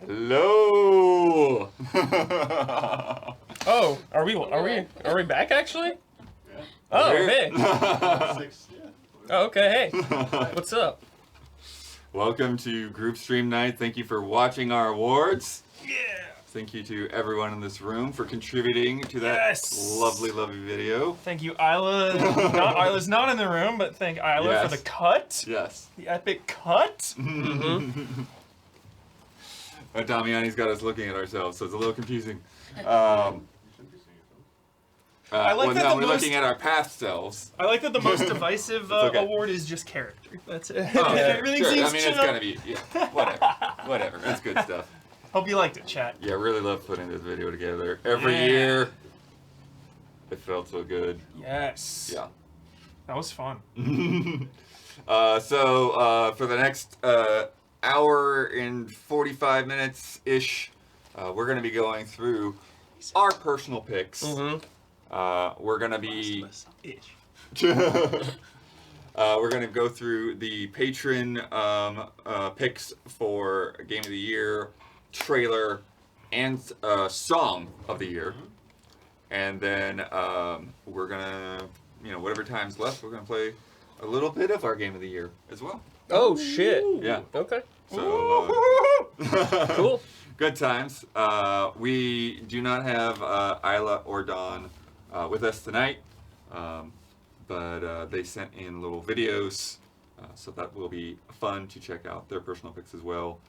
Hello. Oh, are we back actually? Yeah. Oh, Here. hey. Oh, okay, hey. What's up? Welcome to Group Stream Night. Thank you for watching our awards. Yeah. Thank you to everyone in this room for contributing to that Yes. lovely video. Thank you, Isla. Isla's not in the room, but thank Isla Yes. for the cut. Yes. The epic cut. Damiani's got us looking at ourselves, so it's a little confusing. I like that we're looking at our past selves. I like that the most divisive okay. award is just character. That's it. Oh, yeah. Everything Sure. seems I mean, chill. it's gonna be, yeah, whatever. That's good stuff. Hope you liked it, chat. Yeah, really love putting this video together every year. It felt so good. Yes. Yeah. That was fun. So for the next hour and 45 minutes-ish, we're going to be going through our personal picks. We're going to be... we're going to go through the patron picks for Game of the Year, trailer, and song of the year. And then we're going to, whatever time's left, we're going to play a little bit of our Game of the Year as well. Oh, shit. Yeah. Okay. So, Cool. Good times. We do not have Isla or Dawn with us tonight, but they sent in little videos, so that will be fun to check out their personal picks as well.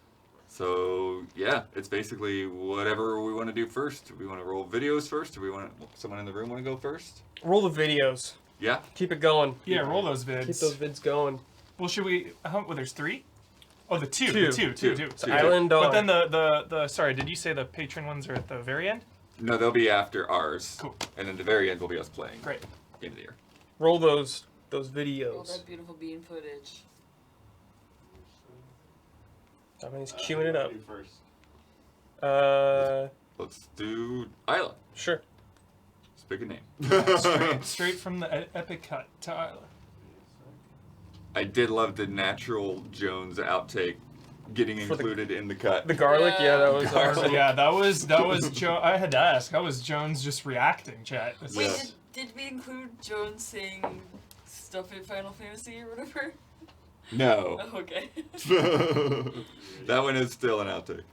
So yeah, it's basically whatever we want to do first. Do we want to roll videos first? Do we want someone in the room want to go first? Roll the videos. Yeah. Keep it going. Yeah, roll those vids. Keep those vids going. Well, should we? Well, there's three. Oh, the two. Two. So Island Dawn. But then the sorry, did you say the patron ones are at the very end? No, they'll be after ours. Cool. And then the very end will be us playing. Great. Game of the Year. Roll those All videos. that beautiful bean footage. Damiani's queuing it up. Let's do Isla. Sure. Let's pick a name. Straight from the epic cut to Isla. I did love the natural Jones outtake getting included in the cut. The garlic, yeah, that was Garlic. awesome. Yeah, that was Joe. I had to ask. How was Jones just reacting, chat? This Wait, is- did we include Jones saying stuff in Final Fantasy or whatever? No. Oh, okay. That one is still an outtake.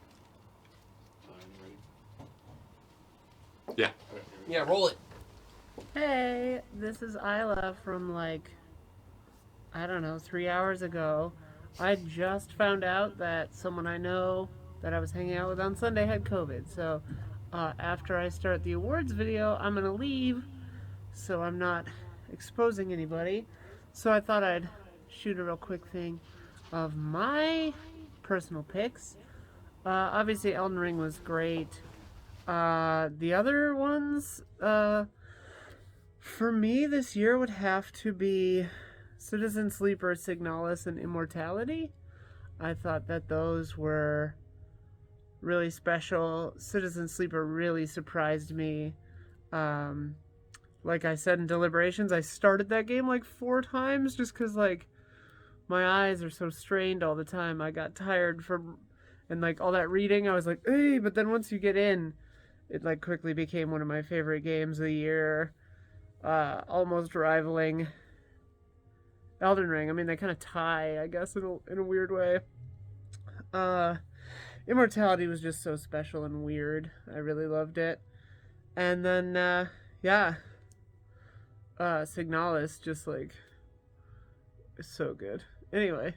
Yeah. Yeah, roll it. Hey, this is Isla from I don't know, 3 hours ago. I just found out that someone I know that I was hanging out with on Sunday had COVID. So after I start the awards video, I'm going to leave so I'm not exposing anybody. So I thought I'd shoot a real quick thing of my personal picks. Obviously Elden Ring was great. The other ones, for me this year would have to be Citizen Sleeper, Signalis, and Immortality. I thought that those were really special. Citizen Sleeper really surprised me. Like I said in Deliberations, I started that game 4 times just because my eyes are so strained all the time. I got tired from, and all that reading, I was like, hey, but then once you get in, it quickly became one of my favorite games of the year. Almost rivaling Elden Ring. I mean, they kind of tie, I guess, in a weird way. Immortality was just so special and weird. I really loved it. And then, Signalis just is so good. Anyway,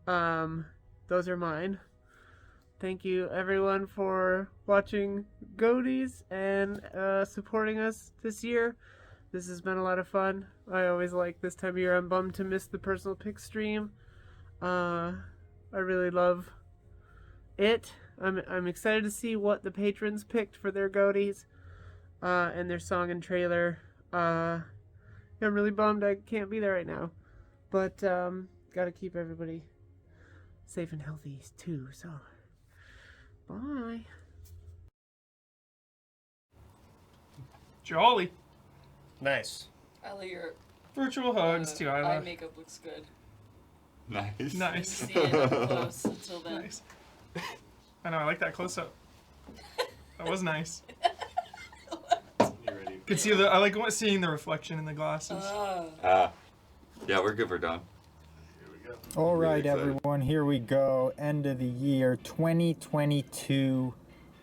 those are mine. Thank you everyone for watching GOTYs and supporting us this year. This has been a lot of fun. I always like this time of year. I'm bummed to miss the personal pick stream. I really love it. I'm excited to see what the patrons picked for their GOTYs and their song and trailer. I'm really bummed I can't be there right now, but gotta keep everybody safe and healthy too. So, bye. Jolly. Nice. Isla, your Virtual hugs to eye Isla. makeup looks good. Nice. Nice. See it up close until then. Nice. I know, I like that close up. That was nice. Could see I like seeing the reflection in the glasses. Yeah, we're good for done. All Really right, excited. everyone, here we go. End of the year 2022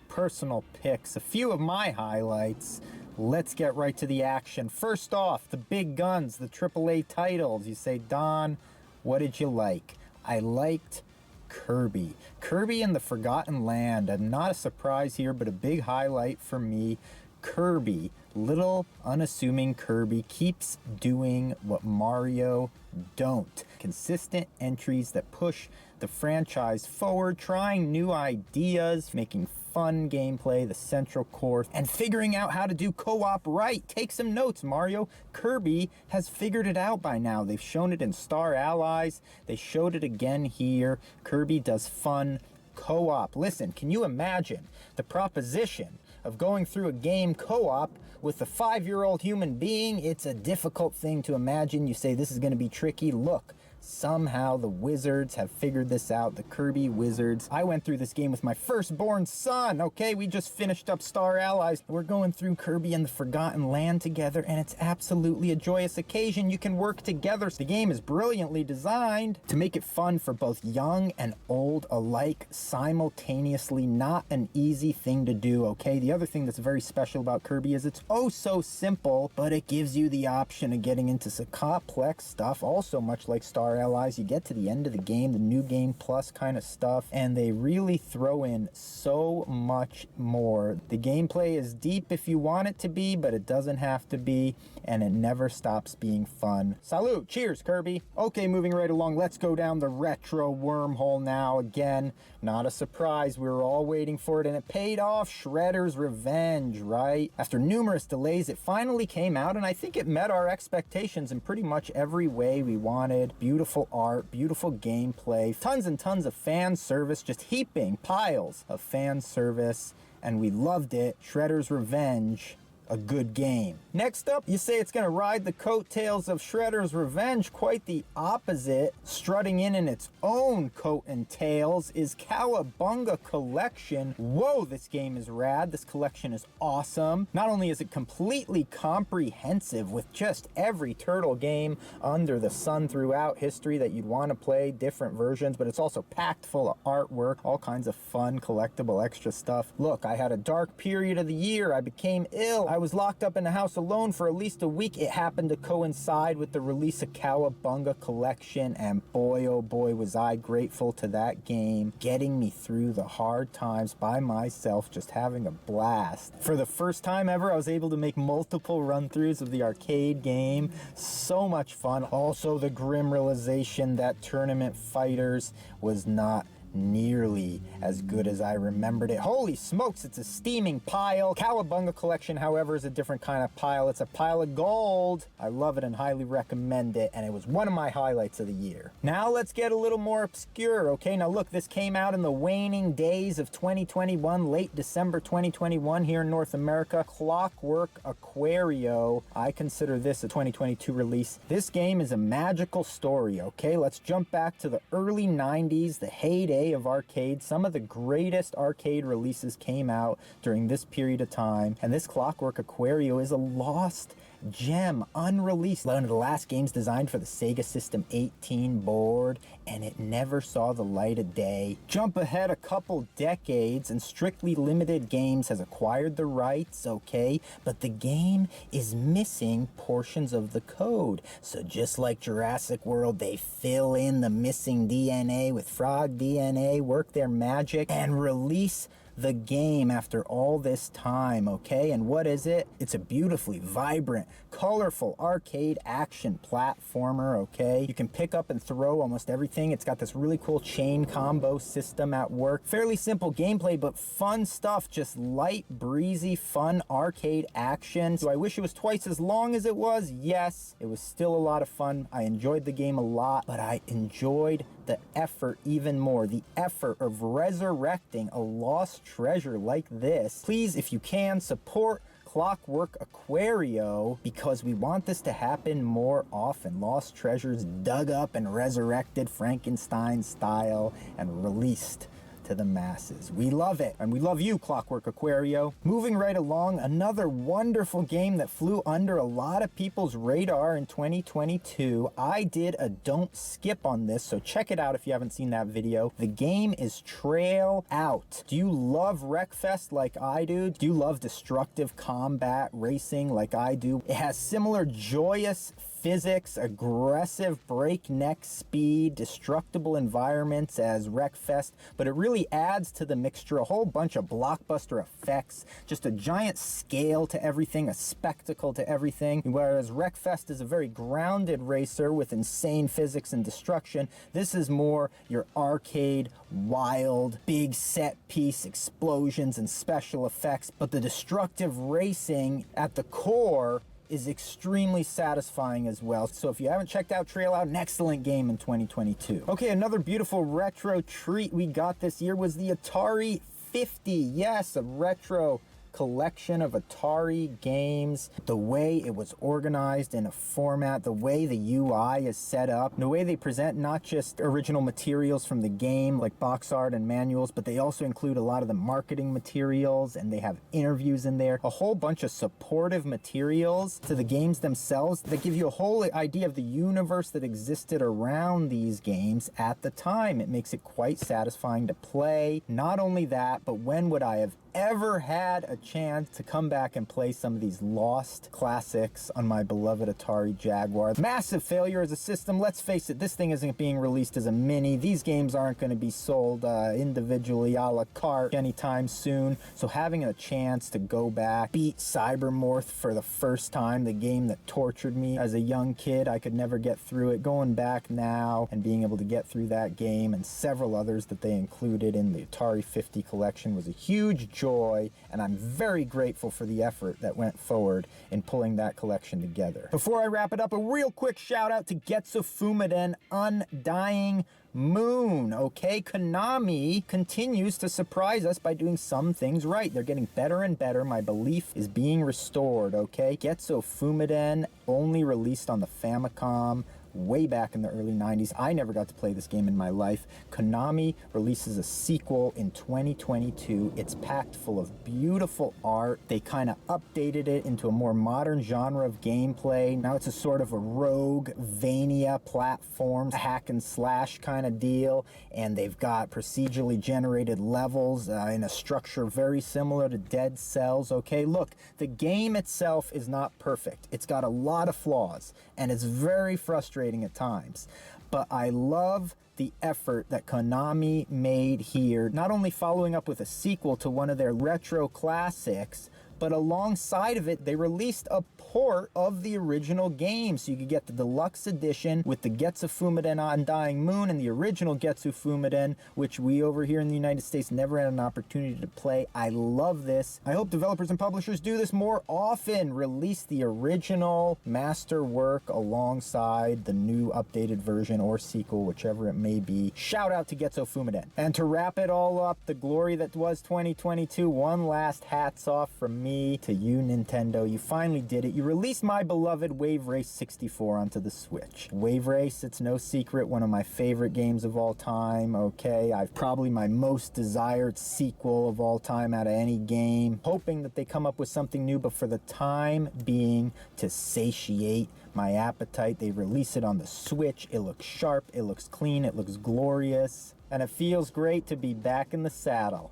personal picks. A few of my highlights. Let's get right to the action. First off, the big guns, the AAA titles. You say, Don, what did you like? I liked Kirby. Kirby and the Forgotten Land. Not a surprise here, but a big highlight for me. Kirby, little unassuming Kirby, keeps doing what Mario don't. Consistent entries that push the franchise forward, trying new ideas, making fun gameplay the central core, and figuring out how to do co-op right. Take some notes, Mario. Kirby has figured it out by now. They've shown it in Star Allies. They showed it again here. Kirby does fun co-op. Listen, can you imagine the proposition of going through a game co-op with a 5-year-old human being? It's a difficult thing to imagine. You say this is going to be tricky. Look, somehow the Wizards have figured this out. The Kirby Wizards. I went through this game with my firstborn son. Okay, we just finished up Star Allies. We're going through Kirby and the Forgotten Land together, and it's absolutely a joyous occasion. You can work together. The game is brilliantly designed to make it fun for both young and old alike simultaneously. Not an easy thing to do, okay? The other thing that's very special about Kirby is it's oh so simple, but it gives you the option of getting into some complex stuff. Also, much like Star Allies, you get to the end of the game, the new game plus kind of stuff, and they really throw in so much more. The gameplay is deep if you want it to be, but it doesn't have to be, and it never stops being fun. Salute! Cheers, Kirby! Okay, moving right along, let's go down the retro wormhole now. Again, not a surprise, we were all waiting for it, and it paid off. Shredder's Revenge, right? After numerous delays, it finally came out, and I think it met our expectations in pretty much every way we wanted. Beautiful art, beautiful gameplay, tons and tons of fan service, just heaping piles of fan service, and we loved it. Shredder's Revenge, a good game. Next up, you say it's gonna ride the coattails of Shredder's Revenge. Quite the opposite. Strutting in its own coat and tails is Cowabunga Collection. Whoa, this game is rad. This collection is awesome. Not only is it completely comprehensive with just every turtle game under the sun throughout history that you'd want to play, different versions, but it's also packed full of artwork, all kinds of fun, collectible, extra stuff. Look, I had a dark period of the year. I became ill. I was locked up in the house alone for at least a week. It happened to coincide with the release of Cowabunga Collection, and boy, oh boy, was I grateful to that game, getting me through the hard times by myself, just having a blast. For the first time ever, I was able to make multiple run-throughs of the arcade game. So much fun. Also, the grim realization that Tournament Fighters was not nearly as good as I remembered it. Holy smokes, it's a steaming pile. Cowabunga Collection, however, is a different kind of pile. It's a pile of gold. I love it and highly recommend it, and it was one of my highlights of the year. Now let's get a little more obscure, okay? Now look, this came out in the waning days of 2021, late December 2021 here in North America. Clockwork Aquario. I consider this a 2022 release. This game is a magical story, okay? Let's jump back to the early 90s, the heyday of arcade. Some of the greatest arcade releases came out during this period of time, and this Clockwork Aquario is a lost gem, unreleased. One of the last games designed for the Sega System 18 board, and it never saw the light of day. Jump ahead a couple decades, and Strictly Limited Games has acquired the rights, okay, but the game is missing portions of the code. So just like Jurassic World, they fill in the missing DNA with frog DNA, work their magic, and release the game after all this time, okay? And what is it? It's a beautifully vibrant, colorful arcade action platformer, okay? You can pick up and throw almost everything. It's got this really cool chain combo system at work. Fairly simple gameplay, but fun stuff. Just light, breezy, fun arcade action. Do I wish it was twice as long as it was? Yes. It was still a lot of fun. I enjoyed the game a lot, but I enjoyed the effort even more. The effort of resurrecting a lost treasure like this. Please, if you can, support Clockwork Aquario, because we want this to happen more often. Lost treasures dug up and resurrected Frankenstein style and released to the masses. We love it, and we love you, Clockwork Aquario. Moving right along, another wonderful game that flew under a lot of people's radar in 2022. I did a don't skip on this, so check it out if you haven't seen that video. The game is Trail Out. Do you love Wreckfest like I do? Do you love destructive combat racing like I do? It has similar joyous physics, aggressive breakneck speed, destructible environments as Wreckfest, but it really adds to the mixture a whole bunch of blockbuster effects, just a giant scale to everything, a spectacle to everything. Whereas Wreckfest is a very grounded racer with insane physics and destruction, this is more your arcade, wild, big set piece explosions and special effects, but the destructive racing at the core is extremely satisfying as well. So if you haven't checked out Trail Out, an excellent game in 2022. Okay, another beautiful retro treat we got this year was the Atari 50. Yes, a retro collection of Atari games, the way it was organized in a format, the way the UI is set up, the way they present not just original materials from the game like box art and manuals, but they also include a lot of the marketing materials, and they have interviews in there, a whole bunch of supportive materials to the games themselves that give you a whole idea of the universe that existed around these games at the time. It makes it quite satisfying to play. Not only that, but when would I have ever had a chance to come back and play some of these lost classics on my beloved Atari Jaguar? Massive failure as a system. Let's face it, this thing isn't being released as a mini. These games aren't going to be sold individually a la carte anytime soon. So having a chance to go back, beat Cybermorph for the first time, the game that tortured me as a young kid, I could never get through it. Going back now and being able to get through that game and several others that they included in the Atari 50 collection was a huge joy, and I'm very grateful for the effort that went forward in pulling that collection together. Before I wrap it up, a real quick shout out to Getsu Fumiden Undying Moon. Okay, Konami continues to surprise us by doing some things right. They're getting better and better. My belief is being restored. Okay, Getsu Fumiden only released on the Famicom way back in the early 90s. I never got to play this game in my life. Konami releases a sequel in 2022. It's packed full of beautiful art. They kind of updated it into a more modern genre of gameplay. Now it's a sort of a Rogue-vania platform, hack and slash kind of deal, and they've got procedurally generated levels in a structure very similar to Dead Cells. Okay, look, the game itself is not perfect. It's got a lot of flaws, and it's very frustrating at times, but I love the effort that Konami made here, not only following up with a sequel to one of their retro classics, but alongside of it, they released a port of the original game. So you could get the deluxe edition with the Getsu Fumiden Undying Moon and the original Getsu Fumiden, which we over here in the United States never had an opportunity to play. I love this. I hope developers and publishers do this more often. Release the original masterwork alongside the new updated version or sequel, whichever it may be. Shout out to Getsu Fumiden. And to wrap it all up, the glory that was 2022, one last hats off from me to you, Nintendo. You finally did it. You released my beloved Wave Race 64 onto the Switch. Wave Race, it's no secret, one of my favorite games of all time. Okay, I've probably my most desired sequel of all time out of any game. Hoping that they come up with something new, but for the time being, to satiate my appetite, they release it on the Switch. It looks sharp, it looks clean, it looks glorious, and it feels great to be back in the saddle.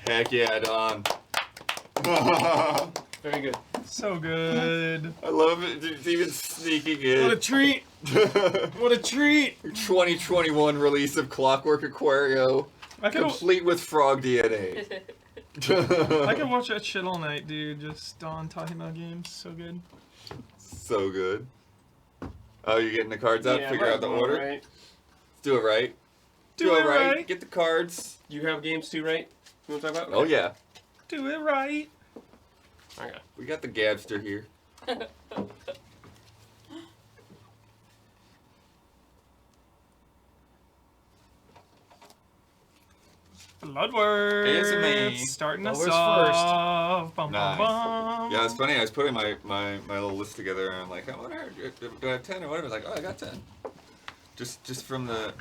Heck yeah, Don. Very good. So good. I love it. It's even sneaking in. What a treat. What a treat. Your 2021 release of Clockwork Aquario, complete with frog DNA. I can watch that shit all night, dude. Just Don talking about games. So good. So good. Oh, you're getting the cards out? Figure out the order? Right. Do it right. Do it right. Get the cards. You have games too, right? You want to talk about? Oh, yeah. Do it right. Okay. We got the Gabster here. Bloodworth. ASME. Starting us Bloodworth's off. Bum, Nice. bum, bum. Yeah, it's funny. I was putting my little list together, and I'm like, I wonder, do I have 10 or whatever? I was like, oh, I got 10. Just from the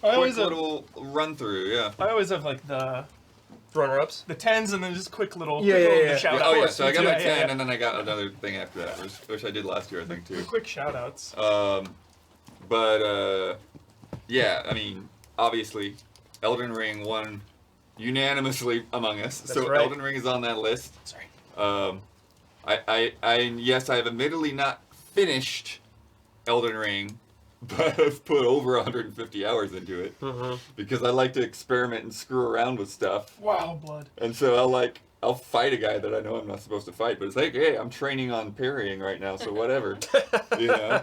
I always quick have, little run through, yeah. I always have like the Runner-ups. 10s and then just quick little, Yeah, quick yeah, little yeah. shout Yeah, outs. oh yeah, so I got my 10 yeah. and then I got another thing after that, which I did last year I think too. Quick shout outs. Yeah, I mean, obviously, Elden Ring won unanimously among us. That's so right. Elden Ring is on that list. Sorry. Yes, I have admittedly not finished Elden Ring, but I've put over 150 hours into it because I like to experiment and screw around with stuff. Wow, blood. And so I'll fight a guy that I know I'm not supposed to fight, but it's like, hey, I'm training on parrying right now, so whatever. You know?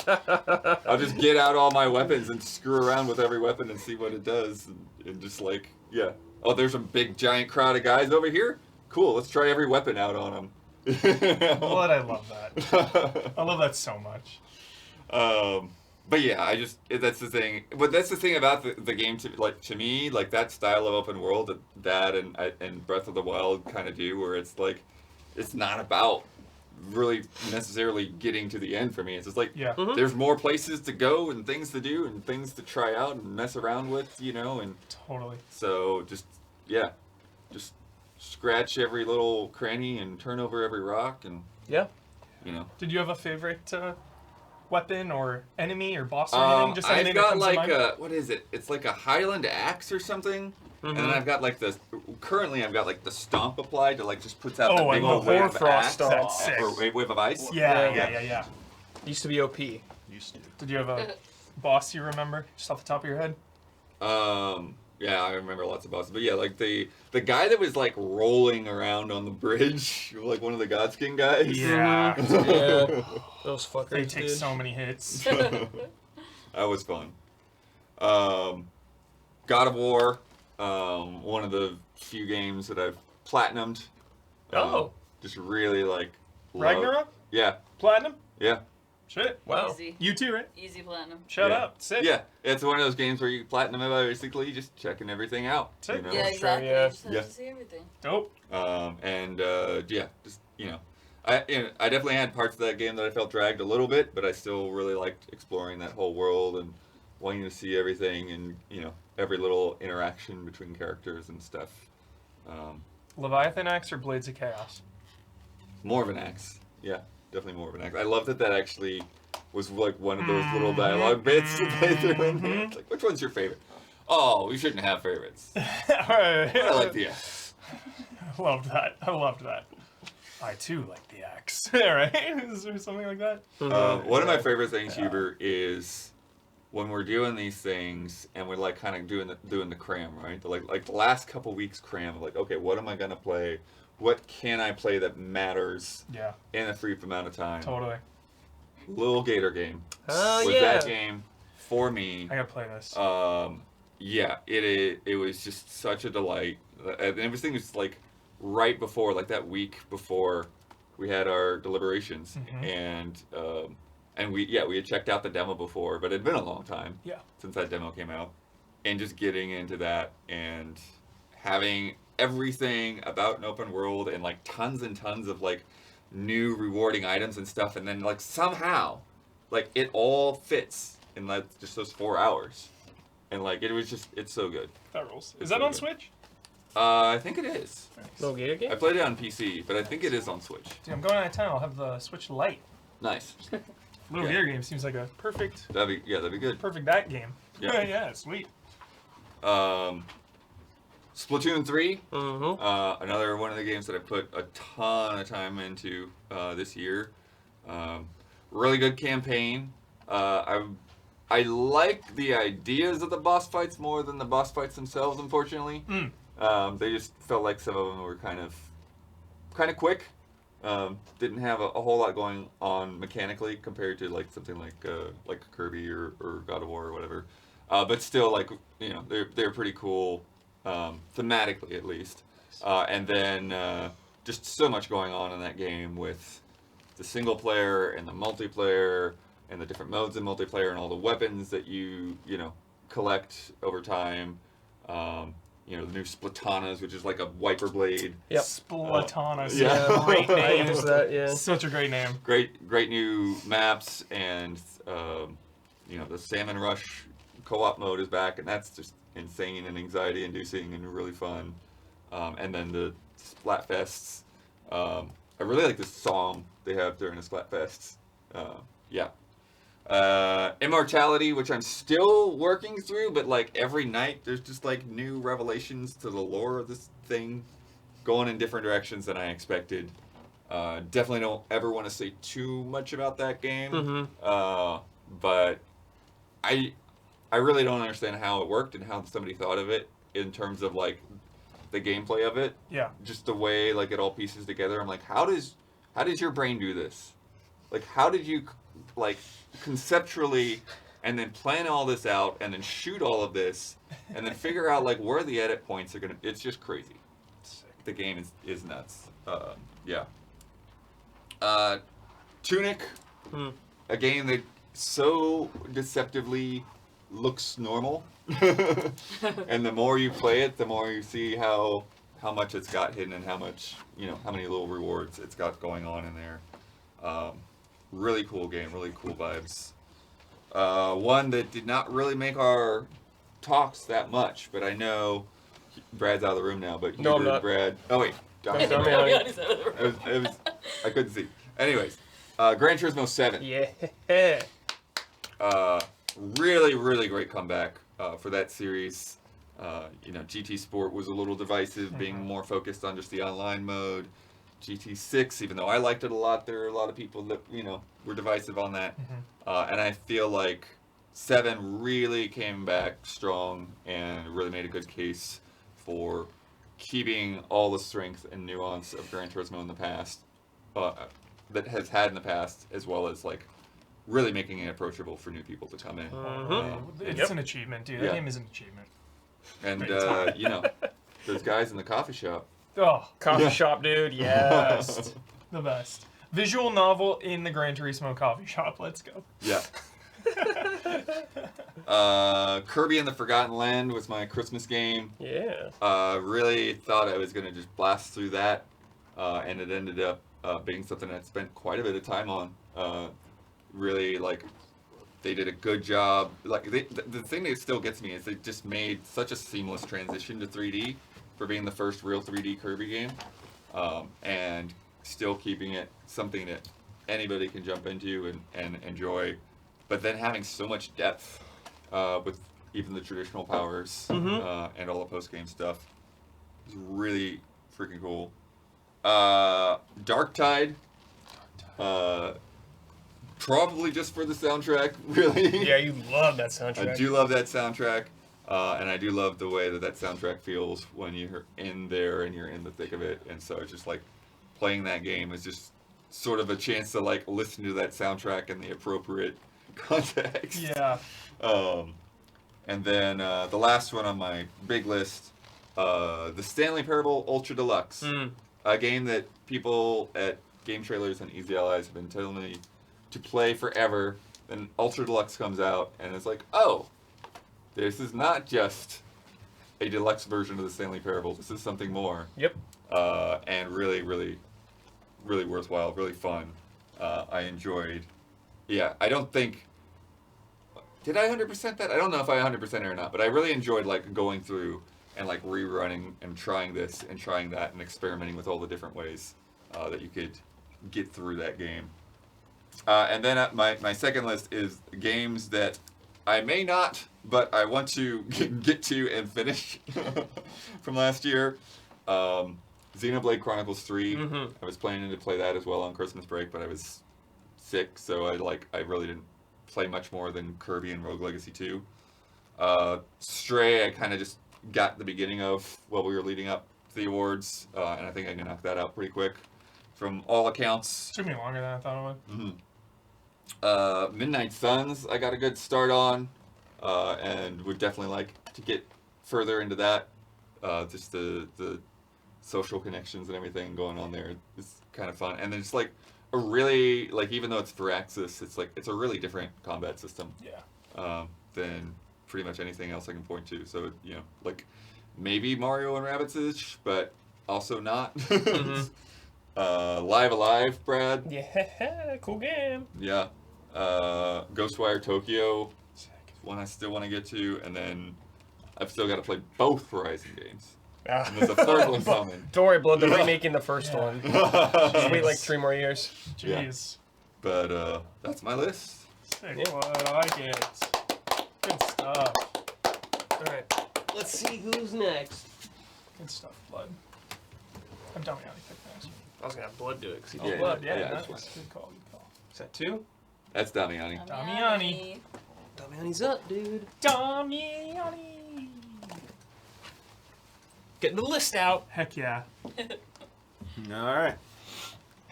I'll just get out all my weapons and screw around with every weapon and see what it does. And just like, yeah. Oh, there's a big giant crowd of guys over here? Cool, let's try every weapon out on them. Blood, I love that. I love that so much. But yeah, that's the thing. But that's the thing about the game to me, like that style of open world that and Breath of the Wild kind of do, where it's like, it's not about really necessarily getting to the end for me. It's just like, Yeah. there's more places to go and things to do and things to try out and mess around with, you know, and Totally. so just scratch every little cranny and turn over every rock and, Yeah. you know. Did you have a favorite weapon or enemy or boss or anything? Just I've anything that got comes to like mind? what is it? It's like a Highland axe or something. And then I've got like currently I've got like the stomp applied to like just puts out Oh, the I big love old wave of Hoarfrost axe. stomp. That's sick. Or wave of ice. Yeah. Used to be OP. Used to. Did you have a boss you remember just off the top of your head? Yeah, I remember lots of bosses. But yeah, like the guy that was like rolling around on the bridge, like one of the Godskin guys. Yeah. Yeah. Those fuckers. They take dude. so many hits. That was fun. God of War, one of the few games that I've platinumed. Oh. Just really like love- Ragnarok? Yeah, Platinum? yeah, Shit. Wow. Easy. You too, right? Easy platinum. Shout Yeah. out. Sick. yeah. It's one of those games where you platinum it by basically just checking everything out. Sick. You know? Yeah, Sure, exactly. yeah. You just have Yeah. to see everything. Dope. Yeah, just I definitely had parts of that game that I felt dragged a little bit, but I still really liked exploring that whole world and wanting to see everything and every little interaction between characters and stuff. Leviathan Axe or Blades of Chaos? More of an axe, yeah, definitely more of an axe. I love that actually was like one of those little dialogue bits that they threw in there. It's like, which one's your favorite? Oh, we shouldn't have favorites. I like the axe. I loved that. I too like the axe. Right? Is there something like that? One of my favorite things, Huber, is when we're doing these things and we're like kind of doing the cram, right? Like the last couple weeks cram, like, okay, what am I gonna play? What can I play that matters Yeah. in a brief amount of time? Totally. Little Gator game. Oh, Was yeah. that game for me? I gotta play this. Yeah, it was just such a delight. And everything was like right before, like that week before we had our deliberations, and we had checked out the demo before, but it had been a long time since that demo came out, and just getting into that and having everything about an open world and like tons and tons of like new rewarding items and stuff, and then like somehow like it all fits in like just those 4 hours, and like it's so good. That rules. It's Is that so on good. Switch? I think it is. No Gator I game? played it on PC, but I think it is on Switch. Dude, I'm going out of town. I'll have the Switch Lite. Nice. Little Yeah. Gator game seems like a perfect That'd be good. that game. Yeah. Yeah, sweet. Splatoon 3, Mm-hmm. another one of the games that I put a ton of time into this year. Really good campaign. I like the ideas of the boss fights more than the boss fights themselves, unfortunately. They just felt like some of them were kind of quick. Didn't have a whole lot going on mechanically compared to like something like Kirby or God of War or whatever. But still, like they're pretty cool, thematically at least. And then just so much going on in that game with the single player and the multiplayer and the different modes in multiplayer and all the weapons that you collect over time. The new Splatanas, which is like a wiper blade. Yep. Splatana. Yeah. Great I name. use that, yeah. Such a great name. Great new maps and the Salmon Rush co-op mode is back, and that's just insane and anxiety-inducing and really fun. And then the Splatfests. I really like this song they have during the Splatfests. Yeah. Immortality, which I'm still working through, but like every night there's just like new revelations to the lore of this thing going in different directions than I expected. Definitely don't ever want to say too much about that game. But I really don't understand how it worked and how somebody thought of it in terms of like the gameplay of it. Yeah. Just the way like it all pieces together. I'm like, how does your brain do this? Like, how did you like conceptually and then plan all this out and then shoot all of this and then figure out like where the edit points are gonna? It's just crazy. The game is nuts. Yeah. Tunic, a game that so deceptively looks normal, and the more you play it, the more you see how much it's got hidden and how much how many little rewards it's got going on in there. Really cool game, really cool vibes. One that did not really make our talks that much, but I know Brad's out of the room now. But No, I'm not. Brad. Oh wait, Damiani. Damiani's out of the room. it was I couldn't see. Anyways, Gran Turismo 7. Yeah. Really, really great comeback for that series. GT Sport was a little divisive, being more focused on just the online mode. GT6, even though I liked it a lot, there are a lot of people that were divisive on that. And I feel like 7 really came back strong and really made a good case for keeping all the strength and nuance of Gran Turismo in the past, that has had in the past, as well as like really making it approachable for new people to come in. It's an achievement, dude. That Yeah. game is an achievement. And Great time. those guys in the coffee shop. Oh, Coffee shop, dude. Yes. the best. Visual novel in the Gran Turismo coffee shop. Let's go. Yeah. Kirby and the Forgotten Land was my Christmas game. Yeah. Really thought I was gonna just blast through that, and it ended up being something I spent quite a bit of time on. Really, like, they did a good job. Like, the thing that still gets me is they just made such a seamless transition to 3D for being the first real 3D Kirby game, and still keeping it something that anybody can jump into and enjoy, but then having so much depth with even the traditional powers and all the post-game stuff. It's really freaking cool. Dark Tide. Probably just for the soundtrack, really. Yeah, you love that soundtrack. I do love that soundtrack, and I do love the way that soundtrack feels when you're in there and you're in the thick of it. And so it's just like playing that game is just sort of a chance to like listen to that soundtrack in the appropriate context. Yeah. And then the last one on my big list, the Stanley Parable Ultra Deluxe, a game that people at Game Trailers and Easy Allies have been telling me to play forever. Then Ultra Deluxe comes out, and it's like, oh, this is not just a deluxe version of the Stanley Parable. This is something more. Yep. And really, really, really worthwhile, really fun. I enjoyed. Yeah, I don't think. Did I 100% that? I don't know if I 100% it or not, but I really enjoyed like going through and like rerunning and trying this and trying that and experimenting with all the different ways that you could get through that game. And then my second list is games that I may not, but I want to get to and finish from last year. Xenoblade Chronicles 3. I was planning to play that as well on Christmas break, but I was sick, so I really didn't play much more than Kirby and Rogue Legacy 2. Stray, I kind of just got the beginning of while we were leading up to the awards, and I think I can knock that out pretty quick. From all accounts. Took me longer than I thought it would. Midnight Suns, I got a good start on, and would definitely like to get further into that. Just the social connections and everything going on there is kind of fun. And then it's like a really, like, even though it's for Axis, it's a really different combat system. Yeah. Than pretty much anything else I can point to. So, like maybe Mario and Rabbids-ish, but also not. Live Alive, Brad. Yeah, cool game. Yeah. Ghostwire Tokyo. one I still want to get to, and then I've still got to play both Horizon games. Ah. And there's a third one coming. Don't worry, Blood. They're remaking the first Yeah. one. Just wait like 3 more years. Jeez. But that's my list. Sick. Yeah. Blood, I like it. Good stuff. All right. Let's see who's next. Good stuff, Blood. I'm Damiani picked next. I was gonna have Blood do it. 'Cause he Yeah, did. Blood, yeah, yeah, nice. that's fine. Good call, good call. Is that 2? That's Damiani. Damiani. Damiani's up, dude. Damiani. Getting the list out. Heck yeah. All right.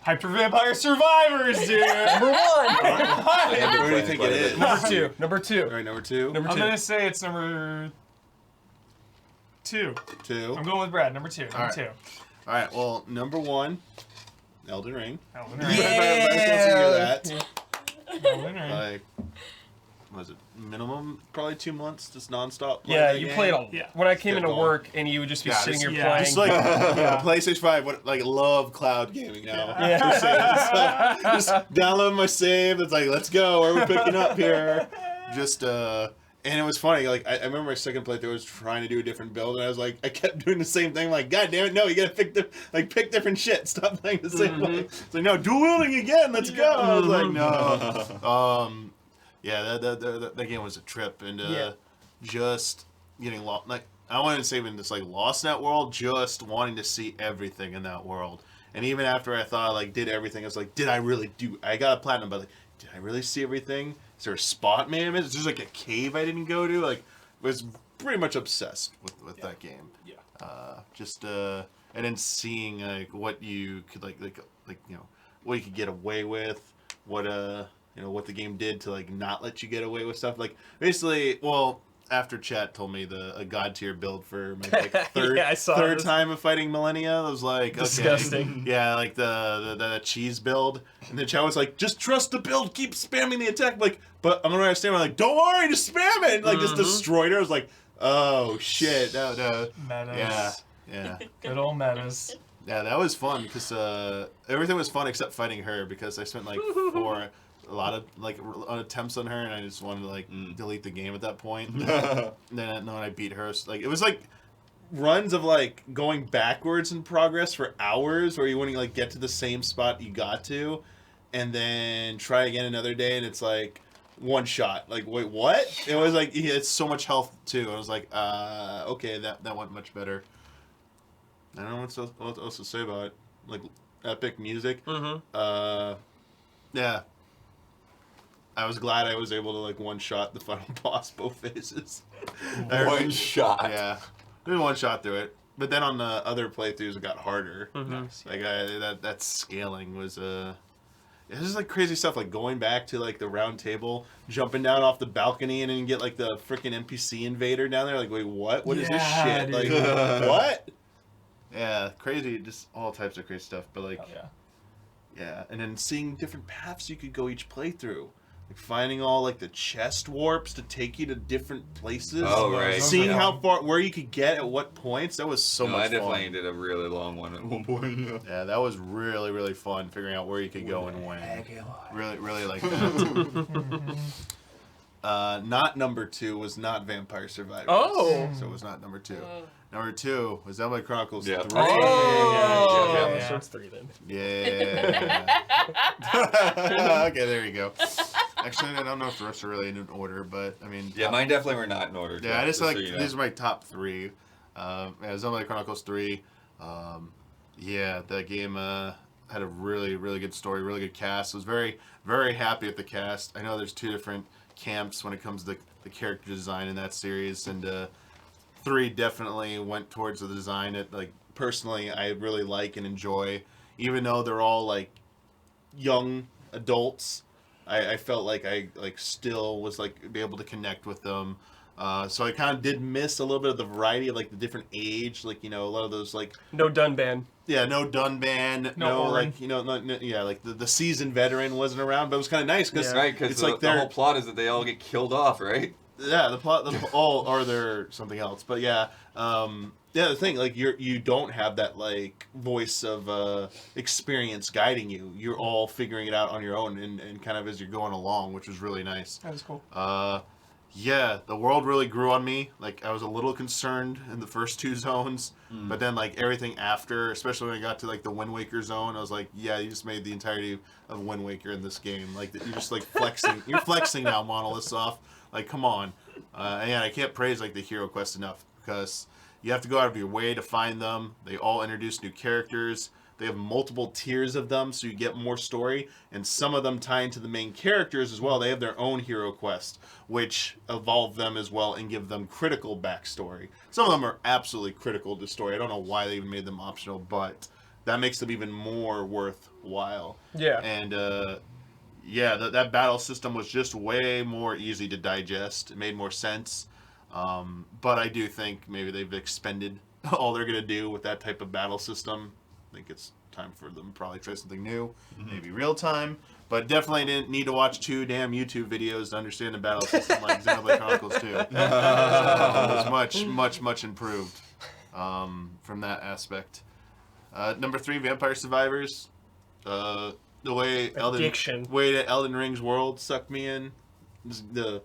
Hyper Vampire Survivors, dude. Number 1. Where do you think it is? Number 2. Number 2. All right, number 2. Number I'm 2. gonna say it's number 2. 2. I'm going with Brad. Number 2. Number Alright. 2. All right. Well, number 1, Elden Ring. Elden I Ring. was supposed to hear that. Elden Ring. Like, was it minimum probably 2 months just nonstop? playing Yeah, that you game? played a. Yeah. When I came Kept into going. work and you would just be Yeah, sitting just- here yeah. playing. Just like Yeah. PlayStation 5, love cloud gaming now. Yeah. Just saying, it's like, just download my save. It's like, let's go. Where are we picking up here? Just and it was funny. Like I remember my second playthrough, I was trying to do a different build, and I was like, I kept doing the same thing. I'm like, God damn it, no, you gotta pick pick different shit. Stop playing the same way. It's like, no, dual wielding again. Let's go. I was like, no. Yeah, that game was a trip, and Yeah. just getting lost. Like I wanted to say, even just like lost in that world, just wanting to see everything in that world. And even after I thought I like did everything, I was like, did I really do? I got a platinum, but like, did I really see everything? Is there a spot maybe I missed? Is there like a cave I didn't go to? Like, was pretty much obsessed with that game. Yeah. And then seeing like what you could like you know what you could get away with, what you know what the game did to like not let you get away with stuff. Like basically, well, after chat told me a god tier build for my like, third Yeah, I saw third this. time of fighting Millennia. I was like, okay. Disgusting. Yeah, like the cheese build, and then chat was like, just trust the build, keep spamming the attack. Like, but I'm gonna understand. I'm like, don't worry, just spam it. And, like, just destroyed her. I was like, oh shit, no. Metas. Yeah. Good old metas. Yeah, that was fun because everything was fun except fighting her because I spent like a lot of like attempts on her and I just wanted to like delete the game at that point. And then when I beat her, like it was like runs of like going backwards in progress for hours where you wouldn't like get to the same spot you got to, and then try again another day and it's like one shot. Like wait, what? It was like he had so much health too. I was like, okay, that went much better. I don't know what else to say about it. Like epic music. Yeah. I was glad I was able to like one shot the final boss both phases. One shot. Yeah. Did one shot through it. But then on the other playthroughs it got harder. Like that scaling was it's just like crazy stuff, like going back to like the round table, jumping down off the balcony and then get like the freaking NPC invader down there. Like, wait, what? What is this Yeah, shit? Like, dude. what? Yeah, crazy, just all types of crazy stuff. But like, Oh, yeah. yeah, and then seeing different paths you could go each playthrough. Like finding all like the chest warps to take you to different places. Oh, right. Seeing Yeah. how far, where you could get at what points. That was so No, much I definitely fun. did a really long one at one point. Yeah. Yeah, that was really, really fun figuring out where you could go and when. Really, really like that. Not number 2 was not Vampire Survivors. Oh. So it was not number 2. Number 2 was Xenoblade Chronicles Yeah. 3. Oh. Yeah. So it's 3 then. Yeah. Okay, there you go. Actually, I don't know if the rest are really in order, but I mean. Yeah, mine definitely were not in order. Yeah, I just like so you know. these are my top 3. Yeah, Xenoblade Chronicles 3. Yeah, that game had a really, really good story, really good cast. I was very, very happy with the cast. I know there's 2 different camps when it comes to the character design in that series, and 3 definitely went towards the design that, like, personally I really like and enjoy. Even though they're all like young adults, I felt like I like still was like be able to connect with them. So I kind of did miss a little bit of the variety of like the different age, like, you know, a lot of those like No Dunban. yeah, no Dunban, no Orin. like, you know, yeah, like the seasoned veteran wasn't around, but it was kind of nice because Right, because it's the, like the they're whole plot is that they all get killed off, right? yeah, the plot, or they're something else. But yeah, yeah, the thing, like, you don't have that, like, voice of experience guiding you. You're all figuring it out on your own and kind of as you're going along, which was really nice. That was cool. yeah, the world really grew on me. Like, I was a little concerned in the first 2 zones, but then, like, everything after, especially when I got to, like, the Wind Waker zone, I was like, yeah, you just made the entirety of Wind Waker in this game. Like, you're just, like, flexing. You're flexing now, Monolith Soft. Like, come on. And yeah, I can't praise, like, the hero quest enough, because you have to go out of your way to find them. They all introduce new characters. They have multiple tiers of them, so you get more story, and some of them tie into the main characters as well. They have their own hero quest, which evolve them as well and give them critical backstory. Some of them are absolutely critical to story. I don't know why they even made them optional, but that makes them even more worthwhile. Yeah. And yeah, that battle system was just way more easy to digest. It made more sense. But I do think maybe they've expended all they're going to do with that type of battle system. I think it's time for them to probably try something new, maybe real time. But definitely didn't need to watch 2 damn YouTube videos to understand the battle system like Xenoblade Chronicles 2. So it was much improved from that aspect. Number 3, Vampire Survivors. The way that Elden Ring's world sucked me in, the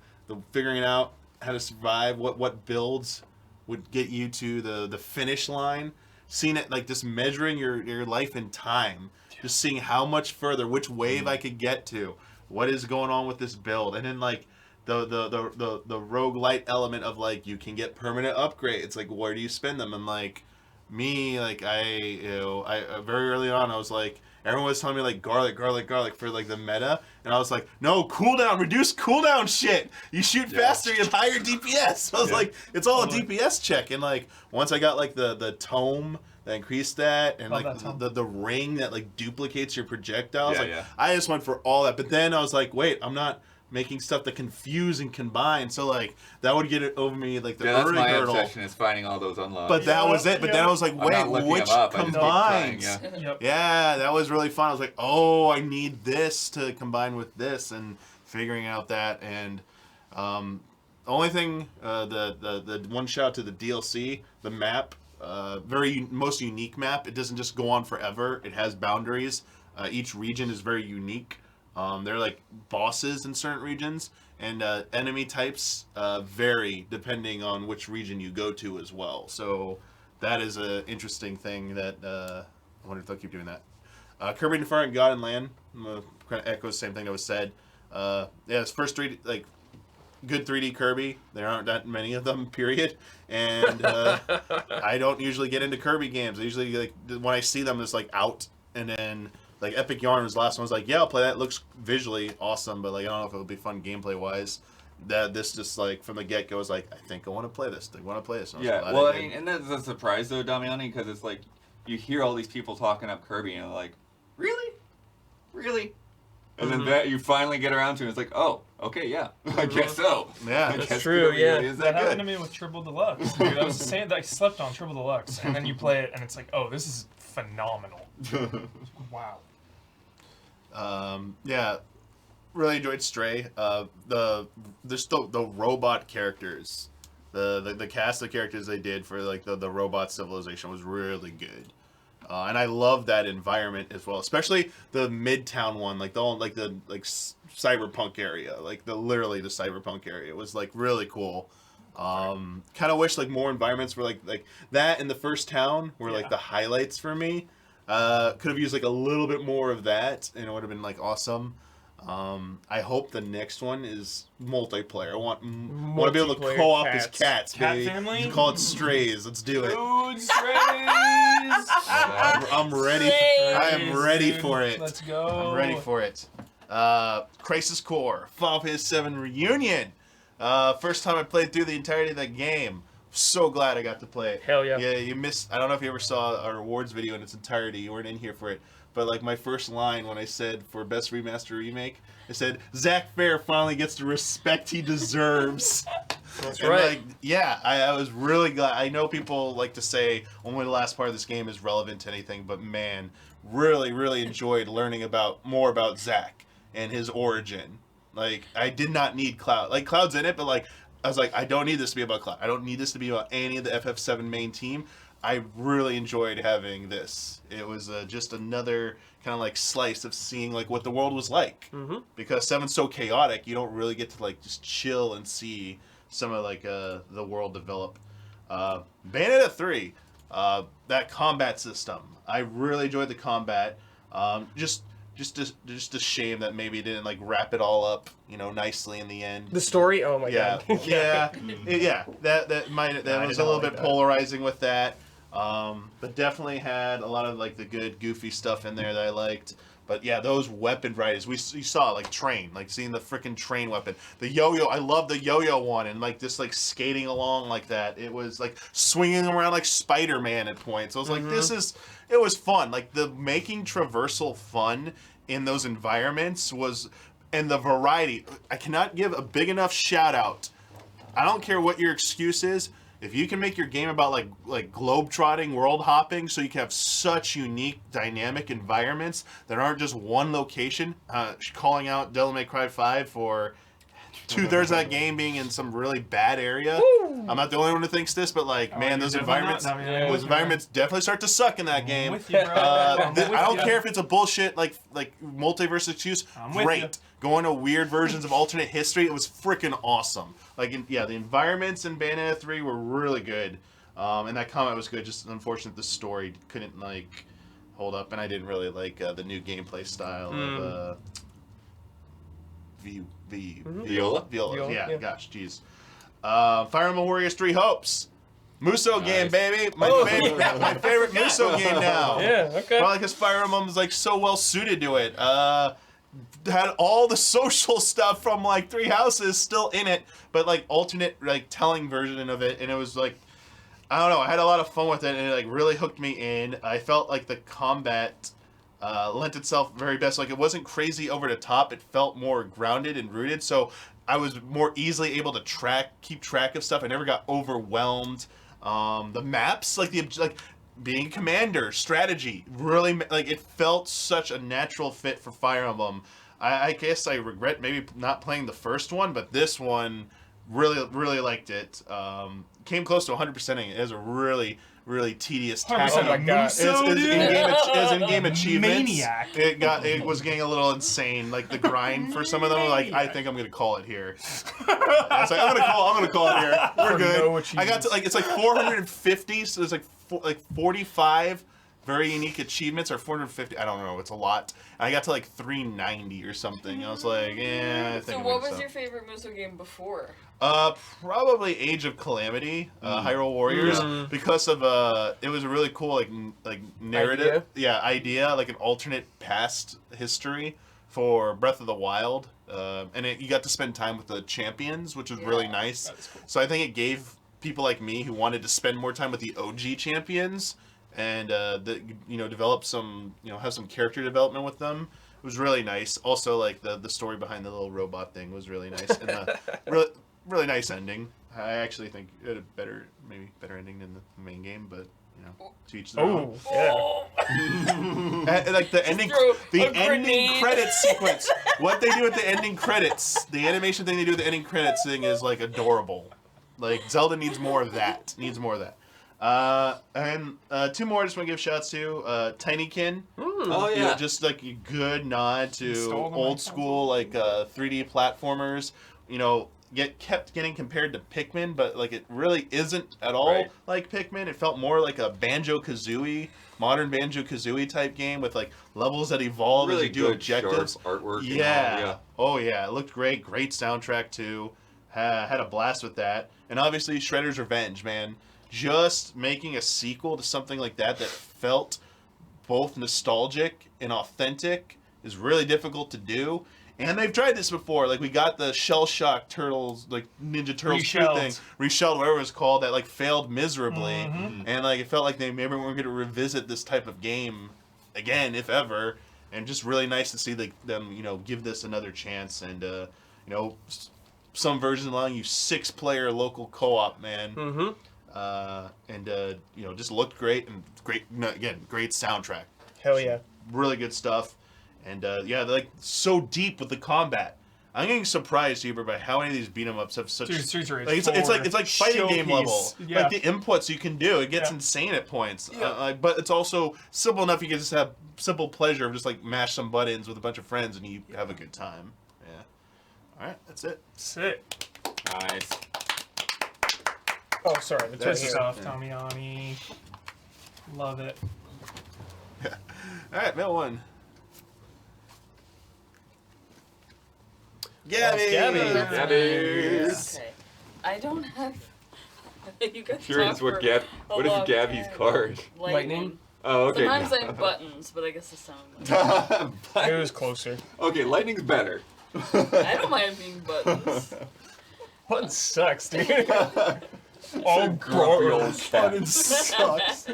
figuring out how to survive, what builds would get you to the finish line. Seeing it, like, just measuring your life in time, just seeing how much further, which wave I could get to, what is going on with this build, and then, like, the roguelite element of, like, you can get permanent upgrades, like, where do you spend them? And, like, me, like, I very early on, I was like, everyone was telling me, like, garlic for, like, the meta, and I was like, no, cooldown, reduce cooldown shit. You shoot faster, you have higher DPS. I was like, it's all a DPS check. And, like, once I got, like, the tome that increased that, and, like, the ring that, like, duplicates your projectiles, I just went for all that. But then I was like, wait, I'm not making stuff that confuse and combine, so, like, that would get it over me, like, the early that's my hurdle. obsession, is finding all those unlocks. But that was it. But then I was like, wait, which combines? Yeah, that was really fun. I was like, oh, I need this to combine with this, and figuring out that. And the only thing, the one shout to the DLC, the map, most unique map. It doesn't just go on forever. It has boundaries. Each region is very unique. They're like bosses in certain regions, and enemy types vary depending on which region you go to as well. So that is an interesting thing that I wonder if they'll keep doing that. Kirby Infinite God and Land kind of echoes the same thing that was said. Yeah, it's first 3D, like, good 3D Kirby. There aren't that many of them, period. And I don't usually get into Kirby games. I usually, like, when I see them, it's like out, and then, like, Epic Yarn was the last one. I was like, yeah, I'll play that. It looks visually awesome, but, like, I don't know if it'll be fun gameplay-wise. That this just, like, from the get-go was like, I think I want to play this. I want to play this. Yeah, well, I mean, and that's a surprise, though, Damiani, because it's like, you hear all these people talking up Kirby, and you're like, really? Really? And then that you finally get around to it, it's like, oh, okay, yeah, I guess so. Yeah, that's true, yeah. Really is that good. happened to me with Triple Deluxe, dude. I was saying that I slept on Triple Deluxe, and then you play it, and it's like, oh, this is phenomenal. Wow. Yeah, really enjoyed Stray. The robot characters, the cast of characters they did for, like, the robot civilization was really good. And I love that environment as well, especially the Midtown one, like the cyberpunk area, like literally the cyberpunk area was, like, really cool. Kind of wish, like, more environments were like that in the first town were like the highlights for me. Could have used, like, a little bit more of that, and it would have been, like, awesome. I hope the next one is multiplayer. I want to be able to co-op as cats. Cat baby. family? Call it Strays. Let's do it. Dude, Strays! I'm ready. I am ready for it. Let's go. I'm ready for it. Crisis Core Final Fantasy VII Reunion. First time I played through the entirety of that game. So glad I got to play it. Hell yeah. Yeah, you missed. I don't know if you ever saw our awards video in its entirety. You weren't in here for it. But, like, my first line when I said for Best Remaster Remake, I said, Zach Fair finally gets the respect he deserves. That's and, right. like, yeah, I was really glad. I know people like to say only the last part of this game is relevant to anything, but, man, really enjoyed learning more about Zach and his origin. Like, I did not need Cloud. Like, Cloud's in it, but, like, I was like, I don't need this to be about Cloud. I don't need this to be about any of the FF7 main team. I really enjoyed having this. It was just another kind of like slice of seeing like what the world was like. Mm-hmm. Because 7's so chaotic, you don't really get to like just chill and see some of like the world develop. Bayonetta 3, that combat system, I really enjoyed the combat. Just a shame that maybe it didn't like wrap it all up, nicely in the end. The story? Oh my Yeah, god. yeah. That I was did a not little like bit that. polarizing with that. But definitely had a lot of like the good goofy stuff in there that I liked. But yeah, those weapon varieties you saw like train, like seeing the freaking train weapon, the yo-yo. I love the yo-yo one, and like just like skating along like that. It was like swinging around like Spider-Man at points. I was like, it was fun. Like the making traversal fun in those environments was, and the variety. I cannot give a big enough shout out. I don't care what your excuse is. If you can make your game about like globe-trotting, world hopping, so you can have such unique, dynamic environments that aren't just one location, calling out Devil May Cry 5 for 2/3 of that game being in some really bad area. Woo! I'm not the only one who thinks this, but like, man, those environments, definitely start to suck in that game. with you, bro. I don't care if it's a bullshit like multiverse excuse. I'm with Great. you. Going to weird versions of alternate history, it was freaking awesome. Like, the environments in Bayonetta 3 were really good, and that combat was good. Just unfortunate the story couldn't like hold up, and I didn't really like the new gameplay style of Viola? Viola. Yeah, yeah. gosh, jeez. Fire Emblem Warriors 3 Hopes. Muso game, baby. My favorite Muso game now. Yeah, okay. Probably because Fire Emblem is like so well suited to it. Had all the social stuff from like Three Houses still in it, but like alternate like telling version of it, and it was like, I don't know, I had a lot of fun with it, and it like really hooked me in. I felt like the combat lent itself very best. Like it wasn't crazy over the top. It felt more grounded and rooted. So I was more easily able to keep track of stuff. I never got overwhelmed. The maps, like being commander, strategy, really like it felt such a natural fit for Fire Emblem. I guess I regret maybe not playing the first one, but this one really liked it. Came close to 100%ing it. It was a really tedious task. Oh my god. As in-game achievements. Maniac. It was getting a little insane. Like the grind for some of them. Like I think I'm gonna call it here. I was like, I'm gonna call it here. We're For good. no I got to like it's like 450. So there's like 45 very unique achievements, or 450. I don't know. It's a lot. And I got to like 390 or something. I was like, yeah. I think So I'm what gonna was stop. your favorite Muso game before? Probably Age of Calamity, Hyrule Warriors, because of it was a really cool like narrative, idea, like an alternate past history for Breath of the Wild, and you got to spend time with the champions, which was really nice. That is cool. So I think it gave people like me who wanted to spend more time with the OG champions and develop some have some character development with them. It was really nice. Also, like the story behind the little robot thing was really nice, and really nice ending. I actually think it had a maybe better ending than the main game, but to each their own. Oh, yeah. And, like the ending credits sequence. What they do at the ending credits, the animation thing they do at the ending credits thing is like adorable. Like Zelda needs more of that. And two more I just want to give shouts to. Tinykin. Oh yeah. Just like a good nod to Installed on my old school like 3D platformers. Kept getting compared to Pikmin, but like it really isn't at all like Pikmin. It felt more like a modern Banjo-Kazooie type game with like levels that evolve Really as you do good, objectives. sharp artwork. Yeah. And all, Oh yeah, it looked great. Great soundtrack too. Had a blast with that. And obviously Shredder's Revenge, man. Just making a sequel to something like that felt both nostalgic and authentic is really difficult to do. And they've tried this before. Like we got the Shell Shock Turtles, like Ninja Turtles 2 thing, reshelled, whatever it was called, that like failed miserably. And like it felt like they maybe weren't going to revisit this type of game again, if ever. And just really nice to see them, give this another chance. And some versions allowing you 6-player local co-op, man. Just looked great and great soundtrack. Hell yeah. Really good stuff. And they're like so deep with the combat. I'm getting surprised, Huber, by how many of these beat 'em ups have such. Dude, Streets of Rage Like, it's like fighting game showpiece. level. Yeah. Like the inputs you can do, it gets Yeah. insane at points. Yeah. But it's also simple enough you can just have simple pleasure of just like mash some buttons with a bunch of friends and you have a good time. Yeah. All right, that's it. Sick. Nice. Oh, sorry. The Good turn here. stuff, Damiani. Love it. All right, mail one. Gabby. Gabby. Gabby. Okay. I don't have. You guys Sure, talk it's what for Gab. a What is long Gabby's time. card? Lightning? Oh, okay. Sometimes I have buttons, but I guess this time. It was closer. Okay, lightning's better. I don't mind being buttons. Button sucks, dude. Oh, grumpy old cat. Button sucks.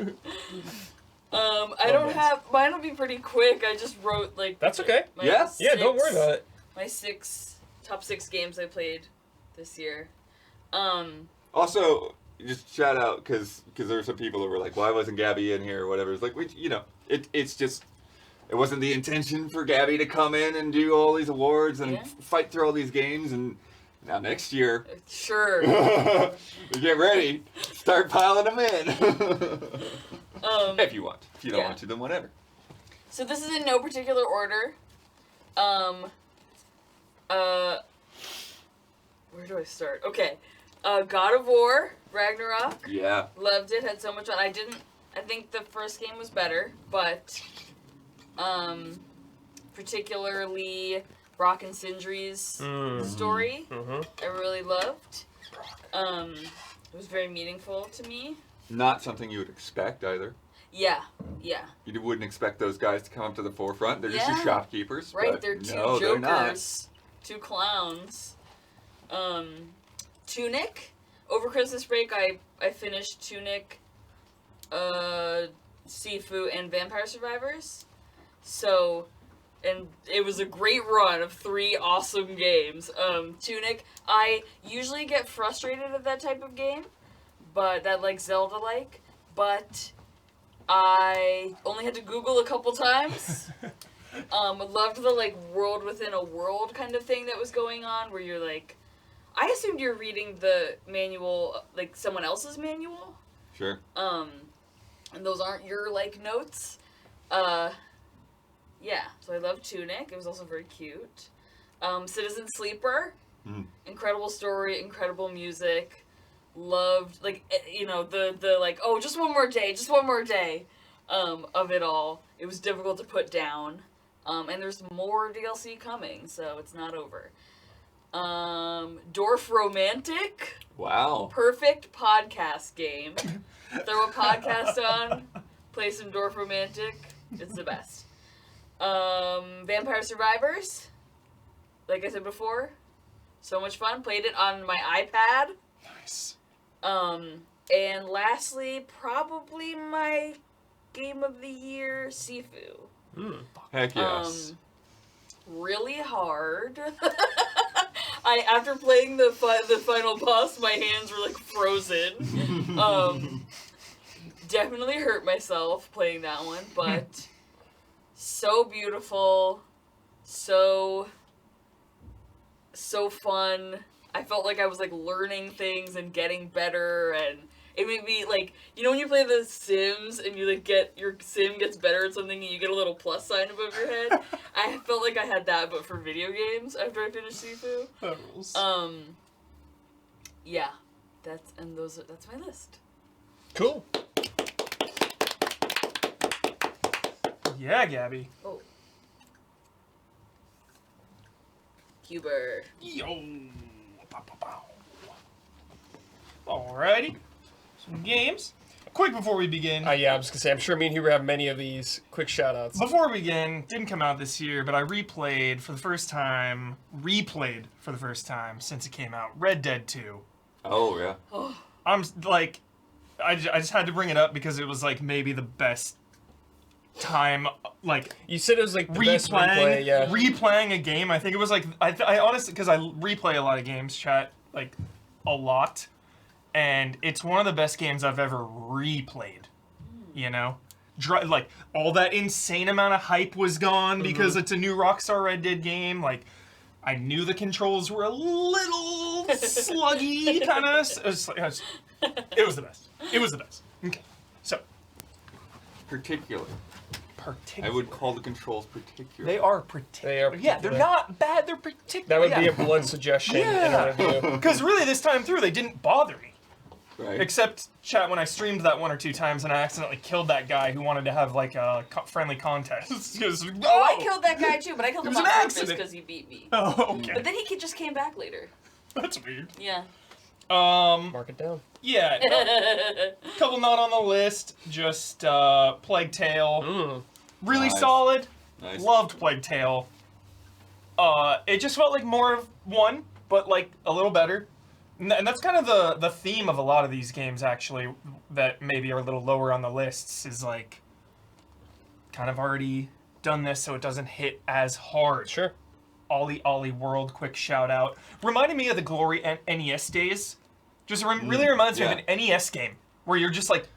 I don't have. Mine will be pretty quick. I just wrote like. That's okay. my Yeah? Yeah, don't worry about it. My top six games I played this year. Also, just shout out because there were some people who were like, "Why wasn't Gabby in here?" or whatever. It's like, it's just. It wasn't the intention for Gabby to come in and do all these awards and Yeah. fight through all these games. And now next year, Sure. get ready, start piling them in. If you want. If you don't Yeah. want to, then whatever. So this is in no particular order. Where do I start? Okay. God of War, Ragnarok. Yeah. Loved it. Had so much fun. I think the first game was better, but particularly Brock and Sindri's story, I really loved. It was very meaningful to me. Not something you would expect either. Yeah. You wouldn't expect those guys to come up to the forefront. They're just your Yeah. shopkeepers. Right, but they're two no, they're not. jokers, two clowns. Tunic. Over Christmas break, I finished Tunic, Sifu, and Vampire Survivors. So, and it was a great run of 3 awesome games. Tunic, I usually get frustrated at that type of game, but that like Zelda-like, but I only had to Google a couple times. Loved the like world within a world kind of thing that was going on, where you're like, I assumed you're reading the manual, like someone else's manual. Sure. And those aren't your like notes. Yeah, so I loved Tunic. It was also very cute. Citizen Sleeper, incredible story, incredible music. Loved like the like just one more day, of it all. It was difficult to put down, and there's more DLC coming, so it's not over. Dwarf Romantic. Wow. Perfect podcast game. Throw a podcast on, play some Dwarf Romantic. It's the best. Vampire Survivors. Like I said before, so much fun. Played it on my iPad. Nice. And lastly, probably my game of the year, Sifu. Heck yes. Really hard. After playing the final boss, my hands were like frozen. Definitely hurt myself playing that one, but so beautiful, so fun. I felt like I was like learning things and getting better, and it made me like, when you play The Sims and you like your sim gets better at something and you get a little plus sign above your head. I felt like I had that, but for video games after I finished Sifu. That rules. Yeah, that's my list. Cool. Yeah, Gabby. Oh. Huber. Yo. Pow, pow, pow. Alrighty. Some games. Quick before we begin. Yeah, I was gonna say, I'm sure me and Huber have many of these. Quick shoutouts. Before we begin, didn't come out this year, but I replayed for the first time since it came out, Red Dead 2. Oh yeah. I'm like, I just had to bring it up because it was like maybe the best time, like You said it was like the best replay, yeah. replaying a game. I think it was like, I honestly, because I replay a lot of games, chat, like a lot, and it's one of the best games I've ever replayed. Like all that insane amount of hype was gone because it's a new Rockstar Red Dead game. Like I knew the controls were a little sluggy, kind of. It was the best. It was the best. Okay, so Particular. particular. I would call the controls particular. They are particular. Yeah, they're particular. not bad. They're particular. That would be a blunt suggestion in Yeah. a review. Because really, this time through, they didn't bother me. Right. Except, chat, when I streamed that 1 or 2 times and I accidentally killed that guy who wanted to have like a friendly contest. Oh, I killed that guy too, but I killed It him was on an purpose accident. because he beat me. Oh, okay. But then he just came back later. That's weird. Yeah. Mark it down. Yeah. Couple not on the list. Just Plague Tale. Really Nice. solid. Nice. Loved Plague Tale. It just felt like more of one, but like a little better. And that's kind of the theme of a lot of these games, actually, that maybe are a little lower on the lists, is like kind of already done this so it doesn't hit as hard. Sure. Ollie World, quick shout out. Reminded me of the Glory NES days. Just really reminds me of an NES game where you're just like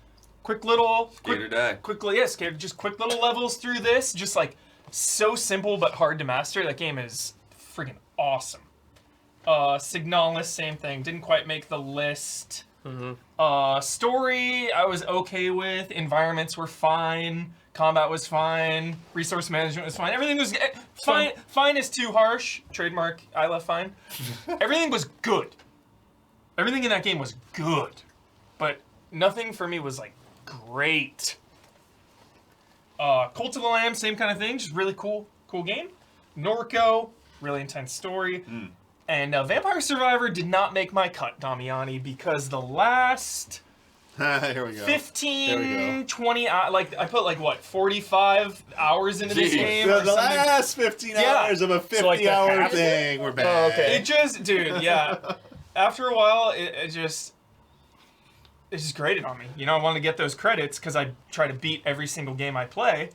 quick little Skate or die. quickly, yeah, just quick little levels through this, just like so simple but hard to master. That game is freaking awesome. Signalis, same thing, didn't quite make the list. Story, I was okay with. Environments were fine. Combat was fine. Resource management was fine. Everything was fine. Fine is too harsh. Trademark Isla, fine. Everything was good. Everything in that game was good, but nothing for me was like great. Cult of the Lamb, same kind of thing, just really cool game. Norco, really intense story. And Vampire Survivor did not make my cut, Damiani, because the last Here we go. 15, 20, like I put like what, 45 hours into this Jeez. game? The or something. last 15 Yeah. hours of a So, like, the 50-hour half? thing. We're back. Oh, okay. It just, dude, yeah. After a while, it just grated on me. You know, I wanted to get those credits because I try to beat every single game I play.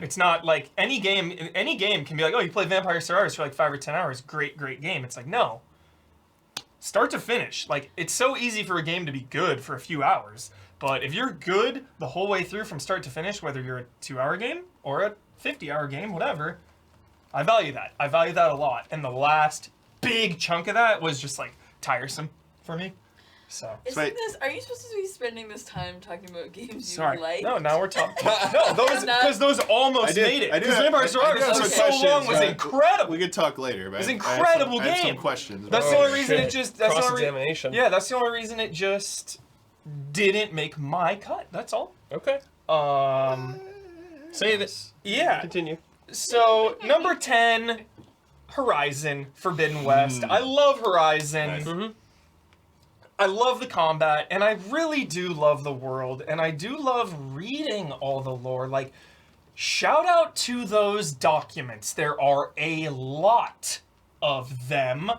It's not like any game can be like, oh, you play Vampire Survivors for like 5 or 10 hours, great game. It's like, no. Start to finish. Like, it's so easy for a game to be good for a few hours, but if you're good the whole way through from start to finish, whether you're a 2-hour game or a 50-hour game, whatever, I value that. I value that a lot. And the last big chunk of that was just like tiresome for me. So Are you supposed to be spending this time talking about games sorry. you like? No, now we're talking. No, those Not- because those almost made it. Because Vampire Survivors have for some so questions, long was but incredible. We could talk later. But It's I an have incredible I have some game. questions. That's about the it. only reason it just. That's the only Cross-examination. Yeah, that's the only reason it just didn't make my cut. That's all. Okay. Say this. Yeah. Continue. So number 10, Horizon Forbidden West. I love Horizon. Nice. I love the combat, and I really do love the world, and I do love reading all the lore. Like, shout out to those documents. There are a lot of them,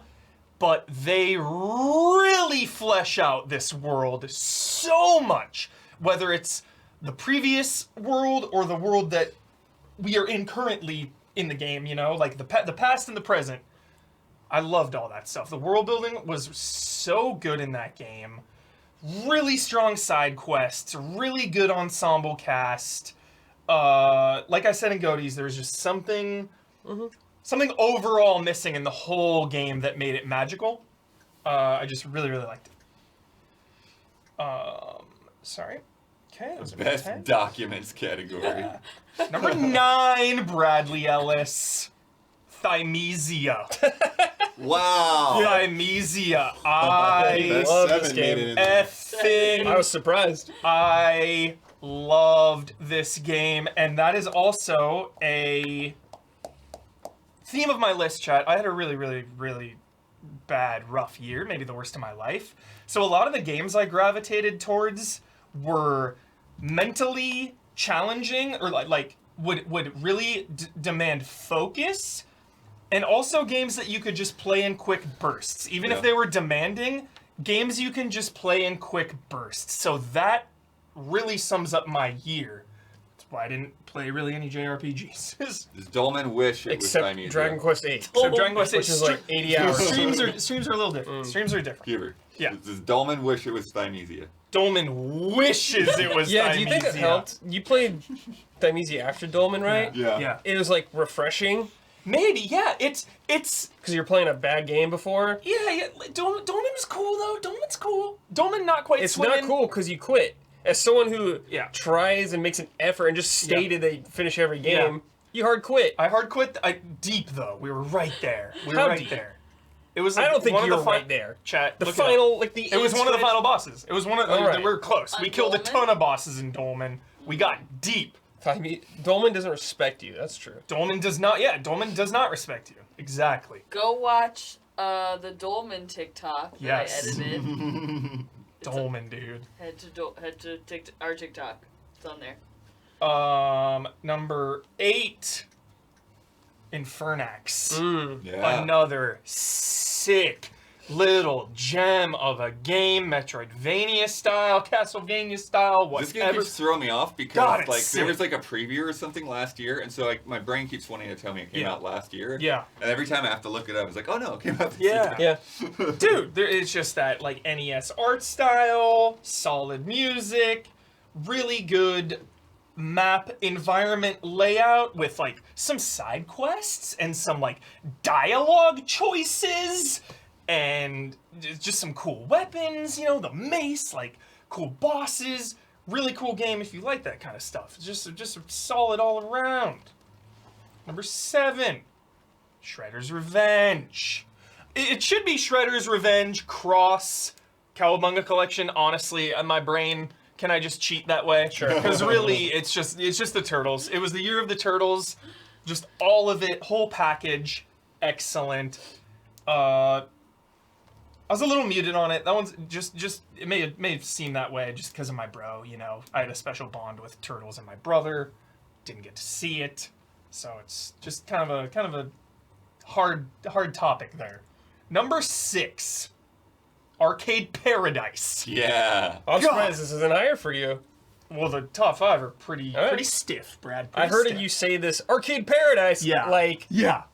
but they really flesh out this world so much. Whether it's the previous world or the world that we are in currently in the game, you know, like the past and the present. I loved all that stuff. The world building was so good in that game. Really strong side quests, really good ensemble cast. Like I said in GOTYs, there was just something overall missing in the whole game that made it magical. I just really liked it. Sorry. Okay, that was a Best 10. documents category. Number 9, Bradley Ellis. Thymesia. Wow. Thymesia. Best I love this 7 made it in effing I was surprised. I loved this game, and that is also a theme of my list, chat. I had a really bad, rough year, maybe the worst of my life. So a lot of the games I gravitated towards were mentally challenging, or like would really demand focus, and also games that you could just play in quick bursts. Even if they were demanding, games you can just play in quick bursts. So that really sums up my year. That's why I didn't play really any JRPGs. Does Dolman wish it was Except Thymesia? Dragon Quest VIII. So Dragon Quest Which is like 80 hours. Streams are a little different. Streams are different. Giver. Yeah. Does Dolman wish it was Thymesia? Dolman wishes it was Yeah, do you think it Thymesia. helped? You played Thymesia after Dolmen, right? Yeah. Yeah. It was like refreshing. Maybe, yeah. It's Because you're playing a bad game before. yeah. Dolman was cool though. Dolman's cool. Dolman not quite. It's swimming. not cool because you quit. As someone who Yeah. tries and makes an effort and just stated they finish every game, you hard quit. I hard quit. Deep though. We were right there. We were How right deep? there. It was. I Like, don't think one you of were the right there. Chat. The look it up. final, like the. It was one of the switch. final bosses. It was one of. All right. We were close. On We killed a Dolman? ton of bosses in Dolman. We got deep. I mean, Dolman doesn't respect you. That's true. Dolman does not. Yeah, Dolman does not respect you. Exactly. Go watch the Dolman TikTok that Yes. I edited. Dolman, dude. Head to our TikTok. It's on there. Number 8, Infernax. Yeah. Another sick little gem of a game, Metroidvania style, Castlevania style, This game whatever. keeps throwing me off because God, it's like there was sick. like a preview or something last year, and so like my brain keeps wanting to tell me it came Yeah. out last year. Yeah. And every time I have to look it up, it's like, oh no, it came out this Yeah. year. Yeah. Dude, there is just that like NES art style, solid music, really good map environment layout with like some side quests and some like dialogue choices and just some cool weapons, you know, the mace, like cool bosses, really cool game if you like that kind of stuff. It's just solid all around. Number 7, Shredder's Revenge. It should be Shredder's Revenge cross Cowabunga Collection. Honestly, my brain, can I just cheat that way? Sure. Because really, it's just the Turtles. It was the year of the Turtles. Just all of it, whole package, excellent. I was a little muted on it. That one's just it may have seemed that way just because of my bro. You know, I had a special bond with Turtles and my brother. Didn't get to see it, so it's just kind of a hard topic there. Number 6, Arcade Paradise. Yeah. I'm God. surprised this isn't higher for you. Well, the top 5 are pretty All right. pretty stiff, Brad. I heard stiff. you say this Arcade Paradise. Yeah. Like Yeah.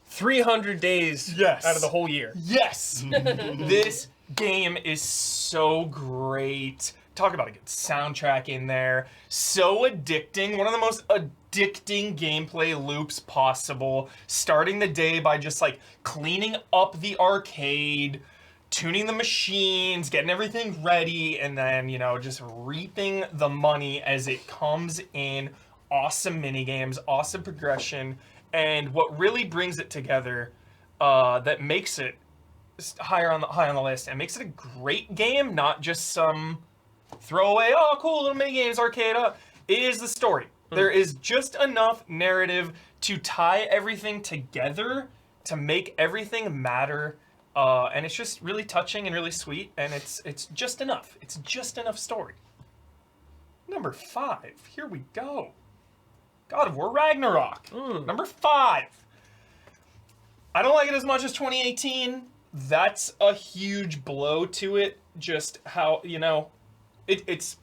300 days. Yes. Out of the whole year. Yes! This game is so great. Talk about a good soundtrack in there. So addicting. One of the most addicting gameplay loops possible. Starting the day by just like cleaning up the arcade, tuning the machines, getting everything ready, and then, you know, just reaping the money as it comes in. Awesome minigames, awesome progression. And what really brings it together, that makes it high on the list and makes it a great game, not just some throwaway, oh cool little mini games arcade up, is the story. There is just enough narrative to tie everything together to make everything matter, and it's just really touching and really sweet, and it's just enough. It's just enough story. Number 5, here we go. God of War Ragnarok. Number 5. I don't like it as much as 2018. That's a huge blow to it. Just how, you know, it's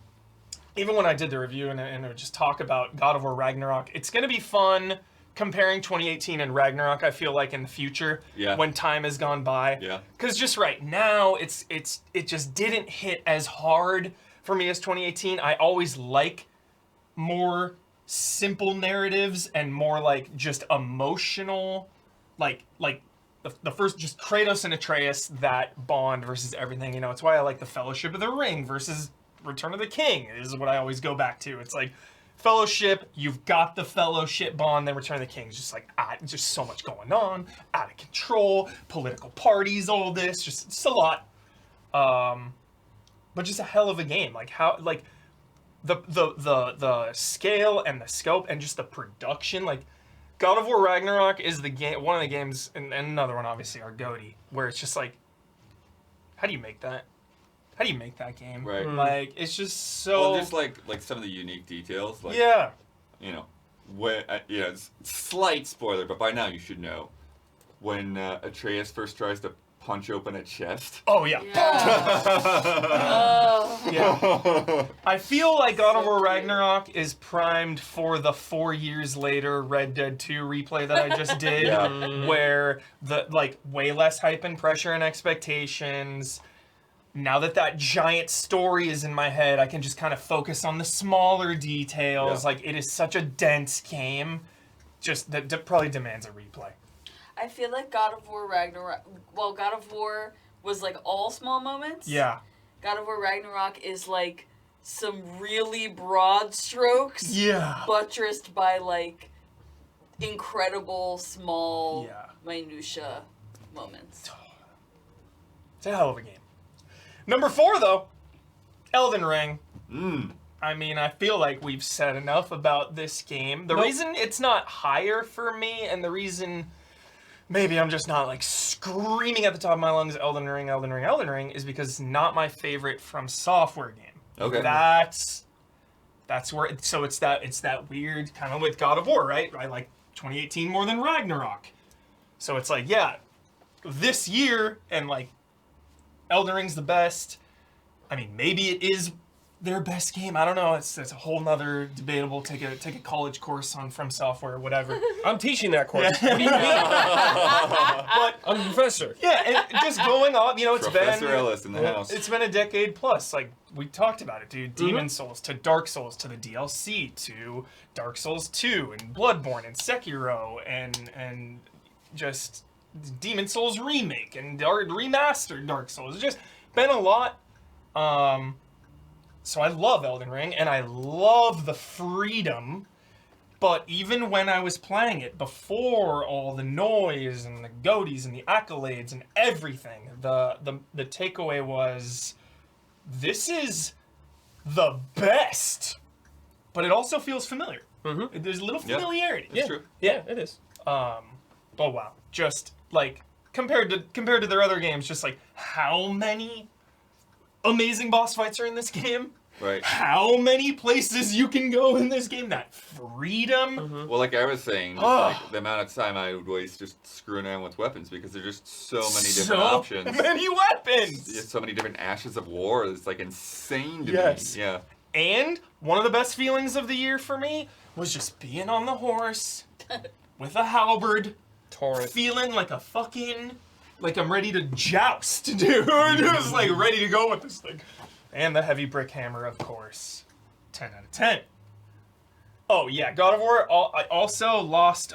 even when I did the review and just talk about God of War Ragnarok, it's going to be fun comparing 2018 and Ragnarok, I feel like, in the future, when time has gone by. Yeah. Because just right now, it just didn't hit as hard for me as 2018. I always like more simple narratives and more like just emotional, like the first, just Kratos and Atreus, that bond versus everything, you know. It's why I like the Fellowship of the Ring versus Return of the King is what I always go back to. It's like Fellowship, you've got the Fellowship bond, then Return of the King is just like, just so much going on, out of control, political parties, all this, just it's a lot. But just a hell of a game. Like how, like the scale and the scope and just the production, like God of War Ragnarok is the game, one of the games, and another one obviously, Our GOTY, where it's just like, how do you make that? How do you make that game? Right. Like it's just so. Well, just like some of the unique details. Like, yeah. You know, when it's slight spoiler, but by now you should know when Atreus first tries to punch open a chest. Oh yeah. Yeah. I feel like God of War Ragnarok is primed for the 4 years later Red Dead 2 replay that I just did, where the like way less hype and pressure and expectations. Now that giant story is in my head, I can just kind of focus on the smaller details. Like, it is such a dense game. just that probably demands a replay. I feel like God of War Ragnarok. Well, God of War was like all small moments. Yeah. God of War Ragnarok is like some really broad strokes. Yeah. Buttressed by like incredible small minutia moments. It's a hell of a game. Number 4 though, Elden Ring. I mean, I feel like we've said enough about this game. The reason it's not higher for me, and the reason maybe I'm just not like screaming at the top of my lungs, Elden Ring, Elden Ring, Elden Ring, is because it's not my favorite From Software game. Okay. That's where. So it's that weird kind of with God of War, right? I like 2018 more than Ragnarok. So it's like, yeah, this year and like Elden Ring's the best. I mean, maybe it is their best game. I don't know. It's a whole nother debatable. Take a college course on From Software, whatever. I'm teaching that course. What do you mean? But I'm a professor. yeah, and just going off, you know, it's Professor been Ellis in the house. it's been a decade plus. Like we talked about it, dude. Demon Souls to Dark Souls to the DLC to Dark Souls 2 and Bloodborne and Sekiro and just Demon Souls remake and remastered Dark Souls. It's just been a lot. So I love Elden Ring, and I love the freedom, but even when I was playing it, before all the noise and the GOTYs and the accolades and everything, the takeaway was, this is the best, but it also feels familiar. Mm-hmm. There's a little familiarity. That's true. Yeah, it is. Oh wow, just like compared to their other games, just like how many amazing boss fights are in this game. Right. How many places you can go in this game. That freedom. Well, like I was saying, just like the amount of time I would waste just screwing around with weapons because there's just so many different options. So many weapons. Yeah, so many different ashes of war. It's like insane to Yes. me. Yeah. And one of the best feelings of the year for me was just being on the horse with a halberd, Torrent. feeling like a fucking, like I'm ready to joust, dude. Just like ready to go with this thing. And the heavy brick hammer, of course. 10 out of 10. Oh yeah, God of War. I also lost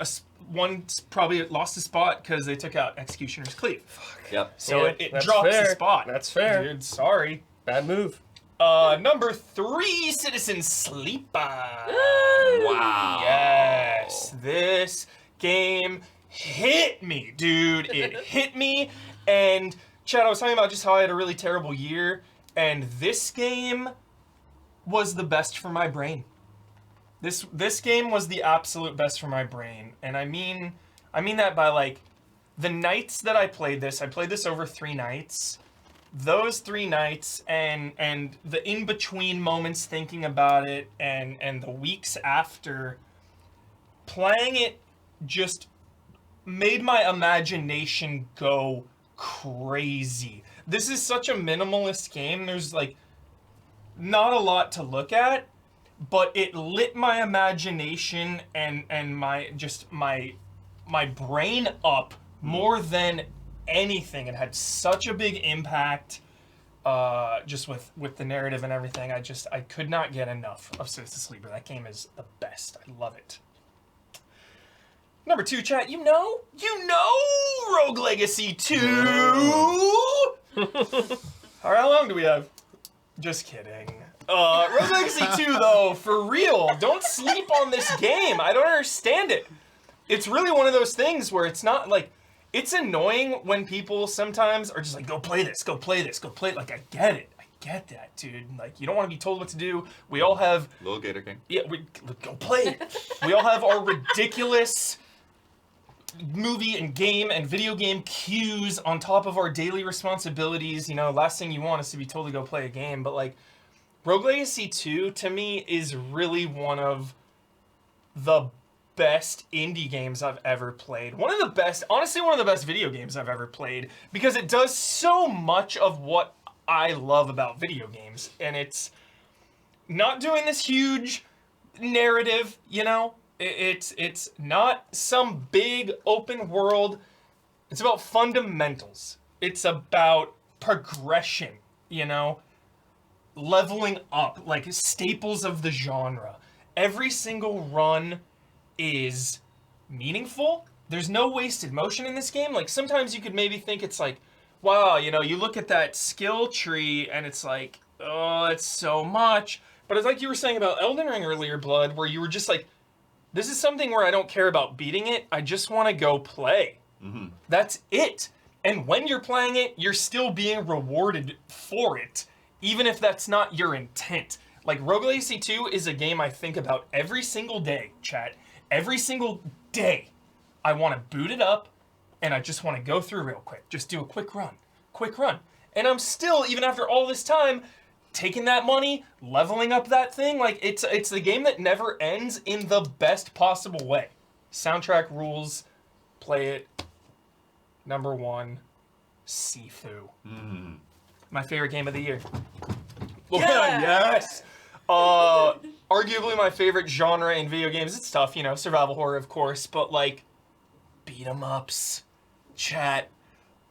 probably lost a spot because they took out Executioner's Cleave. Yep. So Yeah, it that's drops fair. a spot. That's fair. Dude, sorry. Bad move. Number 3, Citizen Sleeper. Wow. Yes, this game hit me, dude. It hit me. And Chad, I was talking about just how I had a really terrible year, and this game was the best for my brain. This game was the absolute best for my brain, and I mean that by like the nights that I played this over 3 nights. Those 3 nights and the in-between moments thinking about it and the weeks after, playing it just made my imagination go crazy. This is such a minimalist game. There's like not a lot to look at, but it lit my imagination and my brain up more than anything. It had such a big impact, just with the narrative and everything. I could not get enough of Citizen Sleeper. That game is the best. I love it. Number 2, chat. You know, Rogue Legacy 2. All right, how long do we have? Just kidding. Rogue Legacy 2 though, for real. Don't sleep on this game. I don't understand it. It's really one of those things where it's not like. It's annoying when people sometimes are just like, go play this, go play this, go play it. Like, I get it. I get that, dude. Like, you don't want to be told what to do. We all have... Little Gator King. Yeah, go play it. We all have our ridiculous movie and game and video game queues on top of our daily responsibilities. You know, last thing you want is to be told to go play a game. But, like, Rogue Legacy 2, to me, is really one of the best indie games I've ever played. Honestly, one of the best video games I've ever played, because it does so much of what I love about video games, and it's not doing this huge narrative, you know? It's not some big open world. It's about fundamentals. It's about progression, you know? Leveling up, like staples of the genre. Every single run is meaningful. There's no wasted motion in this game. Like, sometimes you could maybe think it's like, wow, you know, you look at that skill tree and it's like, oh, it's so much. But it's like you were saying about Elden Ring earlier, Blood, where you were just like, this is something where I don't care about beating it. I just want to go play. That's it. And when you're playing it, you're still being rewarded for it, even if that's not your intent. Like, Rogue Legacy 2 is a game I think about every single day, chat. Every single day. I want to boot it up, and I just want to go through real quick. Just do a quick run. Quick run. And I'm still, even after all this time, taking that money, leveling up that thing. Like, it's the game that never ends in the best possible way. Soundtrack rules. Play it. Number 1, Sifu. My favorite game of the year. Yeah. Yes! Arguably my favorite genre in video games. It's tough, you know, survival horror, of course, but like, beat 'em ups. Chat.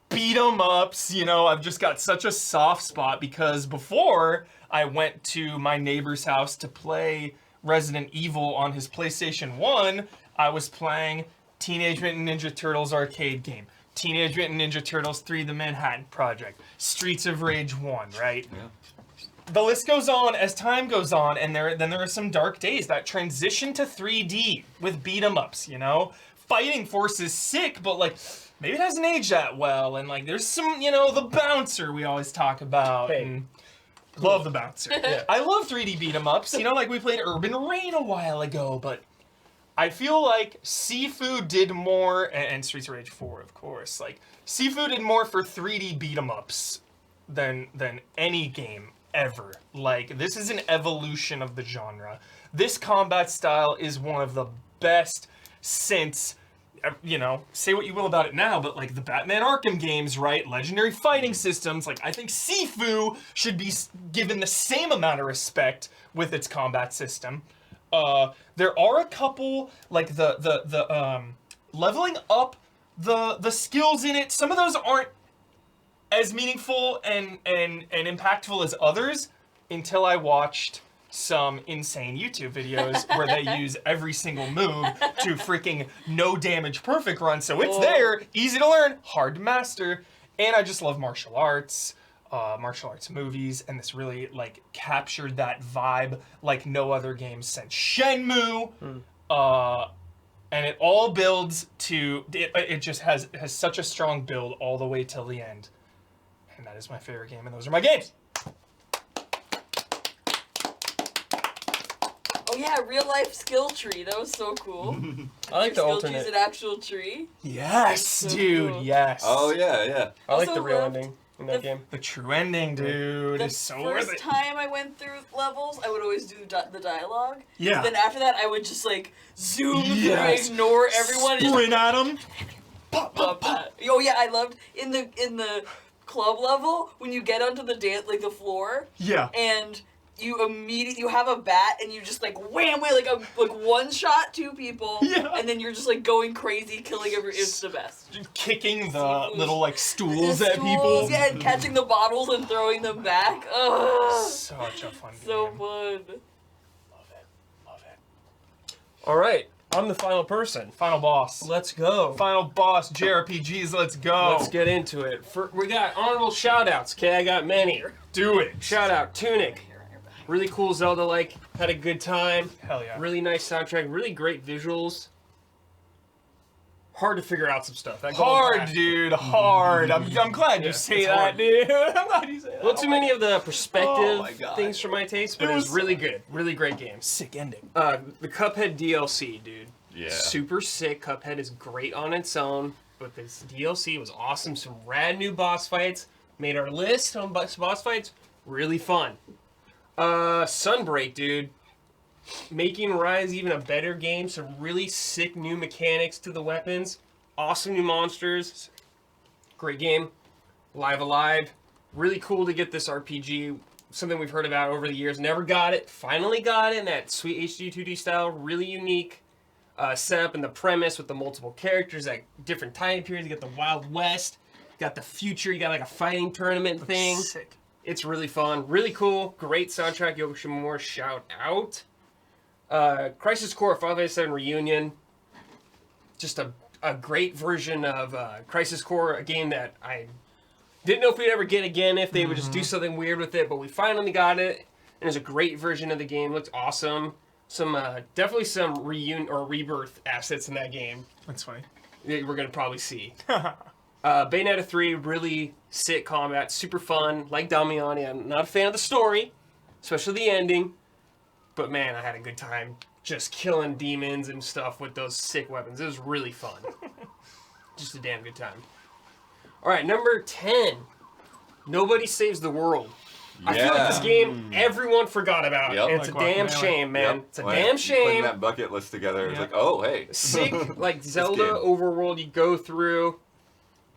Beat 'em ups. You know, I've just got such a soft spot because before I went to my neighbor's house to play Resident Evil on his PlayStation 1, I was playing Teenage Mutant Ninja Turtles arcade game. Teenage Mutant Ninja Turtles 3: The Manhattan Project. Streets of Rage 1, right? Yeah. The list goes on as time goes on, and then there are some dark days. That transition to 3D with beat 'em ups, you know? Fighting Force is sick, but like, maybe it hasn't aged that well. And like, there's some, you know, the bouncer we always talk about. Hey. And love the bouncer. I love 3D beat 'em ups. You know, like we played Urban Reign a while ago, but I feel like Sifu did more, and Streets of Rage 4, of course. Like, Sifu did more for 3D beat 'em ups than any game ever. Like, this is an evolution of the genre. This combat style is one of the best since, you know, say what you will about it now, but like the Batman Arkham games, right? Legendary fighting systems. Like, I think Sifu should be given the same amount of respect with its combat system. There are a couple, like the leveling up the skills in it. Some of those aren't as meaningful and impactful as others until I watched some insane YouTube videos where they use every single move to freaking no damage perfect run. So it's there, easy to learn, hard to master. And I just love martial arts movies, and this really like captured that vibe like no other game since Shenmue. And it all builds to it just has such a strong build all the way till the end. And that is my favorite game, and those are my games. Oh yeah, real life skill tree. That was so cool. I like the Skill tree's alternate. an actual tree. Yes, So dude, cool. yes. Oh yeah, yeah. I like Also the real loved ending in that game. The true ending, dude, The is so worth first it. time I went through levels, I would always do the dialogue. Yeah. Then after that, I would just like zoom Yes. through, ignore everyone, and Sprint at him. love that. Oh yeah, I loved in the club level when you get onto the the floor Yeah. and you immediately you have a bat and you just like wham like one shot 2 people Yeah. and then you're just like going crazy killing every. It's the best. Kicking the Stools. little like stools The at people. yeah, and catching the bottles and throwing them back. Ugh, Such a fun so game. fun. Love it. All right, I'm the final person. Final boss. Let's go. Final boss, JRPGs, let's go. Let's get into it. We got honorable shoutouts. Okay, I got many. do it. Shout out Tunic. Really cool Zelda like. Had a good time. Hell yeah. Really nice soundtrack. Really great visuals. Hard to figure out some stuff. That gold Hard, graphic. dude. Hard. I'm glad you say it's that, hard. dude. I'm glad you say that. Not too many of the perspective Oh my God. things for my taste, but It it was was- really good. Really great game. Sick ending. The Cuphead DLC, dude. Yeah. Super sick. Cuphead is great on its own, but this DLC was awesome. Some rad new boss fights. Made our list on boss fights really fun. Sunbreak, dude. Making Rise even a better game. Some really sick new mechanics to the weapons. Awesome new monsters. Great game. Live Alive. Really cool to get this RPG. Something we've heard about over the years. Never got it. Finally got it in that sweet HD 2D style. Really unique setup and the premise with the multiple characters at different time periods. You got the Wild West. You got the future. You got like a fighting tournament thing. Sick. It's really fun, really cool, great soundtrack. Yoko Shimomura, shout out. Crisis Core 587 Reunion. just a great version of Crisis Core, a game that I didn't know if we'd ever get again, if they would just do something weird with it, but we finally got it, and there's a great version of the game. Looked awesome. Some definitely some rebirth assets in that game. That's funny. That we're gonna probably see. Bayonetta 3, really sick combat, super fun. Like Damiani, I'm not a fan of the story, especially the ending, but man, I had a good time just killing demons and stuff with those sick weapons. It was really fun. Just a damn good time. All right, number 10. Nobody Saves the World. I feel like this game everyone forgot about, and it's a damn shame, man. It's a damn shame. Putting that bucket list together, it's like, oh, hey. Sick, like Zelda overworld you go through,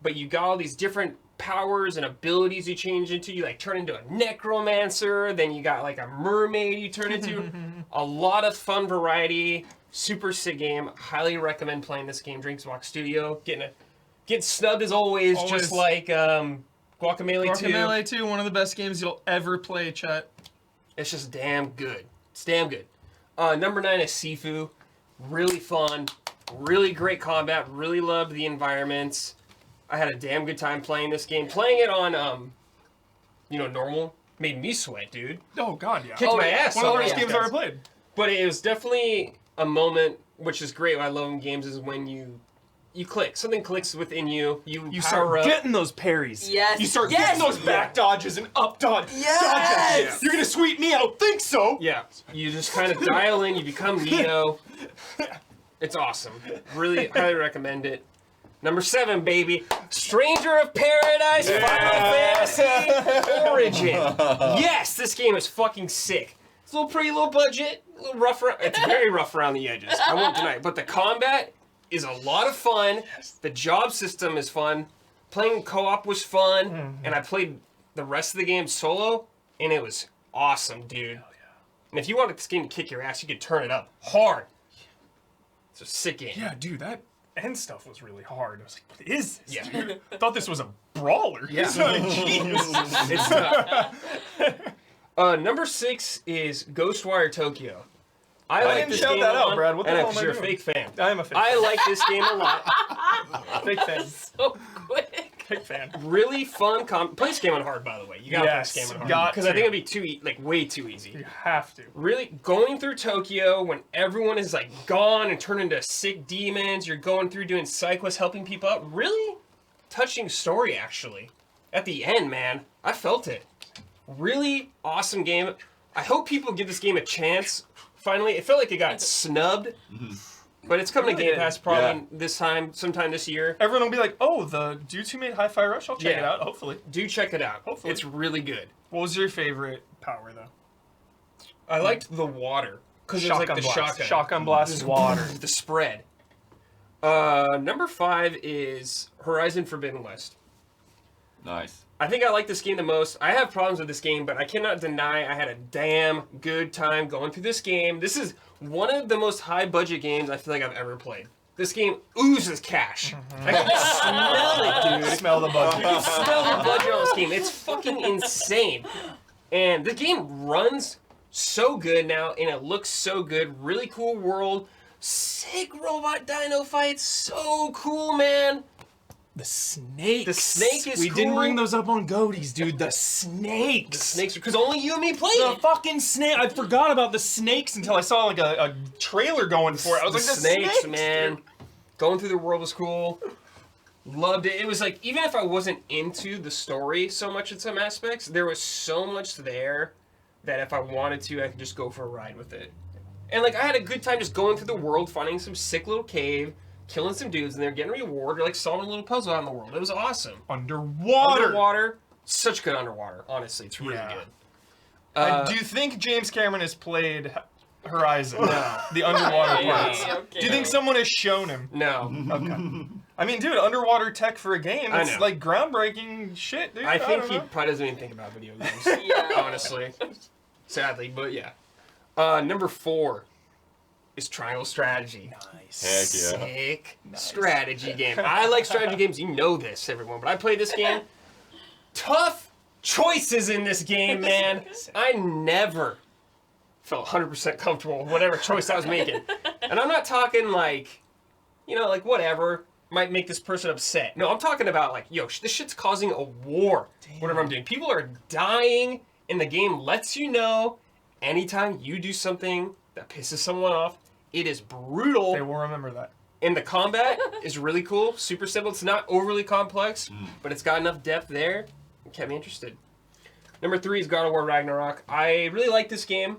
but you got all these different powers and abilities you change into. You like turn into a necromancer, then you got like a mermaid you turn into. A lot of fun variety. Super sick game. Highly recommend playing this game. Drinksbox Studio. Getting snubbed as always. Just like Guacamelee 2. Guacamelee 2, one of the best games you'll ever play, chat. It's just damn good. It's damn good. Number 9 is Sifu. Really fun. Really great combat. Really loved the environments. I had a damn good time playing this game. Playing it on, normal made me sweat, dude. Oh, God, yeah. Kicked my ass. One of the worst games I've ever played. But it was definitely a moment, which is great. What I love in games is when you click. Something clicks within you. You power start up. getting those parries. Yes. You start getting those back dodges and up dodges. Yes. You're going to sweep me? I don't think so. Yeah. You just kind of dial in. You become Neo. It's awesome. Really highly recommend it. Number 7, baby. Stranger of Paradise Final Fantasy Origin. Yes, this game is fucking sick. It's a little pretty low budget, a little rough. It's very rough around the edges. I won't deny it. But the combat is a lot of fun. The job system is fun. Playing co-op was fun. And I played the rest of the game solo, and it was awesome, dude. And if you wanted this game to kick your ass, you could turn it up hard. It's a sick game. Yeah, dude, that end stuff was really hard. I was like, what is this? Yeah. Dude? I thought this was a brawler. Yeah. Jeez. It's not. Number 6 is Ghostwire Tokyo. I like didn't this shout game that a out, lot. Brad. What the I know, hell am 'cause I you're a doing? fake fan. I am a fake I fan. like this game a lot. Fake fan. So quick. Fake fan. Really fun. Play this game on hard, by the way. You gotta play this game on hard because I think it'd be way too easy. You have to. Really going through Tokyo when everyone is like gone and turned into sick demons. You're going through doing side quests, helping people out. Really touching story, actually. At the end, man, I felt it. Really awesome game. I hope people give this game a chance. Finally, it felt like it got snubbed, but it's coming to Game Pass probably sometime this year. Everyone will be like, oh, the dudes who made Hi-Fi Rush? I'll check it out, hopefully. Do check it out. Hopefully. It's really good. What was your favorite power, though? I liked the water. Because it's like the shotgun. Shotgun blast water. The spread. Number 5 is Horizon Forbidden West. Nice. I think I like this game the most. I have problems with this game, but I cannot deny I had a damn good time going through this game. This is one of the most high-budget games I feel like I've ever played. This game oozes cash. I can smell it, dude. Smell the budget. You can smell the budget on this game. It's fucking insane. And the game runs so good now, and it looks so good. Really cool world. Sick robot dino fights. So cool, man. The snakes. The snake is We cool. didn't bring those up on GOTYs, dude. The snakes. The snakes, because only you and me played The it. fucking snake. I forgot about the snakes until I saw like a trailer going for it. I was like, the snakes, man. dude. Going through the world was cool. Loved it. It was like, even if I wasn't into the story so much in some aspects, there was so much there that if I wanted to, I could just go for a ride with it. And like, I had a good time just going through the world, finding some sick little cave, killing some dudes, and they're getting a reward, or like solving a little puzzle out in the world. It was awesome. Underwater. Such good underwater. Honestly, it's really good. Do you think James Cameron has played Horizon? No. The underwater parts. Okay. Do you think someone has shown him? No. Okay. I mean, dude, underwater tech for a game, I it's know. like groundbreaking shit, dude. I think don't he know. probably doesn't even think about video games. Yeah. Honestly. Sadly, but yeah. Number 4 is Triangle Strategy. Nice. Heck yeah. Sick strategy game. I like strategy games. You know this, everyone. But I played this game. Tough choices in this game, man. I never felt 100% comfortable with whatever choice I was making. And I'm not talking like, you know, like whatever, might make this person upset. No, I'm talking about like, yo, this shit's causing a war. Whatever I'm doing. People are dying, and the game lets you know anytime you do something that pisses someone off, it is brutal. They will remember that. And the combat is really cool, super simple. It's not overly complex, but it's got enough depth there. It kept me interested. Number 3 is God of War Ragnarok. I really like this game.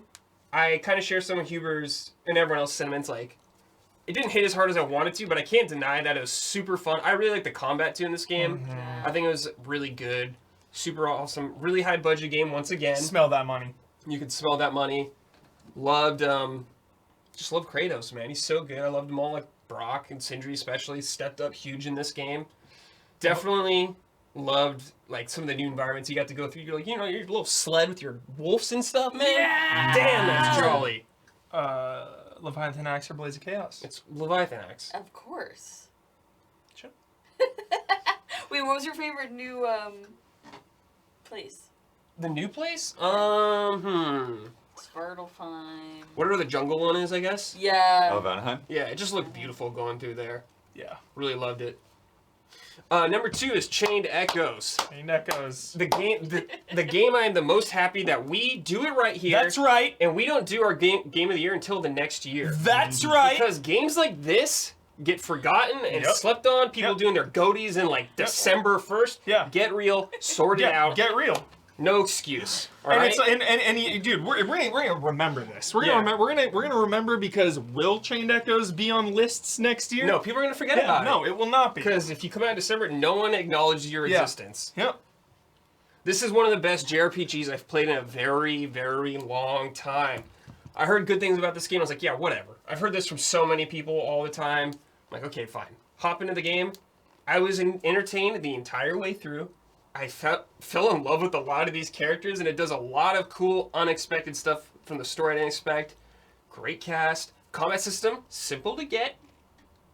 I kind of share some of Huber's and everyone else's sentiments. Like, it didn't hit as hard as I wanted to, but I can't deny that it was super fun. I really like the combat too in this game. I think it was really good, super awesome, really high budget game once again. Smell that money. You could smell that money. Loved, just love Kratos, man. He's so good. I loved them all, like Brock and Sindri especially stepped up huge in this game. Definitely loved like some of the new environments you got to go through. You're like, you know, your little sled with your wolves and stuff, man. Yeah! Damn, that's jolly. Leviathan Axe or Blaze of Chaos? It's Leviathan Axe. Of course. Sure. Wait, what was your favorite new place? The new place? Svartalfheim. Whatever the jungle one is, I guess. Yeah. Oh, Vanaheim? Yeah, it just looked beautiful going through there. Yeah. Really loved it. Number 2 is Chained Echoes. Chained Echoes. The game I am the most happy that we do it right here. That's right. And we don't do our game of the year until the next year. That's right. Because games like this get forgotten and slept on. People doing their goaties in like December 1st. Yeah. Get real. Sort it out. Get real. No excuse. All And right? it's dude, we're gonna remember this. We're gonna remember because will Chained Echoes be on lists next year? No, people are gonna forget about it. No, it will not be. Because if you come out in December, no one acknowledges your existence. Yep. This is one of the best JRPGs I've played in a very, very long time. I heard good things about this game. I was like, yeah, whatever. I've heard this from so many people all the time. I'm like, okay, fine. Hop into the game. I was entertained the entire way through. I fell in love with a lot of these characters, and it does a lot of cool, unexpected stuff from the story I didn't expect. Great cast. Combat system, simple to get,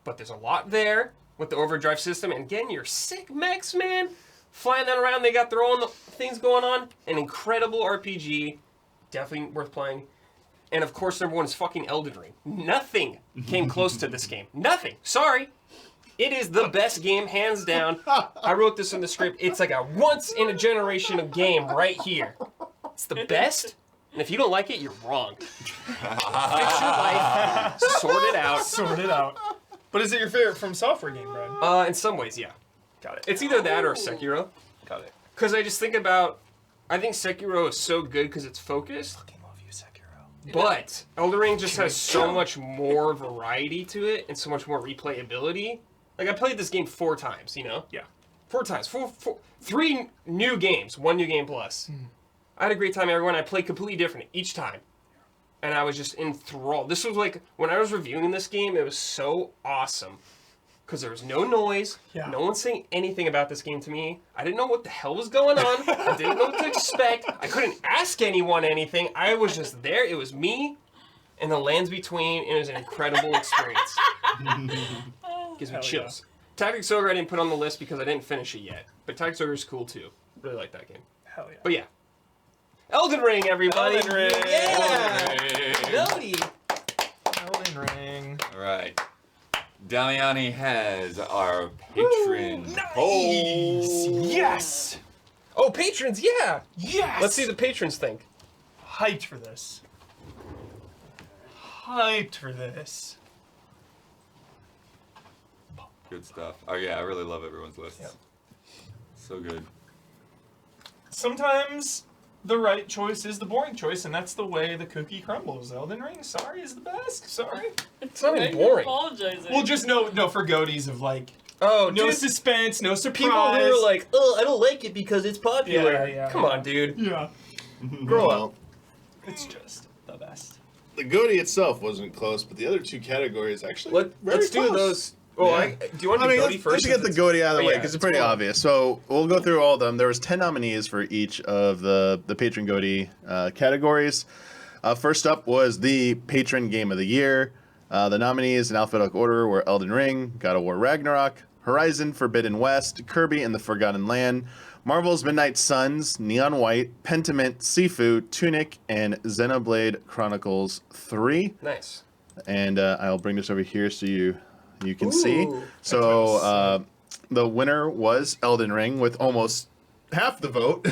but there's a lot there with the overdrive system. And getting your sick mechs, man. Flying that around, they got their own things going on. An incredible RPG. Definitely worth playing. And of course, number 1 is fucking Elden Ring. Nothing came close to this game. Nothing. Sorry. It is the best game, hands down. I wrote this in the script. It's like a once-in-a-generation of game right here. It's the best, and if you don't like it, you're wrong. Fix your life. Sort it out. Sort it out. But is it your favorite From Software game, Brad? In some ways, yeah. Got it. It's either that or Sekiro. Got it. Because I just think about... I think Sekiro is so good because it's focused. Fucking love you, Sekiro. But Elden Ring just has so much more variety to it and so much more replayability. Like, I played this game 4 times, you know? Yeah. 4 times. 3 new games. 1 new game plus. I had a great time, everyone. I played completely different each time. And I was just enthralled. This was like, when I was reviewing this game, it was so awesome. Because there was no noise. Yeah. No one saying anything about this game to me. I didn't know what the hell was going on. I didn't know what to expect. I couldn't ask anyone anything. I was just there. It was me and the lands between. It was an incredible experience. Gives me Hell chills. Tactics Ogre I didn't put on the list because I didn't finish it yet. But Tactics Ogre is cool too. Really like that game. Hell yeah. But yeah. Elden Ring, everybody! Elden Ring! Yeah! Hey. Melody! Elden Ring. All right. Damiani has our patron poll. Yes! Oh, patrons, yeah! Yes! Let's see the patrons think. Hyped for this. Hyped for this. Good stuff. Oh yeah, I really love everyone's lists. Yep. So good. Sometimes the right choice is the boring choice, and that's the way the cookie crumbles. Elden Ring, sorry, is the best. Sorry. It's not Why are even you boring. apologizing? Well, just no for goaties of like Oh, no dude, suspense, no surprise. people who are like, oh, I don't like it because it's popular. Yeah, yeah, Come yeah. on, dude. Yeah, Grow up. Well, it's just the best. the GOTY itself wasn't close, but the other 2 categories actually Let's do close. those. Oh, Yeah. do you want to I do mean, GOTY let's first? get the GOTY out of the way Yeah, because it's it's pretty cool. obvious. So we'll go through all of them. There was 10 nominees for each of the patron GOTY categories. First up was the patron game of the year. The nominees in alphabetical order were Elden Ring, God of War Ragnarok, Horizon Forbidden West, Kirby and the Forgotten Land, Marvel's Midnight Suns, Neon White, Pentiment, Sifu, Tunic, and Xenoblade Chronicles 3. Nice. And I'll bring this over here so you you can see. Ooh, So the winner was Elden Ring with almost half the vote.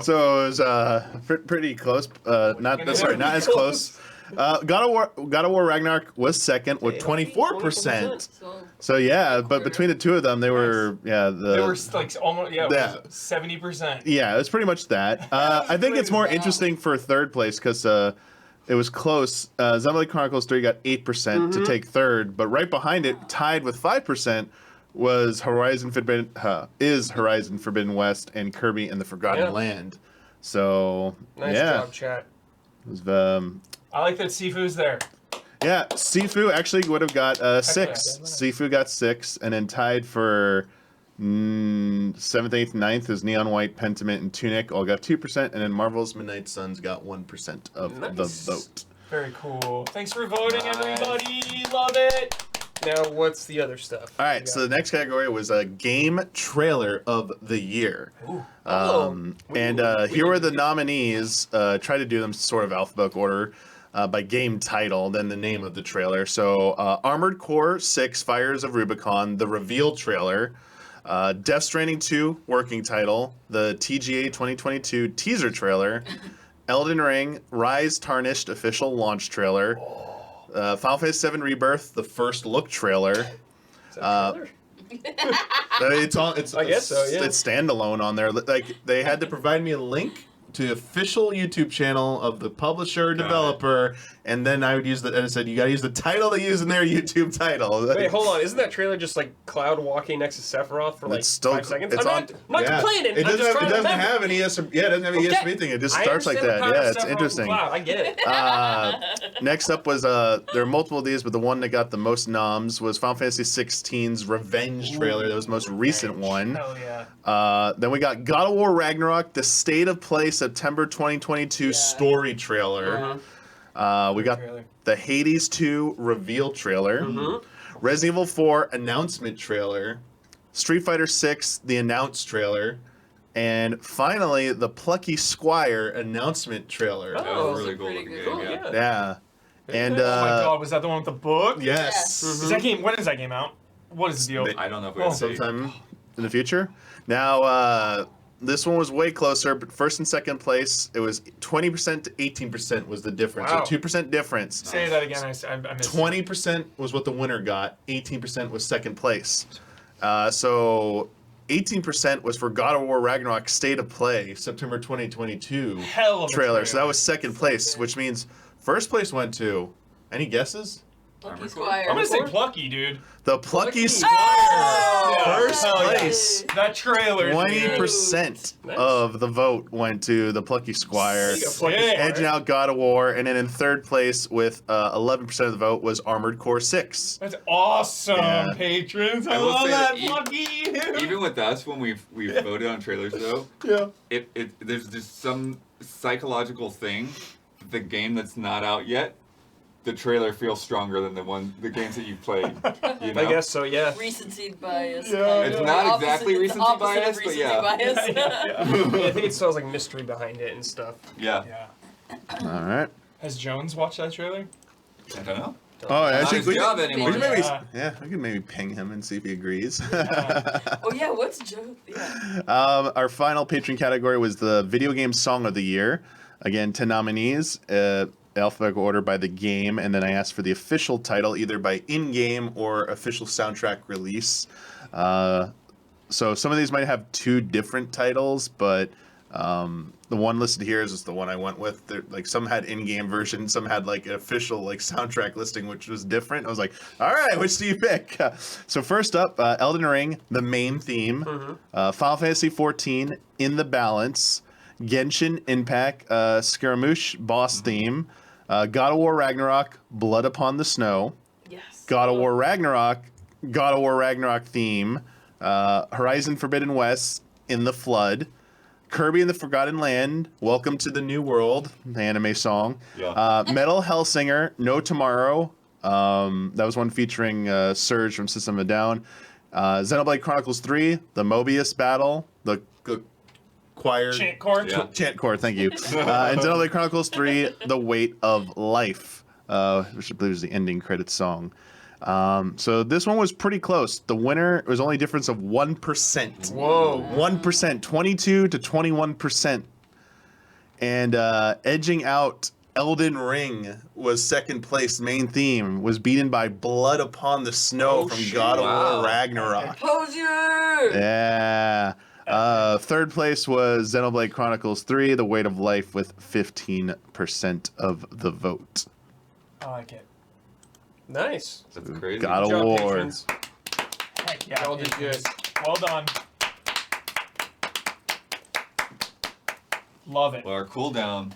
So it was pretty close. Not as close. God of War Ragnarok was second with 24%. So yeah, but between the two of them, they were they were like almost 70%. Yeah, it's pretty much that. I think it's more interesting for third place because it was close. Xenoblade Chronicles 3 got 8% to take third, but right behind it, tied with 5%, was Horizon Forbidden West and Kirby and the Forgotten Land. So Nice job, chat. It was, I like that Sifu's there. yeah, Sifu actually would have got 6. Sifu got 6, and then tied for 7th, 8th, 9th is Neon White, Pentiment, and Tunic all got 2%, and then Marvel's Midnight Suns got 1% of the vote. Very cool. Thanks for voting, everybody. Love it. Now, what's the other stuff? All right, so the next category was a game trailer of the year. And here were the nominees. Try to do them sort of alphabetical order by game title, then the name of the trailer. So Armored Core 6 Fires of Rubicon, the reveal trailer. Death Stranding 2 working title, the TGA 2022 teaser trailer. Elden Ring Rise Tarnished official launch trailer. Final Fantasy VII Rebirth, the first look trailer. It's I guess so, yeah. It's standalone on there. Like they had to provide me a link to the official YouTube channel of the publisher developer, and then I would use and it said you gotta use the title they use in their YouTube title. Wait, hold on. Isn't that trailer just like Cloud walking next to Sephiroth for like It's still- 5 seconds? it's I'm not complaining. It I'm just doesn't, trying it to doesn't remember. have any ESP. Yeah, it doesn't have any ESP thing. It just starts like that. Yeah, it's interesting. Cloud. I get it. Next up was there are multiple of these, but the one that got the most noms was Final Fantasy 16's Revenge trailer. That was the most recent one. Hell yeah. Then we got God of War Ragnarok, the State of Play September 2022 story trailer. We got trailer. the Hades 2 reveal trailer. Resident Evil 4 announcement trailer. Street Fighter 6 the announced trailer. And finally, the Plucky Squire announcement trailer. That Oh, was a really that's cool pretty looking cool, game, yeah. Yeah. And Oh my god, was that the one with the book? yes. Is that game? When is that game out? What is the deal? I don't know if we have to see. Sometime in the future. Now, this one was way closer, but first and second place, it was 20% to 18% was the difference. Wow. So 2% difference. Say that again. I missed 20% was what the winner got. 18% was second place. So 18% was for God of War Ragnarok State of Play, September 2022 Hell of a trailer. So that trailer. was second place, which means first place went to, any guesses? Lucky Squire. I'm gonna say Plucky, dude. The Plucky Plucky. Squire, Yeah, first hell yeah. place. That trailer. 20% Nice. of the vote went to the Plucky Squire, There you go, Plucky Sick. Squire. edging out God of War, and then in third place with 11% of the vote was Armored Core 6. That's awesome, Yeah. patrons. I I will love say that, that Plucky. Even with us, when we've voted on trailers though, Yeah. there's just some psychological thing. The game that's not out yet, the trailer feels stronger than the games that you've played. You know? I guess so, yeah. Recency bias. Yeah, kind It's of. not Opposite- exactly it's recency opposite of bias, but recency yeah. bias. I think it still has like mystery behind it and stuff. Yeah. Yeah. All right. Has Jones watched that trailer? I don't know. Oh, Not actually, his we job could anymore. maybe, Yeah. we could maybe ping him and see if he agrees. Oh yeah, what's Joe? Yeah. Our final patron category was the video game song of the year. Again, 10 nominees, alphabetical order by the game, and then I asked for the official title, either by in-game or official soundtrack release. So some of these might have two different titles, but the one listed here is just the one I went with. Like some had in-game version, some had like an official like soundtrack listing, which was different. I was like, all right, which do you pick? So first up, Elden Ring, the main theme. Final Fantasy 14, In the Balance. Genshin Impact, Scaramouche boss theme. God of War Ragnarok, Blood Upon the Snow. Yes. God of War Ragnarok theme. Horizon Forbidden West, In the Flood. Kirby and the Forgotten Land, Welcome to the New World, the anime song. Yeah. Metal Hellsinger, No Tomorrow. That was one featuring Surge from System of a Down. Xenoblade Chronicles 3, the Mobius Battle, the choir. Chant chord. Yeah. Chant chord, thank you. And Xenoblade Chronicles 3, The Weight of Life, which I believe is the ending credits song. So this one was pretty close. The winner was only a difference of 1%. Whoa. 1%, 22 to 21%. And edging out Elden Ring was second place. Main theme was beaten by Blood Upon the Snow Oh, from shit. God of Wow. War Ragnarok. Posure! Yeah. Third place was Xenoblade Chronicles 3, The Weight of Life with 15% of the vote. I like it. Nice. That's crazy. God Good of job, War. patrons. Heck yeah. Y'all did good. Well done. Love it. Well, our cooldown.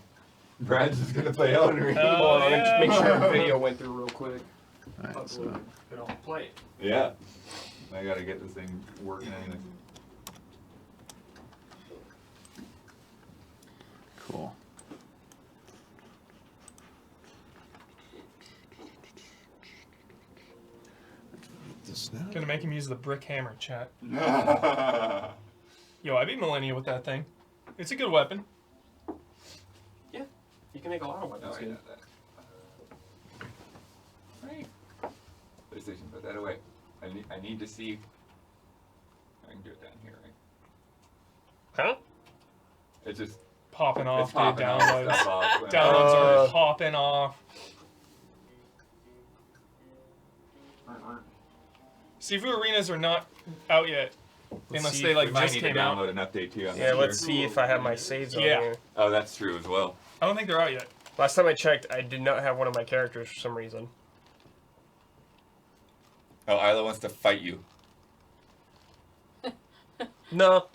Brad's is gonna play Elden Ring. Hold on, I'm gonna just make sure yeah. the video went through real quick. Alright, so Upload it all. Play it. Yeah. I gotta get this thing working anyway. cool. This now. Gonna make him use the brick hammer, chat. Yo, I beat Millennia with that thing. It's a good weapon. You can make a lot of weapons. Oh, I dude. got that. Right. PlayStation, put that away. I need to see. I can do it down here, right? Huh? It's just Popping off, it's popping dude. off, Downloads. stuff off. Downloads are popping off. Sifu Arenas are not out yet. Unless see they if like We might just need to came out. download an update too. I'm Yeah, not let's sure. see if I have my saves on Yeah. here. Oh, that's true as well. I don't think they're out yet. Last time I checked, I did not have one of my characters for some reason. Oh, Isla wants to fight you. No.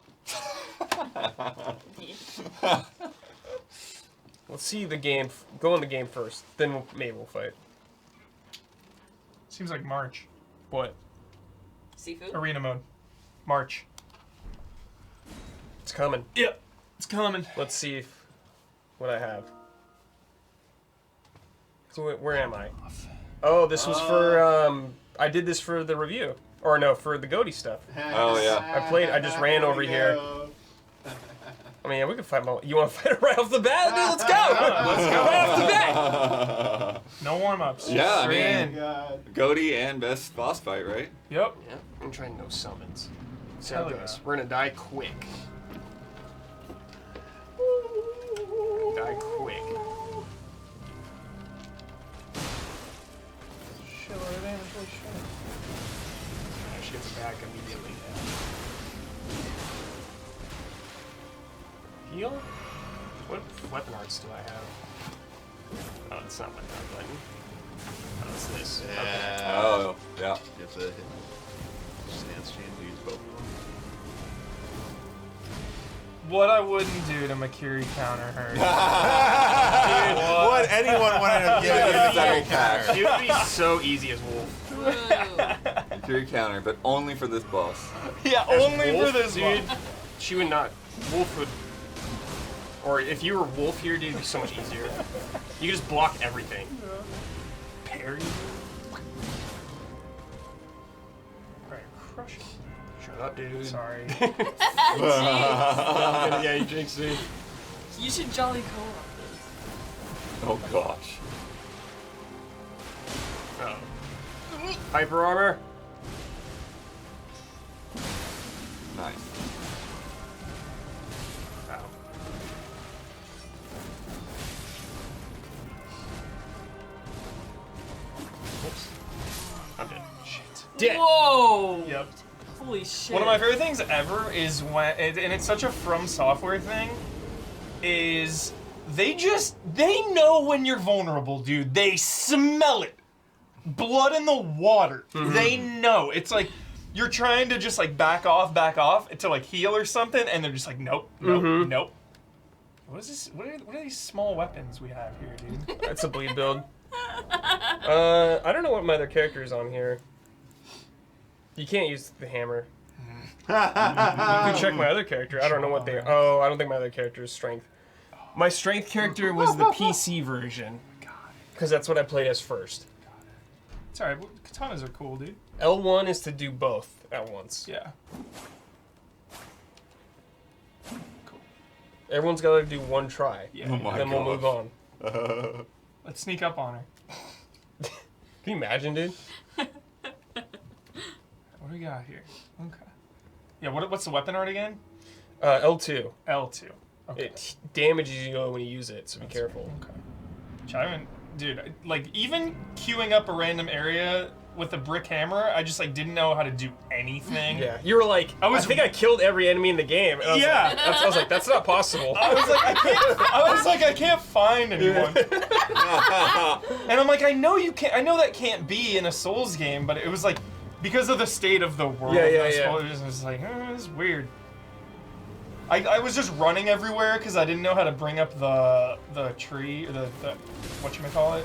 Let's see the game. Go in the game first, then maybe we'll fight. Seems like March. What? Seafood? Arena mode. March. It's coming. Yep. It's coming. Let's see what I have. So where am I? Oh, this was for I did this for the review, or no, for the GOTY stuff. Oh, yeah. I just ran over here. I mean, yeah, we could fight. You want to fight it right off the bat, dude? Let's go. Let's go right off the bat. No warm-ups. Yeah, I Straight mean- in. GOTY and best boss fight, right? Yep. Yeah, I'm trying no summons. See how Hell it goes. yeah. We're gonna die quick. Die quick. Shit, what are they? Holy shit. She gets back immediately. Heal? What weapon arts do I have? Oh, it's not my button. Oh, it's this. Okay. Yeah. Oh, yeah. You have to hit stance chain to use both of them. What I wouldn't do to Makiri counter her. What anyone wanted to give you a second counter. It would be so easy as Wolf. Whoa. Fury counter, but only for this boss. Yeah, only Wolf, for this dude. one. She would not. Wolf would. Or if you were Wolf here, dude, it'd be so much easier. You could just block everything. Parry? Alright, crush it. Shut up, dude. Sorry. Yeah, you jinxed me. You should jolly co-op this. Oh gosh. Oh. Hyper armor. Nice. Ow. Oops. I'm dead. Shit. Dead. Whoa! Yep. Holy shit. One of my favorite things ever is when, and it's such a From Software thing, is they know when you're vulnerable, dude. They smell it. Blood in the water. They know. It's like you're trying to just like back off to like heal or something, and they're just like, nope, nope. What is this? What are these small weapons we have here, dude? That's a bleed build. I don't know what my other character is on here. You can't use the hammer. You can check my other character. I don't know what they. Oh, I don't think my other character is strength. My strength character was the PC version. Because that's what I played as first. It's alright. Katanas are cool, dude. L1 is to do both at once. Yeah. Everyone's got to do one try. Yeah. Oh my Then we'll gosh. move on. Let's sneak up on her. Can you imagine, dude? What do we got here? Okay. Yeah, what's the weapon art again? L2. L2. Okay. It damages you when you use it, so be careful. Okay. Which I haven't, dude, like, even queuing up a random area with a brick hammer, I just, like, didn't know how to do anything. Yeah, you were like, I think I killed every enemy in the game. And I was Yeah. Like, I was like, that's not possible. I was like, I can't find anyone. And I'm like, I know that can't be in a Souls game, but it was like, because of the state of the world, Yeah. I was like, this is weird. I was just running everywhere because I didn't know how to bring up the tree, or the whatchamacallit?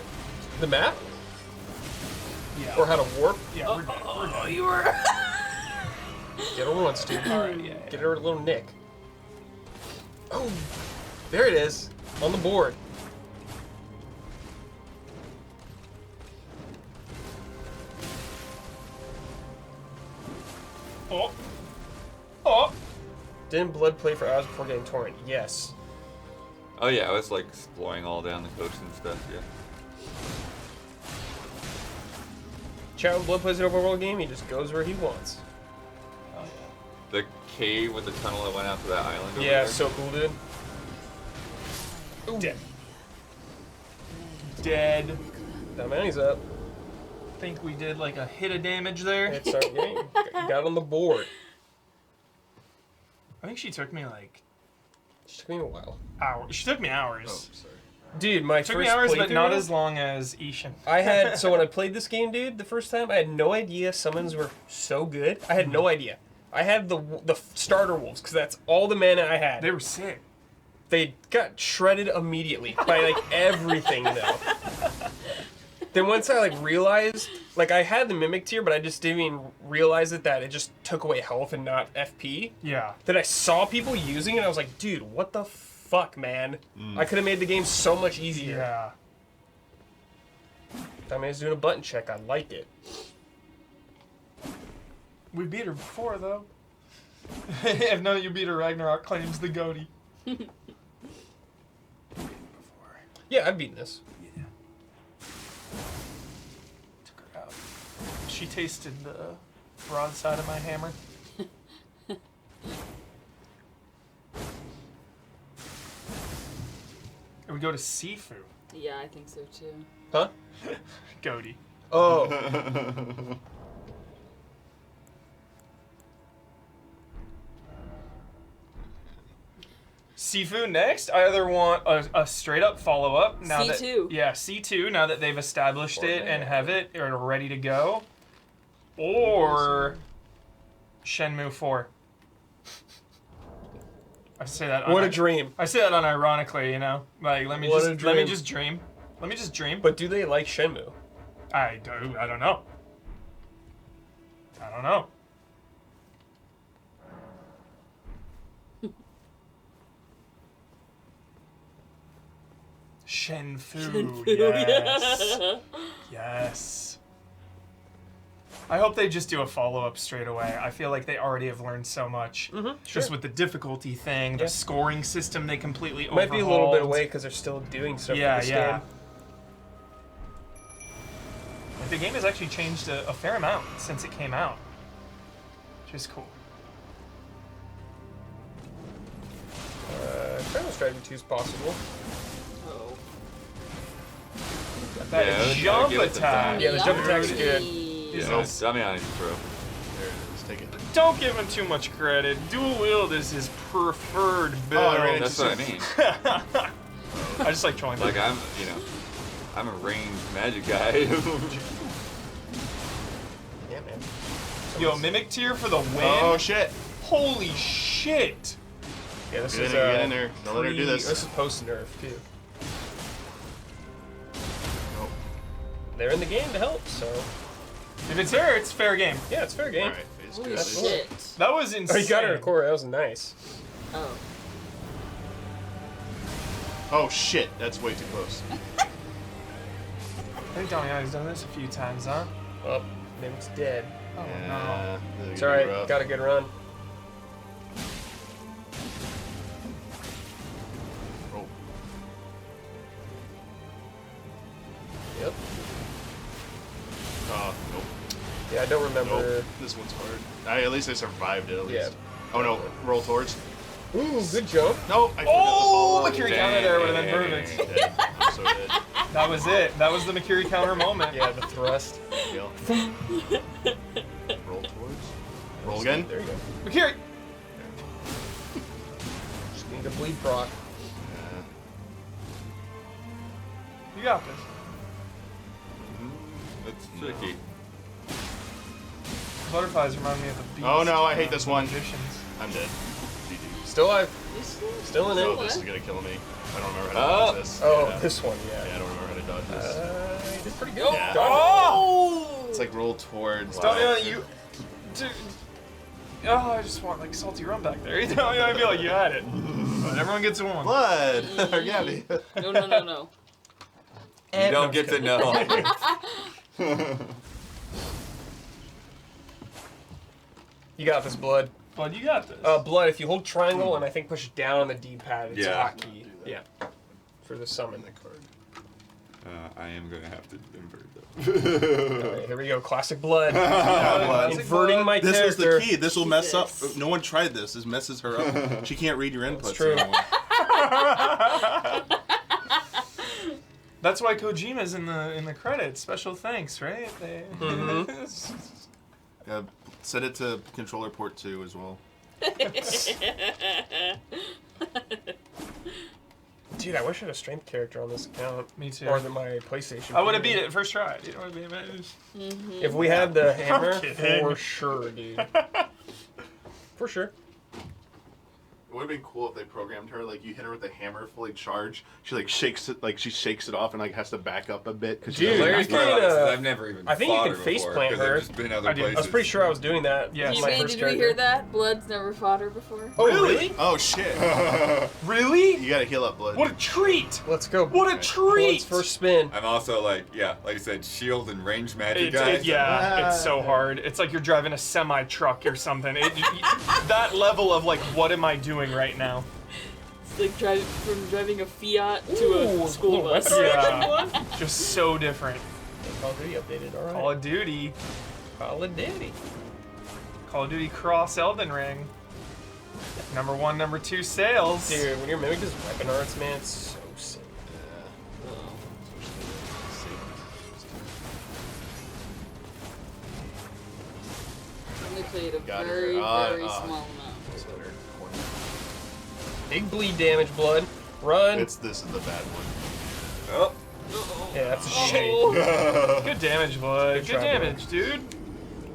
The map? Yeah. Or how to warp? Yeah, we're dead. We're dead. You were. Get her once, dude. Alright, yeah. Get her a little nick. Oh, there it is. On the board. Oh. Oh. Didn't Blood play for hours before getting torrent? Yes. Oh yeah, I was like exploring all down the coast and stuff. Yeah. Chat when Blood plays an open world game, he just goes where he wants. The cave with the tunnel that went out to that island. Over Yeah, there. so cool, dude. Ooh. Dead. Dead. Damiani's up. Think we did like a hit of damage there. It's our game. Got on the board. I think she took me like It took me a while. hours. She took me hours. Oh, sorry. Dude, my It took first me hours, but playthrough, not as long as Ishan. I had, so when I played this game, dude, the first time, I had no idea summons were so good. I had no idea. I had the starter wolves, because that's all the mana I had. They were sick. They got shredded immediately by, like, everything, though. Then once I, like, realized, like, I had the Mimic tier, but I just didn't even realize that it just took away health and not FP. Yeah. Then I saw people using it, and I was like, dude, what the fuck, man? I could have made the game so much easier. Yeah. I mean, I was doing a button check. I like it. We beat her before, though. If none of you beat her, Ragnarok claims the GOTY. Yeah, I've beaten this. Took her out. She tasted the broadside of my hammer. And we go to Sifu. Yeah, I think so too. Huh? GOTY. Oh. Sifu next. I either want a straight up follow up now C2. that C2 now that they've established it and have it or are ready to go, or Shenmue 4. I say that. What a dream. I say that unironically, you know. Like let me What a just dream. Let me just dream. But do they like Shenmue? I don't know. I don't know. Shenfu, yes. Yes. I hope they just do a follow-up straight away. I feel like they already have learned so much. Just with the difficulty thing, the Yeah. scoring system they completely overhauled. Might be a little bit away because they're still doing stuff Yeah, for this yeah. game. Like, the game has actually changed a fair amount since it came out, which is cool. Chrono Strategy 2 is possible. Oh. That Yeah, jump give it to attack. Yeah, the jump attack's good. Yeah, no, Damiani's pro. There it is. Take it. Don't give him too much credit. Dual wield is his preferred build. I ran into That's what I mean. I just like trolling. Like I'm a ranged magic guy. Yeah, man. Yo, Mimic tier for the win. Oh shit! Holy shit. Yeah, this Get is in there. Don't let her do this. This is post nerf too. Oh. They're in the game to help, so If it's her, it's fair game. yeah, it's fair game. All right. Phase Holy good. That's shit. That was Oh, insane. you got her in core. That was nice. Oh. Oh shit! That's way too close. I think Damiani's done this a few times, huh? Oh, Mimic's dead. Oh Yeah, this is It's gonna be alright. rough. Got a good run. Oh. Yep. I don't remember. Nope. This one's hard. At least I survived it, at least. Yeah. Oh, no. Roll towards. Ooh, good jump. Nope. I Oh, forgot to follow. Makiri counter there would have been Dang. perfect. Dead. I'm so dead. That was it. That was the Makiri counter moment. Yeah, the thrust. Heal. Roll towards. Roll again. There you go. Makiri! Just need a bleed proc. You got this. That's tricky. Butterflies remind me of the beast. Oh, no, I hate this one. Magicians. I'm dead. GG. Still alive. Still in Oh, it. this is gonna kill me. I don't remember how to dodge this. Oh, Yeah. this one, Yeah, I don't remember how to dodge this. You did pretty good. Yeah. Oh! It's like roll towards. Stop, you. Dude. Oh, I just want like salty rum back there. You know, I feel like you had it. But everyone gets one. Blood. Or Gabby. No. You don't get to know. You got this, Blood. Blood, you got this. Blood, if you hold triangle and I think push down on the D-pad, it's a Yeah. hotkey. Yeah. For the summon. I am gonna have to invert though. Alright, here we go. Classic Blood. Blood. Inverting my This was character. the key. This will mess up. Jesus. No one tried this. This messes her up. She can't read your inputs true. anymore. That's why Kojima's in the credits. Special thanks, right? Set it to controller port 2 as well. Dude, I wish I had a strength character on this account. Me too. Or my PlayStation. I would have beat it first try. You know what I mean? If we had the hammer, kidding. for sure, dude. For sure. It would have been cool if they programmed her, like you hit her with a hammer fully charged. She like shakes it off and like has to back up a bit. Cause Dude, she you Nice can, part about this is I've never even I think you fought can her face before, plant 'cause I've her. just been other I did. I was places. I was pretty sure I was doing that. Yes. My Did first you character. hear that? Blood's never fought her before. Oh, Really? Oh shit! Really? You gotta heal up blood. What a treat! Let's go. What a Blood's treat! first spin. I'm also like I said, shield and range magic guys. It's so hard. It's like you're driving a semi truck or something. That level of like, what am I doing right now? It's like driving a Fiat to Ooh, a school little bus. Yeah. Just so different. Call of Duty updated. All right. Call of Duty. Call of Duty. Call of Duty Cross Elden Ring. Number 1, number 2 sales. Dude, when you're mimic does weapon arts, man, it's so sick. I only played a Got her. very Ah, small amount. Big bleed damage, Blood. Run. This is the bad one. Oh. Yeah, that's a shame. Oh. Good damage, Blood. Good Good try, damage, dude.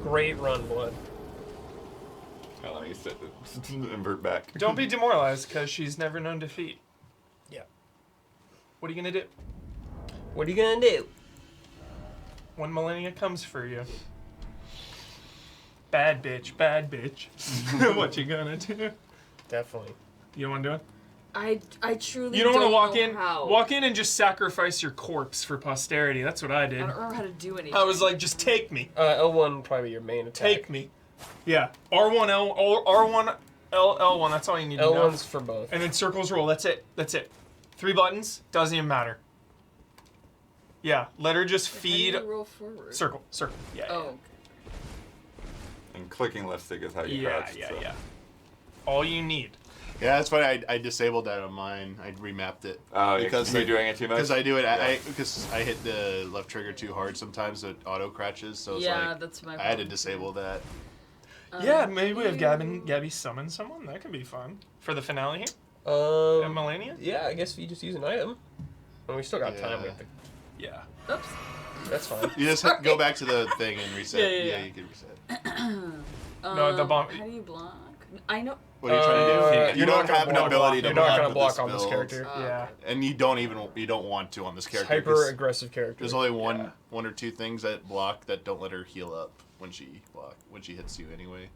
Great run, Blood. Hold on, you said invert back. Don't be demoralized, because she's never known defeat. Yeah. What are you going to do What are you gonna do? when Millennia comes for you? Bad bitch, bad bitch. What you gonna do? Definitely. You don't want to do it? I truly You don't want to walk know in, how. walk in and just sacrifice your corpse for posterity. That's what I I did. don't remember how to do anything. I was like, just take me, L1 probably your main attack. take me. Yeah, R1 L1. That's all you need to know. L1's for both. And then circles roll. That's it. 3 buttons. Doesn't even matter. Yeah, let her just How do feed. you roll forward? Circle. Yeah. Oh, okay. And clicking left stick is how you Yeah, crouch. yeah, so. yeah. All you need. Yeah, that's funny. I disabled that on mine. I remapped it. Oh, because you're doing it too much? Because I do it. Yeah. Because I hit the left trigger too hard. Sometimes it auto crashes. So it's Yeah, like that's my I had to problem, disable too. that. Yeah, maybe we have Gabby summon someone. That could be fun for the finale here. At Millennia. Yeah, I guess you just use an item. And we still got time. We have to, Yeah. Oops. that's fine. You just go back to the thing and reset. Yeah. You can reset. No, the bomb. How do you block? I know. What are you trying to do? You you're don't not gonna have an block- ability to You're not block gonna with block this on this build. character. Oh, Yeah. okay. And you don't want to on this character. 'cause Hyper aggressive character. There's only one or two things that block that don't let her heal up when she hits you anyway.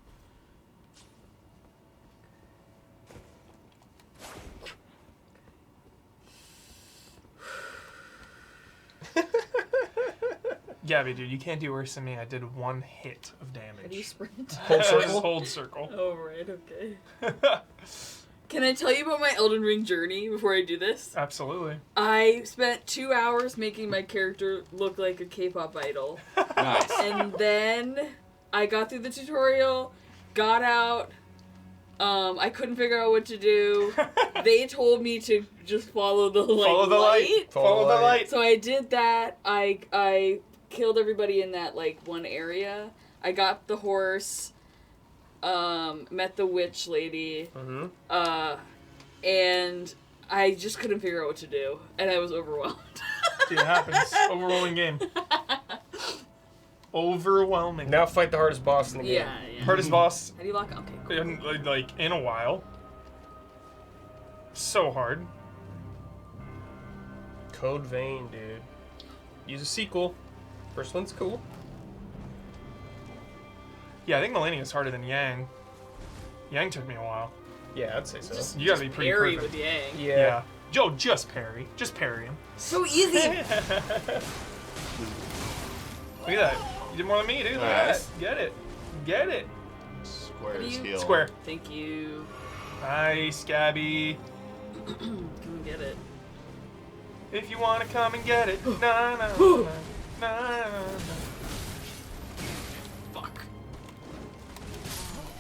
Gabby, dude, you can't do worse than me. I did 1 hit of How do you damage. sprint? Hold circle? Just hold circle. Oh, right, okay. Can I tell you about my Elden Ring journey before I do this? Absolutely. I spent 2 hours making my character look like a K-pop idol. Nice. And then I got through the tutorial, got out. I couldn't figure out what to do. They told me to just follow the Follow the light. Follow the light. So I did that. I killed everybody in that like one area. I got the horse. Met the witch lady. And I just couldn't figure out what to do, and I was overwhelmed. It happens. Overwhelming game. Overwhelming. Now fight the hardest boss in the game. Yeah. Hardest boss How do you lock? Okay, cool. in a while. So hard. Code Vein, dude. Use a sequel. First one's cool. Yeah, I think Millennium is harder than Yang. Yang took me a while. Yeah, I'd say so. Just, You gotta be pretty parry perfect. with Yang. Yeah. Joe, just parry. Just parry him. So easy. Look at that. You did more than me, dude. Look at Nice. that. Get it. Get it. Square How do is you- heal. Square. Thank you. Nice, Gabby. Come and get it. If you wanna come and get it. Nah, nah, nah, nah, nah. Fuck.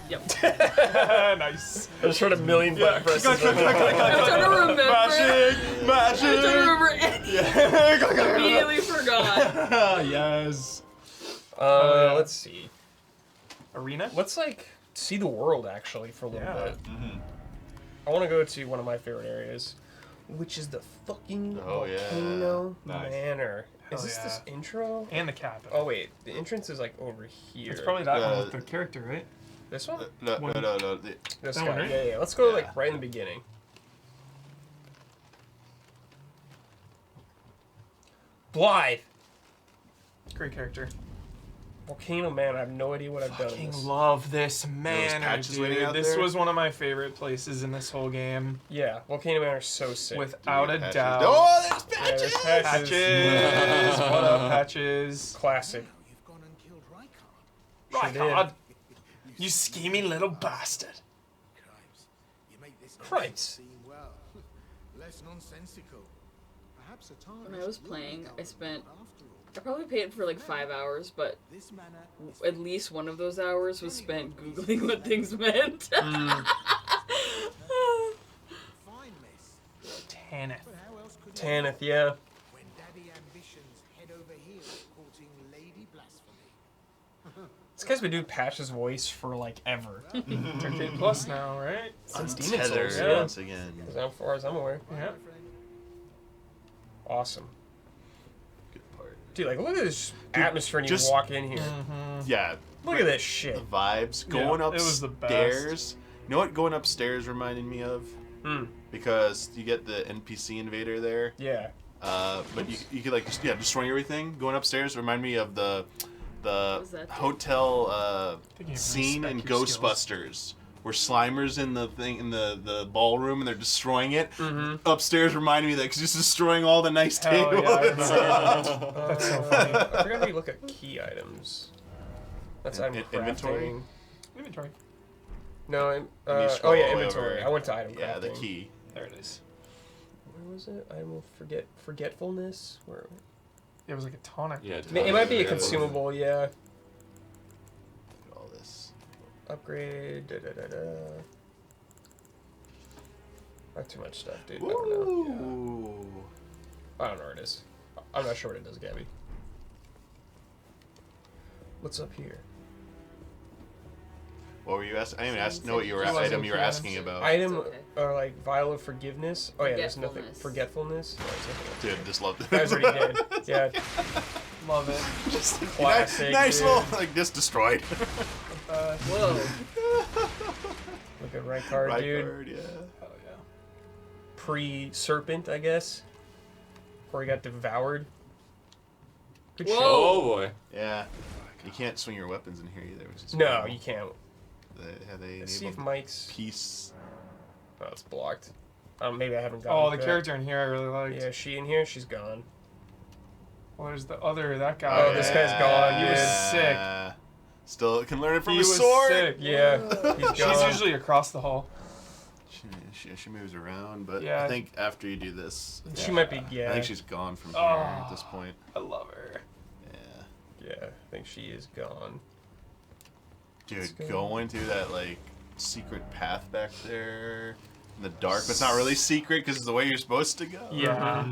Yep. Nice. I just heard a million button presses. I'm trying to remember. Magic! I'm trying to remember anything. Immediately forgot. Yes. yeah. Let's see. Arena? Let's like see the world actually for a little Yeah. bit. I want to go to one of my favorite areas, which is the fucking Oh, yeah. Volcano Nice. Manor. Hell Is this yeah. this intro? And the capital. Oh wait, the entrance is like over here. It's probably that one Uh, with the character, right? this one. No. This that guy. one, right? Yeah. Let's go Yeah. like right in the beginning. Blythe. Great character. Volcano Man. I have no idea what I've done. in Fucking this. love this manor, patches waiting dude. out This there? was one of my favorite places in this whole game. Yeah, Volcano Man are so sick. Without a Patches. doubt. Oh, there's Yeah, patches! there's patches. Patches! What up, Patches? Classic. You've gone and killed Rykard. Sure Rykard! You schemy little bastard. Crimes. You make this Cripes. seem, well, less nonsensical. Perhaps a time When I was playing, I spent. after all. I probably paid for like 5 hours, but This manner is at least one of those hours was spent googling what things meant. fine, miss. Tanith. But how else could Tanith, yeah. when daddy ambitions head over heels courting lady blasphemy? This guy's been doing Patch's voice for like ever. 13 plus now, right? Since Demon Tether Souls, yeah. once again. As far as I'm aware. Yeah. Awesome. Good part. Dude, like, look at this atmosphere when you just- walk in here. Yeah, Look at this the shit. vibes. Yeah, Going it was the best. upstairs. You know what going upstairs reminded me of? Hmm. Because you get the NPC invader there. Yeah. But you could like just destroying everything. Going upstairs remind me of the was that? hotel think you scene in respect your skills. Ghostbusters, where Slimer's in the thing in the ballroom and they're destroying it. Mm-hmm. Upstairs reminded me of that because he's destroying all the nice Hell tables. yeah, I remember that. That's so funny. I forgot how you look at key items. That's item Inventory? crafting. Inventory. No, And you oh scroll yeah, all the way inventory. over. I went to item Yeah, the crafting. key. There it is. Where was it? Item of forgetfulness. Where? It was like a tonic. Yeah. It might be a Yeah. consumable. Yeah. Look at all this. Upgrade. Da, da, da, da. I have too much stuff, dude. I don't know. Ooh. I don't know where it is. I'm not sure what it does, Gabby. What's up here? What were you asking? I didn't even know what you were It wasn't item you were clear. asking about. Item okay. or like vial of forgiveness. Oh yeah, there's nothing. Forgetfulness. Forgetfulness. No, there's nothing. Dude, just love Guys already did. Yeah, Love it. Just Classic, nice dude. little like just destroyed. Whoa. look at right card, Right dude. card, yeah. Hell yeah. Pre-serpent, I guess. Before he got devoured. Good Whoa. shit. Oh boy. Yeah. You can't swing your weapons in here either, which is No, cool. you can't. Have they Let's see if enabled Mike's. peace? Oh, it's blocked. Maybe I haven't gotten. Oh, to the that. character in here I really liked. Yeah, is she in here? She's gone. Well, there's the other, that guy. Oh, this guy's gone, He was dude. sick. Still can learn it from He his was sword. sick. Yeah, he's She's gone. usually across the hall. She moves around, but Yeah. I think after you do this, She might be, I yeah. think she's gone from here at this Oh. point. I love her. Yeah. Yeah, I think she is gone. Dude, going through that like secret path back there in the dark, but it's not really secret because it's the way you're supposed to go. Yeah.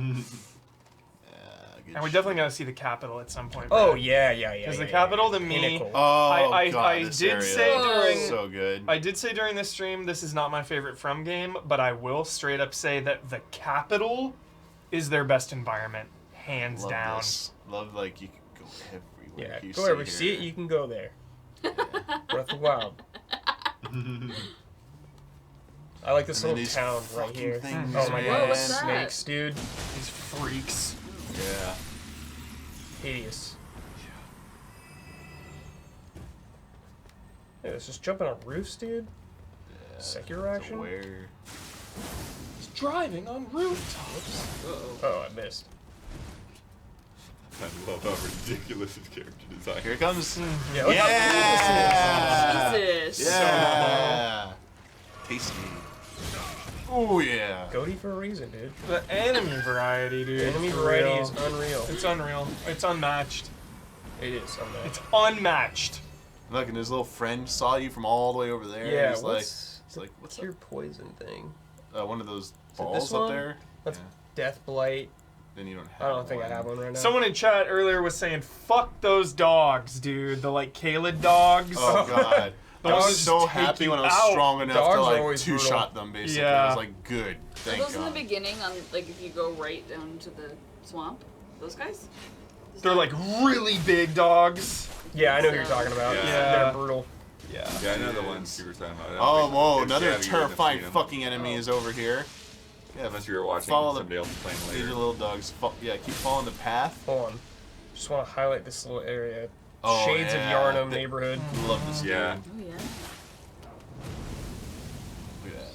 Good And we shit. definitely gotta see the Capitol at some point. Oh, Brad. yeah. Because the Capitol to me, Pinnacle. Oh I god, this did area say is during- so good. I did say during this stream, this is not my favorite From game, but I will straight up say that the Capitol is their best environment, hands Love down. this. Love like you can go everywhere. Yeah, you go wherever you here. see it, you can go there. Breath of the Wild. I like this And then little these town right fucking here. things, Oh my man. god, what's that? snakes, dude. These freaks. Yeah. Hideous. Yeah, it's just jumping on roofs, dude. Secular It's action? aware. He's driving on rooftops. Oh, I missed. I love how ridiculous his character design. Here it comes. Yeah, look Yeah. Jesus. Yeah. Tasty. Oh yeah. how GOTY for a reason, dude. The enemy variety, dude. Enemy for variety real. is unreal. It's unreal. It's unmatched. It is. I'm not. It's unmatched. Look, and his little friend saw you from all the way over there. Yeah, He's like, what's, it's like, what's your poison thing? one of those it balls this up one? there? That's Yeah. Death Blight. Then you don't have I don't think I have one right now. Someone in chat earlier was saying, "Fuck those dogs, dude. The like Kaled dogs." Oh god. I was Dogs so take happy you when I was out. strong enough Dogs to are like always two-shot them basically. Yeah. I was like, good. Are Thank those in the God. beginning on like if you go right down to the swamp? Those guys? They're like really big dogs. Yeah, I know who you're talking about. Yeah. They're brutal. Yeah. Yeah, I know the ones you were talking about. I don't Oh, think whoa, it's another Gabby, you wouldn't have terrifying seen 'em. fucking enemy is over here. Yeah, Unless you were watching Follow the- somebody else playing these later. are little dogs. Yeah, keep following the path. Hold on. Just want to highlight this little area. Oh, Shades yeah. of Yarnum neighborhood. Love this Yeah. game. Oh yeah. Look at that.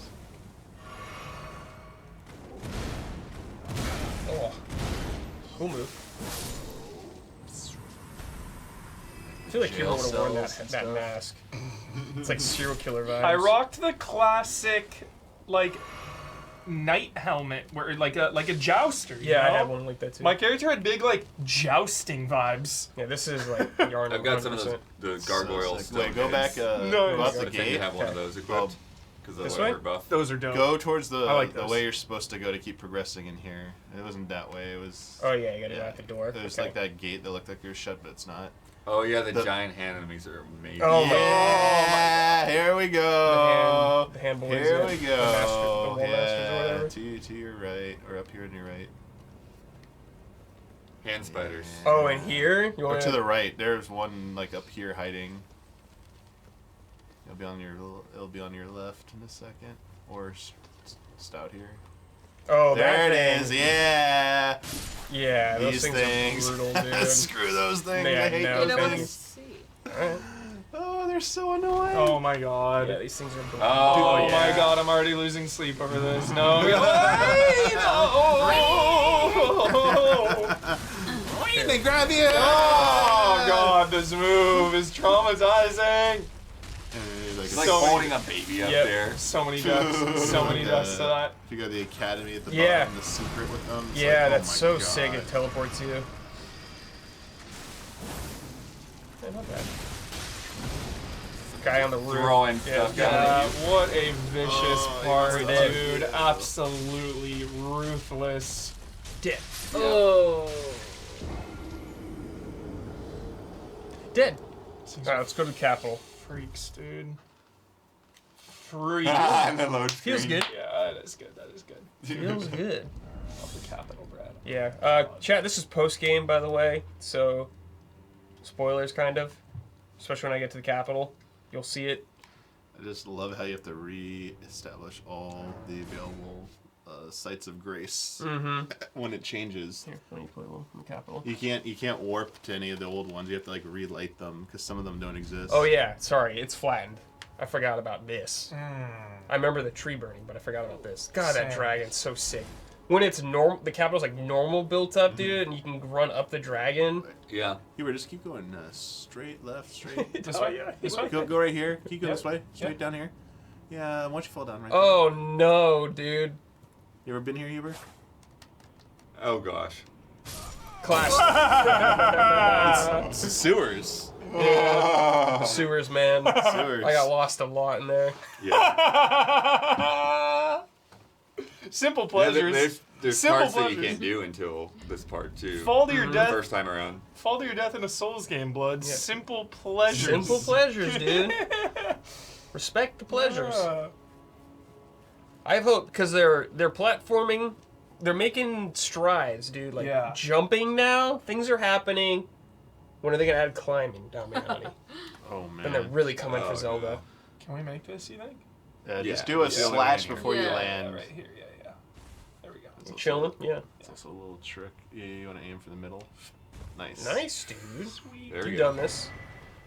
Oh. Cool move. I feel like Jail people would have worn cells that and that stuff. mask. It's like serial killer vibes. I rocked the classic, like, knight helmet, where like a jouster. You Yeah, I know? had one like that too. My character had big like jousting vibes. Yeah, this is like Yarnum. I've got some of 100%. those the gargoyles. So sick. Wait, go back. No, Go up it's the I think you gate. have one of Okay. those equipped. Because of This the way? whatever buff. Those are dope. Go towards the I like the those. way you're supposed to go to keep progressing in here. It wasn't that way. It was. Oh yeah, you gotta go out the door. There's Okay. like that gate that looked like it was shut, but it's not. Oh yeah, the The- giant hand enemies are amazing. Oh, my- Yeah, here we go. The hand boys. Here yeah. we The go. wall masters or Yeah, whatever. to your right, or up here on your right. Hand spiders. Oh, and here you Or want to the right. There's one like up here hiding. It'll be on your left in a second, or stout here. Oh, There that it thing. is. Yeah. Yeah, those These things, things. are brutal, dude. Screw those things. Yeah, I hate no, You those know what? thank things. See. Alright. Oh, they're so annoying. Oh my god. Yeah, these things are brutal. Oh, Oh my yeah. god, I'm already losing sleep over this. No. They grab you. Oh god, this move is traumatizing. It's like So many- holding a baby up Yep. there. So many deaths. So many deaths to that. If you go to the academy at the Yeah. bottom, the secret with them. It's Yeah, like, oh that's my so God. sick. It teleports you. Yeah, not bad. Guy on the roof. Throwing Yeah, stuff guy- down. What a vicious Oh, part, he was dude. dead. Absolutely ruthless. Dead. Oh. Dead. These Alright, are let's go to the Capitol. freaks, dude. Freaks. And the load Feels screen. good. Yeah, that is good. That is good. Feels good. Off the Capitol, Brad. Yeah. Chat, this is post game, by the way. So, spoilers, kind of. Especially when I get to the Capitol. You'll see it. I just love how you have to re-establish all the available sites of grace when it changes. Here, let me play one from the Capitol. You can't warp to any of the old ones. You have to like relight them because some of them don't exist. Oh, yeah. Sorry, it's flattened. I forgot about this. I remember the tree burning, but I forgot about this. God, that Same. dragon's so sick. When it's normal, the Capitol's like normal built up, dude, and you can run up the dragon. Yeah. You were just keep going straight left, straight. This way? yeah. This way? Go right here. Keep going Yep. this way. Straight Yep. down here. Yeah, why don't you fall down right there? Oh no, dude. You ever been here, Huber? Oh gosh. Classic. It's sewers. Sewers, man. Sewers. I got lost a lot in there. Yeah. Simple Yeah, pleasures. there's Simple parts that you pleasures. can't do until this part too. Fall to your death. First time around. Fall to your death in a Souls game, blood. Yeah. Simple pleasures. Simple pleasures, dude. Respect the pleasures. Yeah. I hope because they're platforming, they're making strides, dude. Like Yeah. jumping now, things are happening. When are they gonna add climbing, Damiani? Oh man. And they're really coming for Oh, Zelda. Can we make this, you think? Just Yeah, do a it's the only slash way you before you Yeah. land. Right here, yeah. There we go. It's also- Chilling, yeah. It's also a little trick. Yeah, you want to aim for the middle. Nice. Nice, dude. There we You've go. done this.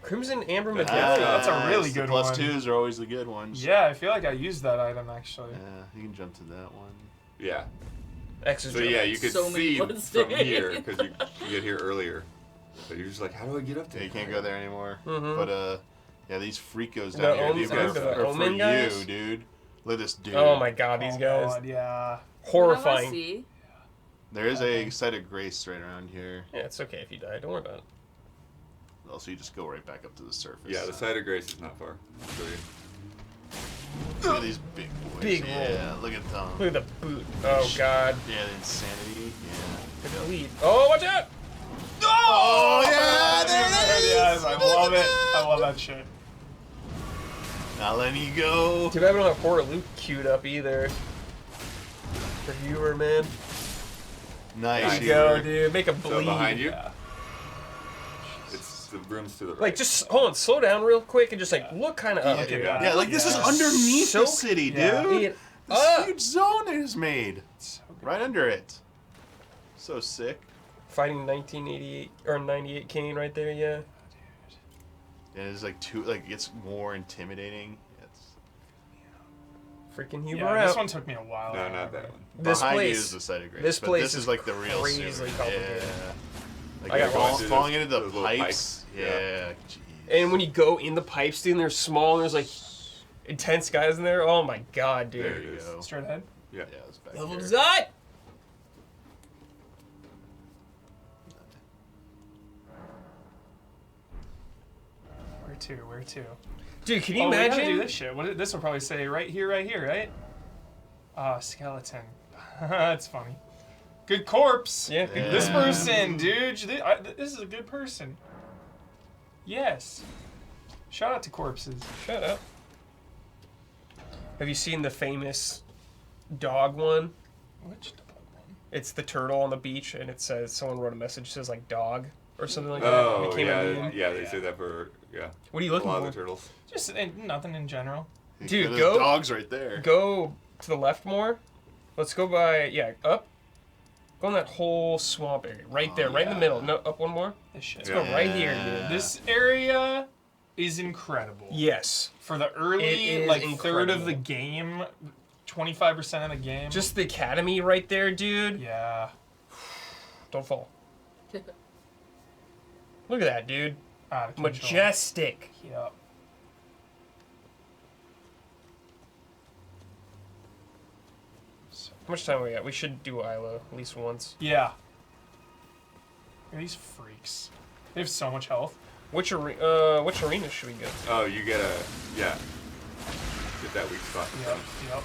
Crimson Amber Ah, Medallion. That's a really nice. The good plus one. twos are always the good ones. Yeah, I feel like I used that item actually. Yeah, you can jump to that one. Yeah. X's So yeah, you could So many see buttons from today. here because you get here earlier. But you're just like, how do I get up Yeah, there? you can't go there anymore. Mhm. But yeah, these freakos The down here, Omen- these guys the are for Omen you, guys? dude. Look at this dude. Oh my god, these Oh, guys. God, yeah. Horrifying. See? There is a site of grace right around here. Yeah, it's okay if you die. Don't worry about it. Also, you just go right back up to the surface. Yeah, the side of grace is not far. I'll show you. Look at these big boys. Big Yeah, look at them. Look at the boot. Oh god. Yeah, the insanity. Yeah. The lead. Oh, watch out! Oh yeah, there it is. Yes, I love it. I love that shit. Not letting you go. Too bad we don't have Horror Luke queued up either. For viewer, man. Nice. There you go, Huber. dude. Make a So bleed. behind you, Yeah. it's the rooms to the right. Like, just hold on, slow down real quick and just like look kind of up, Yeah, dude. yeah. Yeah, like this is Yeah. underneath So- the city, Yeah. dude. It- This Ah! huge zone is made So good. right under it. So sick. Fighting 1988 or 98 Kane right there, yeah. And it's like it gets more intimidating. It's Freaking Huber Yeah, this out. one took me a while. No, to not remember. that one. This behind you place. is the site of grace. this but place this is is like the real crazily sewer. complicated. Yeah. Like I got you're lost. falling into the Those little pipes. pipes. Yeah. Jeez. And when you go in the pipes, dude, and they're small, and there's like intense guys in there. Oh my god, dude. There there it you is. go. Straight ahead. Yeah. Yeah, it's back Level here. design. Where to? Where to? Dude, can you Oh, we gotta do imagine? this shit. This will probably say right here, right? Ah, skeleton. That's funny. Good corpse. Yeah, good. Yeah. This person, dude. This is a good person. Yes. Shout out to corpses. Shut up. Have you seen the famous dog one? Which dog one? It's the turtle on the beach, and it says someone wrote a message that says like dog or something like Oh, that. It became a yeah, meme. yeah, they say that for, What are you a looking lot of the for? turtles. Just nothing in general. Dude, There's go- dogs right there. Go to the left more. Let's go by up. Go in that whole swamp area, right there, right in the yeah. middle. No, up one more. This shit. Let's go right here, Yeah. dude. This area is incredible. Yes, For the It early is third of the incredible. game, 25% of the game. just the academy right there, dude. yeah. Don't fall. Look at that, dude. Out of control. Majestic. Yep. How much time we got? We should do Isla at least once. Yeah. Look at these freaks. They have so much health. Which arena should we go to? Oh, you get get that weak spot. Yep. Yep.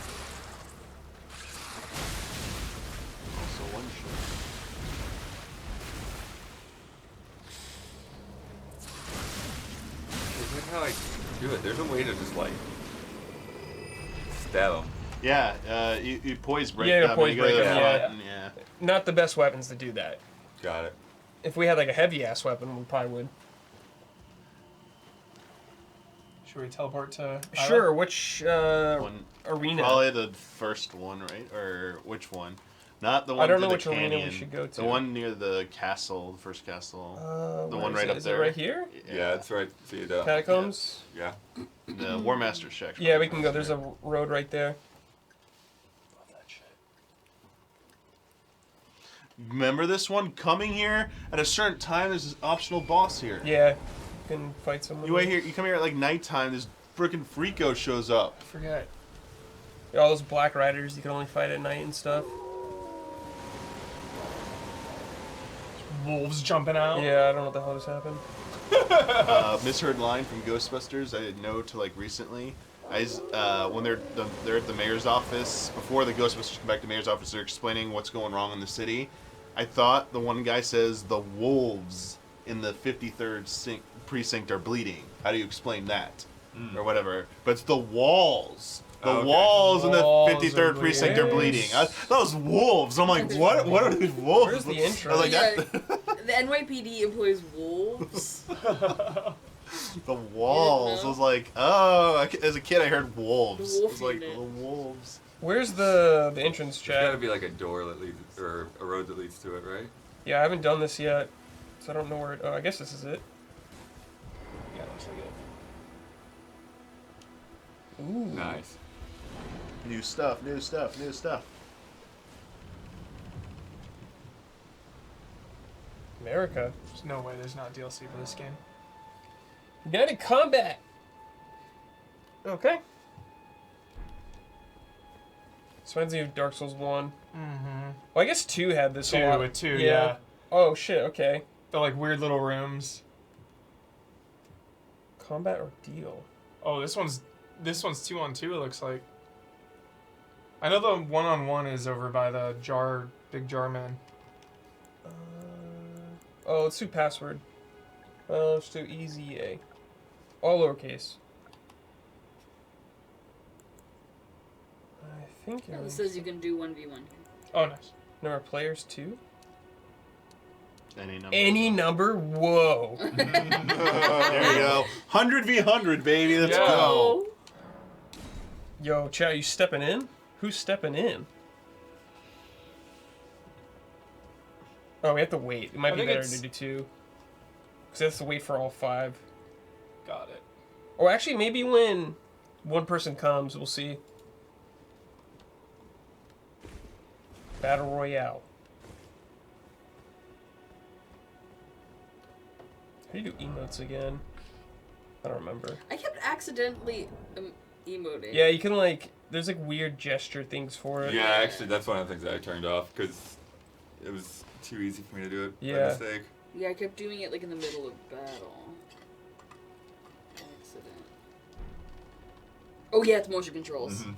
Also one shot. Look how I do it. There's a way to just like stab them. Yeah, you poise break Yeah, them. poise You go to break the them, yeah. front, yeah. Not the best weapons to do that. Got it. If we had like a heavy ass weapon, we probably would. Should we teleport to Isla? Sure. Which One, arena? probably the first one, right? Or which one? Not the one I don't to know the which arena we canyon. should go to. The one near the castle, the first castle. The where one is right it? up Is there. it right here? Yeah, that's right. See the Catacombs. yeah. The War Master shack. Yeah, we can go. There's a road right there. Love that shit. Remember this one? Coming here at a certain time, there's this optional boss here. Yeah, you can fight someone. You wait here. You come here at like nighttime. There's freaking Freako shows up. I forget. All those black riders you can only fight at night and stuff. Wolves jumping out. Yeah, I don't know what the hell just happened. Misheard line from Ghostbusters. I didn't know till like recently. When they're at the mayor's office, before the Ghostbusters come back to the mayor's office, they're explaining what's going wrong in the city. I thought the one guy says the wolves in the 53rd precinct are bleeding. How do you explain that? Or whatever. But it's the walls. The walls in the Walls 53rd are precinct are bleeding. bleeding. Those wolves. I'm like, what? What are these wolves? Where's the intro? I was like, Yeah, that, the NYPD employs wolves. the walls. I was like, oh. As a kid, I heard wolves. The I was like, wolf unit. the wolves. Where's the entrance, There's gotta chat? be like a door that leads, or a road that leads to it, right? Yeah, I haven't done this yet, so I don't know where. Oh, I guess this is it. Yeah, looks like it. Ooh. Nice. New stuff, new stuff, new stuff. America. There's no way there's not DLC for this game. United Combat. Okay. This reminds me of Dark Souls 1. Mm-hmm. Well, I guess 2 had this a Two lot. with two, yeah. Oh, shit, okay. They're like weird little rooms. Combat or deal? Oh, this one's 2-on-2. It looks like. I know the 1-on-1 is over by the big jar man. Oh, let's do password. Let's do easy A. All lowercase. I think It says you can do 1v1. Oh, nice. number of players 2. Any number. Any number? Whoa. There you go. 100 v 100, baby. Let's Yeah. go. Yo, chat, you stepping in? Who's stepping in? Oh, we have to wait. It might I be think better it's- to do 2. Because we have to wait for all 5. Got it. Or actually, maybe when one person comes, we'll see. Battle Royale. How do you do emotes again? I don't remember. I kept accidentally emoting. Yeah, you can like, there's like weird gesture things for it. Yeah, actually, that's one of the things that I turned off because it was too easy for me to do it by Yeah. mistake. Yeah, I kept doing it like in the middle of battle. Accident. Oh yeah, it's motion controls. Mhm.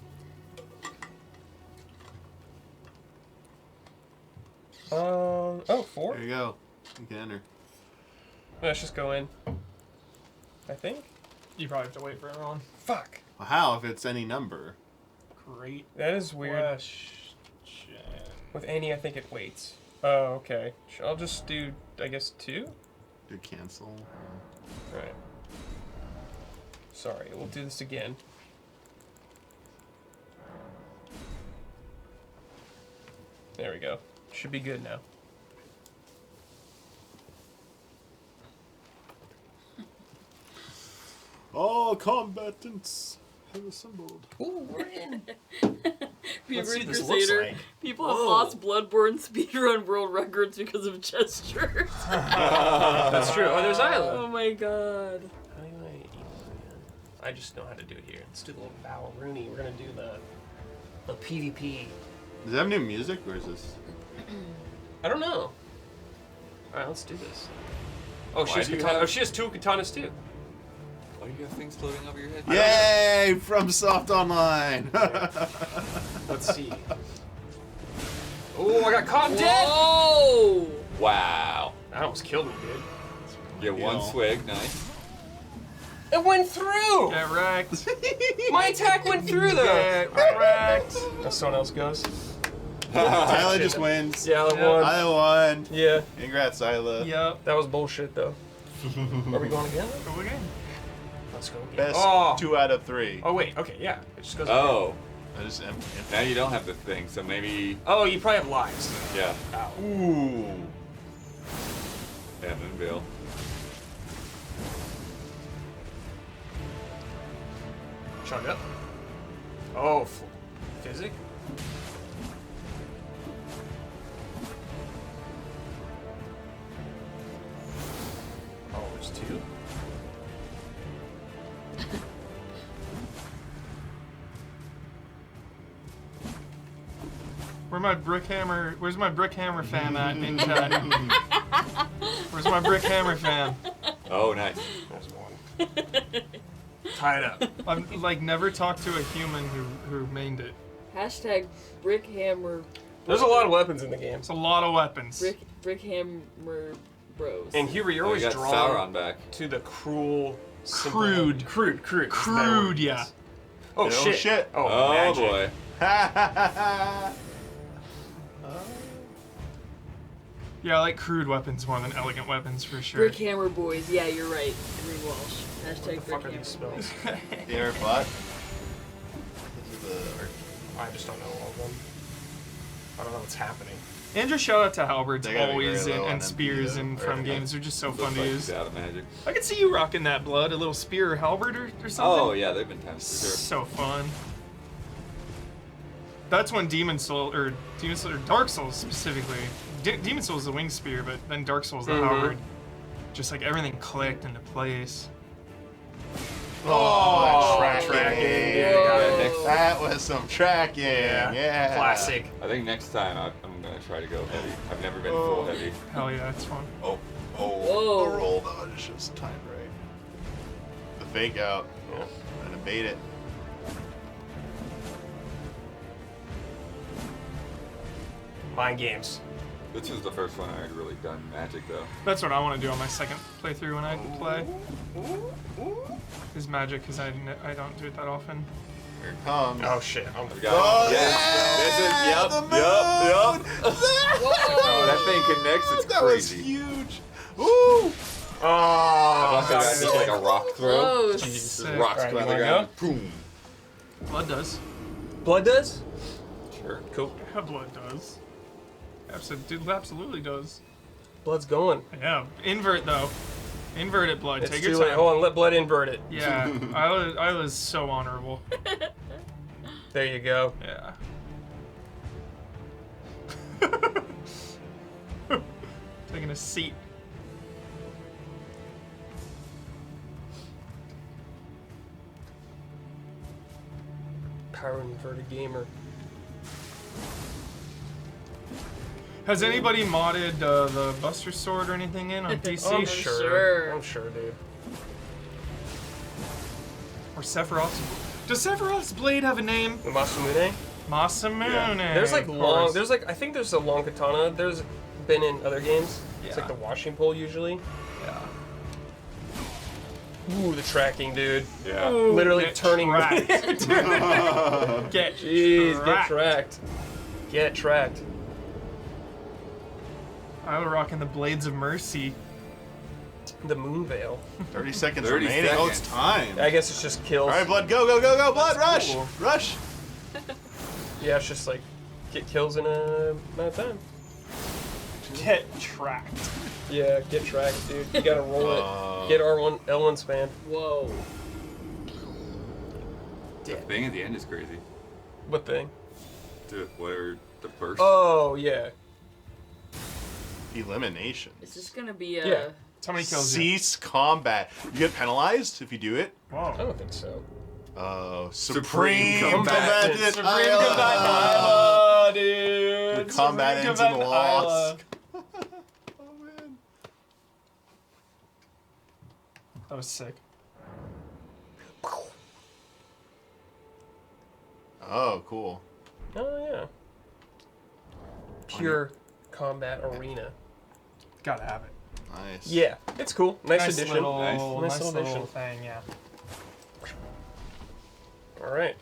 Oh, 4? There you go. You can enter. Let's just go in. I think. You probably have to wait for everyone. Fuck. Well, how if it's any number? Great That is weird. question. With any, I think it waits. Oh, okay. I'll just do, I guess, 2? Do cancel. Right. Sorry, we'll do this again. There we go. Should be good now. All combatants have assembled. Ooh, we're in. Fever see what this looks Crusader. like. People have Whoa. lost Bloodborne speedrun world records because of gestures. That's true. Oh, there's Isla. Oh my god. How do I eat again? I just know how to do it here. Let's do the little Bow Rooney. We're gonna do the PvP. Does it have new music or is this? I don't know. Alright, let's do this. Oh, she Why has, do you katana- have- oh, she has 2 katanas too. Why do you have things floating over your head? Yay! From Soft Online. Let's see. Oh, I got caught dead! Whoa! Wow. That almost killed me, dude. Get one know. swig, nice. It went through! Get wrecked. My attack went through though! Get wrecked. Now someone else goes. Isla just wins. Yeah, I Yeah. won. Isla won. Yeah, Congrats, Isla. Yep. that was bullshit though. Are we going again? Go again. Let's go again. Best Oh. 2 out of 3. Oh wait, okay, yeah. It just goes. Oh, I just now you don't have the thing, so maybe, Oh, you probably have lives. yeah. Ooh. Yeah, Moonveil. Chug up. Oh, physic. Oh, there's 2. my brick hammer? Where's my brick hammer fan at in chat? Where's my brick hammer fan? Oh, nice. There's one. Tie it up. I've like never talked to a human who mained it. Hashtag Brickhammer. There's a lot of weapons in the game. It's a lot of weapons. Brickhammer Bros. And Huber, you're Oh, always you got drawn Sauron back. to the cruel, simple- Crude. crude. That's the better Crude, word. yeah. Oh Oh, shit. shit. Oh, Oh magic. boy. Yeah, I like crude weapons more than elegant weapons for sure. Brickhammer Boys. Yeah, you're right. Green Walsh. Hashtag What the fuck are these Brickhammer. spells? You ever fought? This is the I just don't know all of them. I don't know what's happening. And just shout out to halberds They gotta be always very low on and MP, spears though. in from Right. games. They're just so Looks fun to like use. he's out of magic. I could see you rocking that blood, a little spear or halberd or something. Oh yeah, they've been times for sure. So fun. That's when Demon Soul or Dark Souls specifically. Demon Souls is the wing spear, but then Dark Souls the halberd. Just like everything clicked into place. Oh, tracking. tracking. Yeah, got it. Next- That was some tracking. Yeah. Classic. I think next time I'm gonna try to go heavy. I've never been full heavy. Hell yeah, it's fun. Oh, Whoa. the roll dodge just timed right. The fake out. Yeah. And to bait it. Mind games. This was the first one I had really done magic though. That's what I want to do on my second playthrough when I play. Is magic because I don't do it that often. Here it comes. Oh shit. I'm We got Oh, yes. the This is yep. Whoa. That thing connects. It's That was crazy. huge. Woo! Oh, Also got God. just like a rock throw. Close. Just Sick. rocks Alright, come out you the wanna ground. Boom. Blood does. Blood does? Sure. Cool. Yeah, blood does. Absolutely does. Blood's going. Yeah. Invert though. Invert it, blood. It's Take too your late. time. Hold on, let blood invert it. Yeah. I was so honorable. There you go. Yeah. Taking a seat. Power inverted gamer. Has anybody modded the Buster Sword or anything in on PC? I'm sure. sure. I'm sure, dude. Or Sephiroth's? Does Sephiroth's blade have a name? The Masamune? Masamune. There's like of long. course. There's like I think there's a long katana. There's been in other games. It's like Yeah. the washing pole usually. Yeah. Ooh, the tracking, dude. Yeah. Literally Get turning. tracked. Get Jeez, get tracked. tracked. Get tracked. I was rocking the Blades of Mercy. The moon veil. 30 seconds 30 remaining. Oh, it's seconds. time. I guess it's just kills. All right, blood, go, go, go, go, blood, rush, cool. rush. Yeah, it's just like get kills in a amount of time. Get tracked. Yeah, get tracked, dude. You gotta roll Uh, it. Get R1, L1 spam. Whoa. The thing at the end is crazy. What thing? Dude, whatever the burst. Oh yeah. Elimination. Is this gonna be a... Yeah. How many kills? you- Cease combat. You get penalized if you do it. I Whoa. don't think so. Supreme Supreme combatant. combatant. Supreme Isla. combatant Isla, dude. The combatants Supreme and lost. Isla. Oh man. That was sick. Oh, cool. Oh yeah. Pure combat arena. Gotta have it. Nice. Yeah, it's cool. Nice addition. Little, Nice. nice Nice little addition. thing, yeah. All right.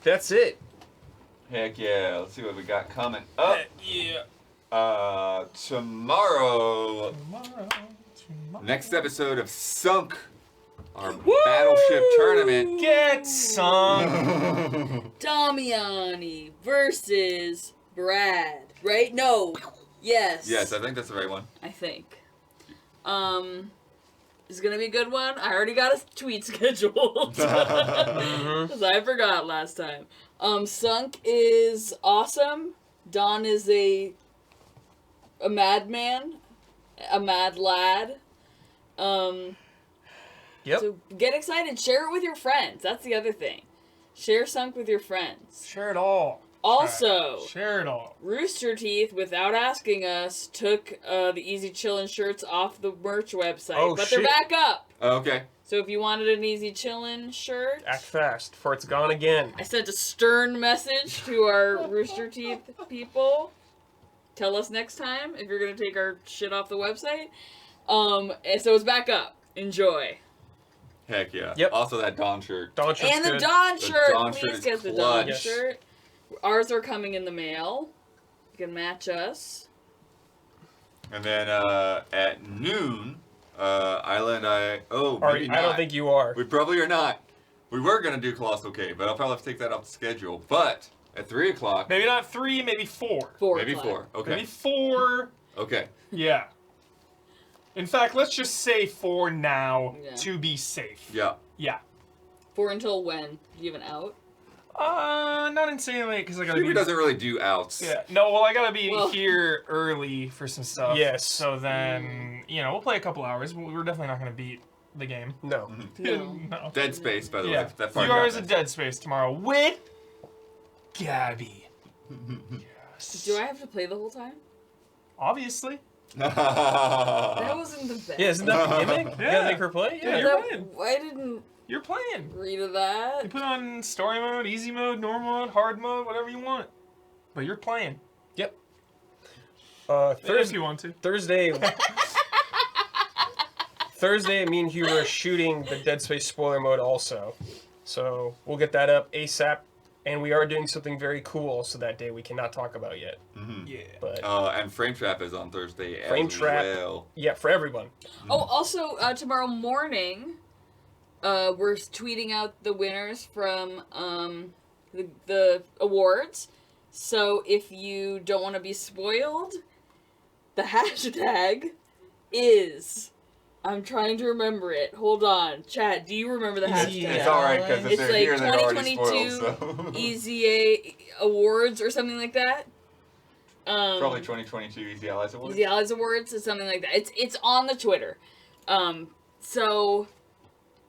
That's it. Heck yeah. Let's see what we got coming up. Yeah. Tomorrow, next episode of Sunk, our battleship tournament. Get some. Damiani versus Brad. Right? No. Yes. Yes, I think that's the right one. I think. It's gonna be a good one. I already got a tweet scheduled. Because I forgot last time. Sunk is awesome. Don is a madman. A mad lad. Yep. So get excited. Share it with your friends. That's the other thing. Share Sunk with your friends. Share it all. Also, Share it all. Rooster Teeth, without asking us, took the Easy Chillin' shirts off the merch website. Oh, but shit. they're back up. Okay. So if you wanted an Easy Chillin' shirt, Act fast, for it's gone again. I sent a stern message to our Rooster Teeth people. Tell us next time if you're going to take our shit off the website. And so it's back up. Enjoy. Heck yeah. Yep. Also that Dawn shirt. Dawn shirt's And the good. Dawn The shirt. Dawn shirt Please is get the clutch. Dawn shirt. Ours are coming in the mail. You can match us. And then at noon, Isla and I. Oh, Or, maybe I don't not. think you are. We probably are not. We were gonna do Colossal Cave, but I'll probably have to take that off the schedule. But at 3 o'clock, Maybe not 3, maybe 4. 4 maybe o'clock. 4. Okay. Maybe 4. Okay. Yeah. In fact, let's just say 4 now Yeah. to be safe. Yeah. Yeah. 4 until when? Do you have an out? Not insanely, because I gotta Stevie be. doesn't really do outs. Yeah. No, well, I gotta be Well- here early for some stuff. Yes. So then, we'll play a couple hours. We're definitely not gonna beat the game. No. No. No. Dead Space, by the Yeah. way. That A far few hours got of Dead Space tomorrow with Gabby. Do I have to play the whole time? Obviously. That that. wasn't the best. Yeah, isn't that the gimmick? You Yeah. gotta make her play? Yeah, Yeah. you're That- playing. I didn't You're playing. read of that. You put on story mode, easy mode, normal mode, hard mode, whatever you want. But you're playing. Yep. If you want to. Thursday, me and Hugh are shooting the Dead Space spoiler mode also. So we'll get that up ASAP. And we are doing something very cool, so that day we cannot talk about yet. Yeah. But And Frame Trap is on Thursday Frame as Trap. well. yeah, for everyone. Oh, also, tomorrow morning, we're tweeting out the winners from the awards. So if you don't want to be spoiled, the hashtag is... I'm trying to remember it. Hold on. Chad, do you remember the Easy hashtag? It's alright, because if It's they're like here, they're already 2022 spoiled, so. Easy A Awards or something like that. Probably 2022 Easy Allies Awards. Easy Allies Awards or something like that. It's on the Twitter. So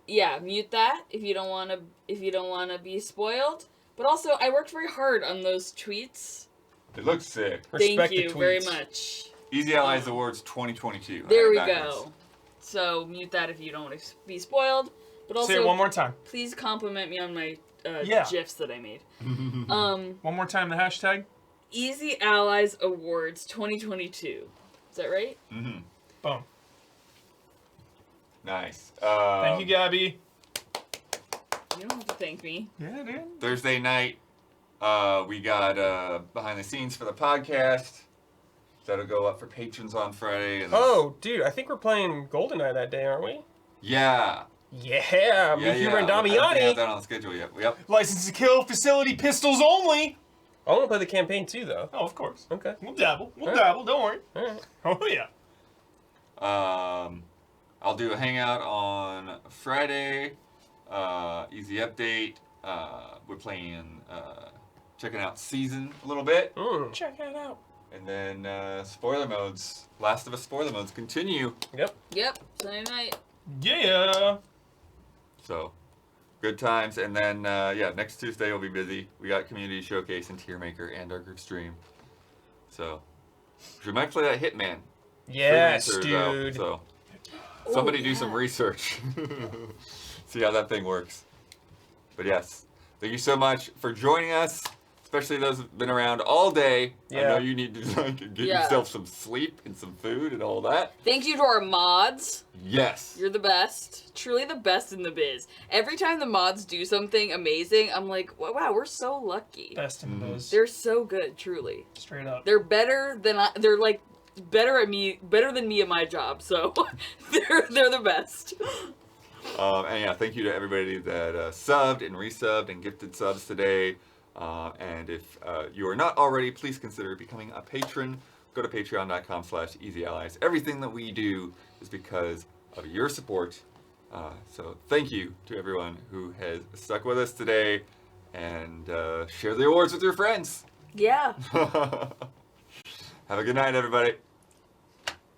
yeah, mute that if you don't want to be spoiled. But also, I worked very hard on those tweets. It looks sick. Thank Respect you the very tweets. much. Easy Allies Awards 2022. There we Backwards. go. So mute that if you don't want to be spoiled. But also, Say it one more time. please compliment me on my Yeah. GIFs that I made. One more time the hashtag. Easy Allies Awards 2022. Is that right? Mm-hmm. Boom. Nice. Thank you, Gabby. You don't have to thank me. Yeah, dude. Thursday night, we got behind the scenes for the podcast. That'll go up for patrons on Friday. And Oh, dude, I think we're playing GoldenEye that day, aren't we? yeah. Yeah, me, Hugh, and I don't think I have Damiani. that on the schedule yet. Yep. License to kill, facility, pistols only. I want to play the campaign too, though. Oh, of course. Okay. We'll dabble. We'll Alright. dabble. Don't worry. All right. Oh, yeah. I'll do a hangout on Friday. Easy update. We're playing, checking out Season a little bit. Mm. Check it out. And then spoiler modes. Last of Us spoiler modes continue. Yep. Yep, Sunday night. Yeah. So, good times. And then, next Tuesday we'll be busy. We got Community Showcase and Tier Maker and our group stream. So, we might play that Hitman. Yes, Freelancers out, dude. so, somebody do yeah. some research. See how that thing works. But yes, thank you so much for joining us. Especially those who've been around all day. I Yeah. know you need to get Yeah. yourself some sleep and some food and all that. Thank you to our mods. Yes. You're the best. Truly the best in the biz. Every time the mods do something amazing, I'm like, wow, we're so lucky. Best in the biz. They're so good, truly. Straight up. They're better than they're like better than me at my job. So they're the best. And yeah, thank you to everybody that subbed and resubbed and gifted subs today. And if you are not already, please consider becoming a patron. Go to patreon.com/easyallies. Everything that we do is because of your support. So thank you to everyone who has stuck with us today, and share the awards with your friends. Yeah. Have a good night, everybody.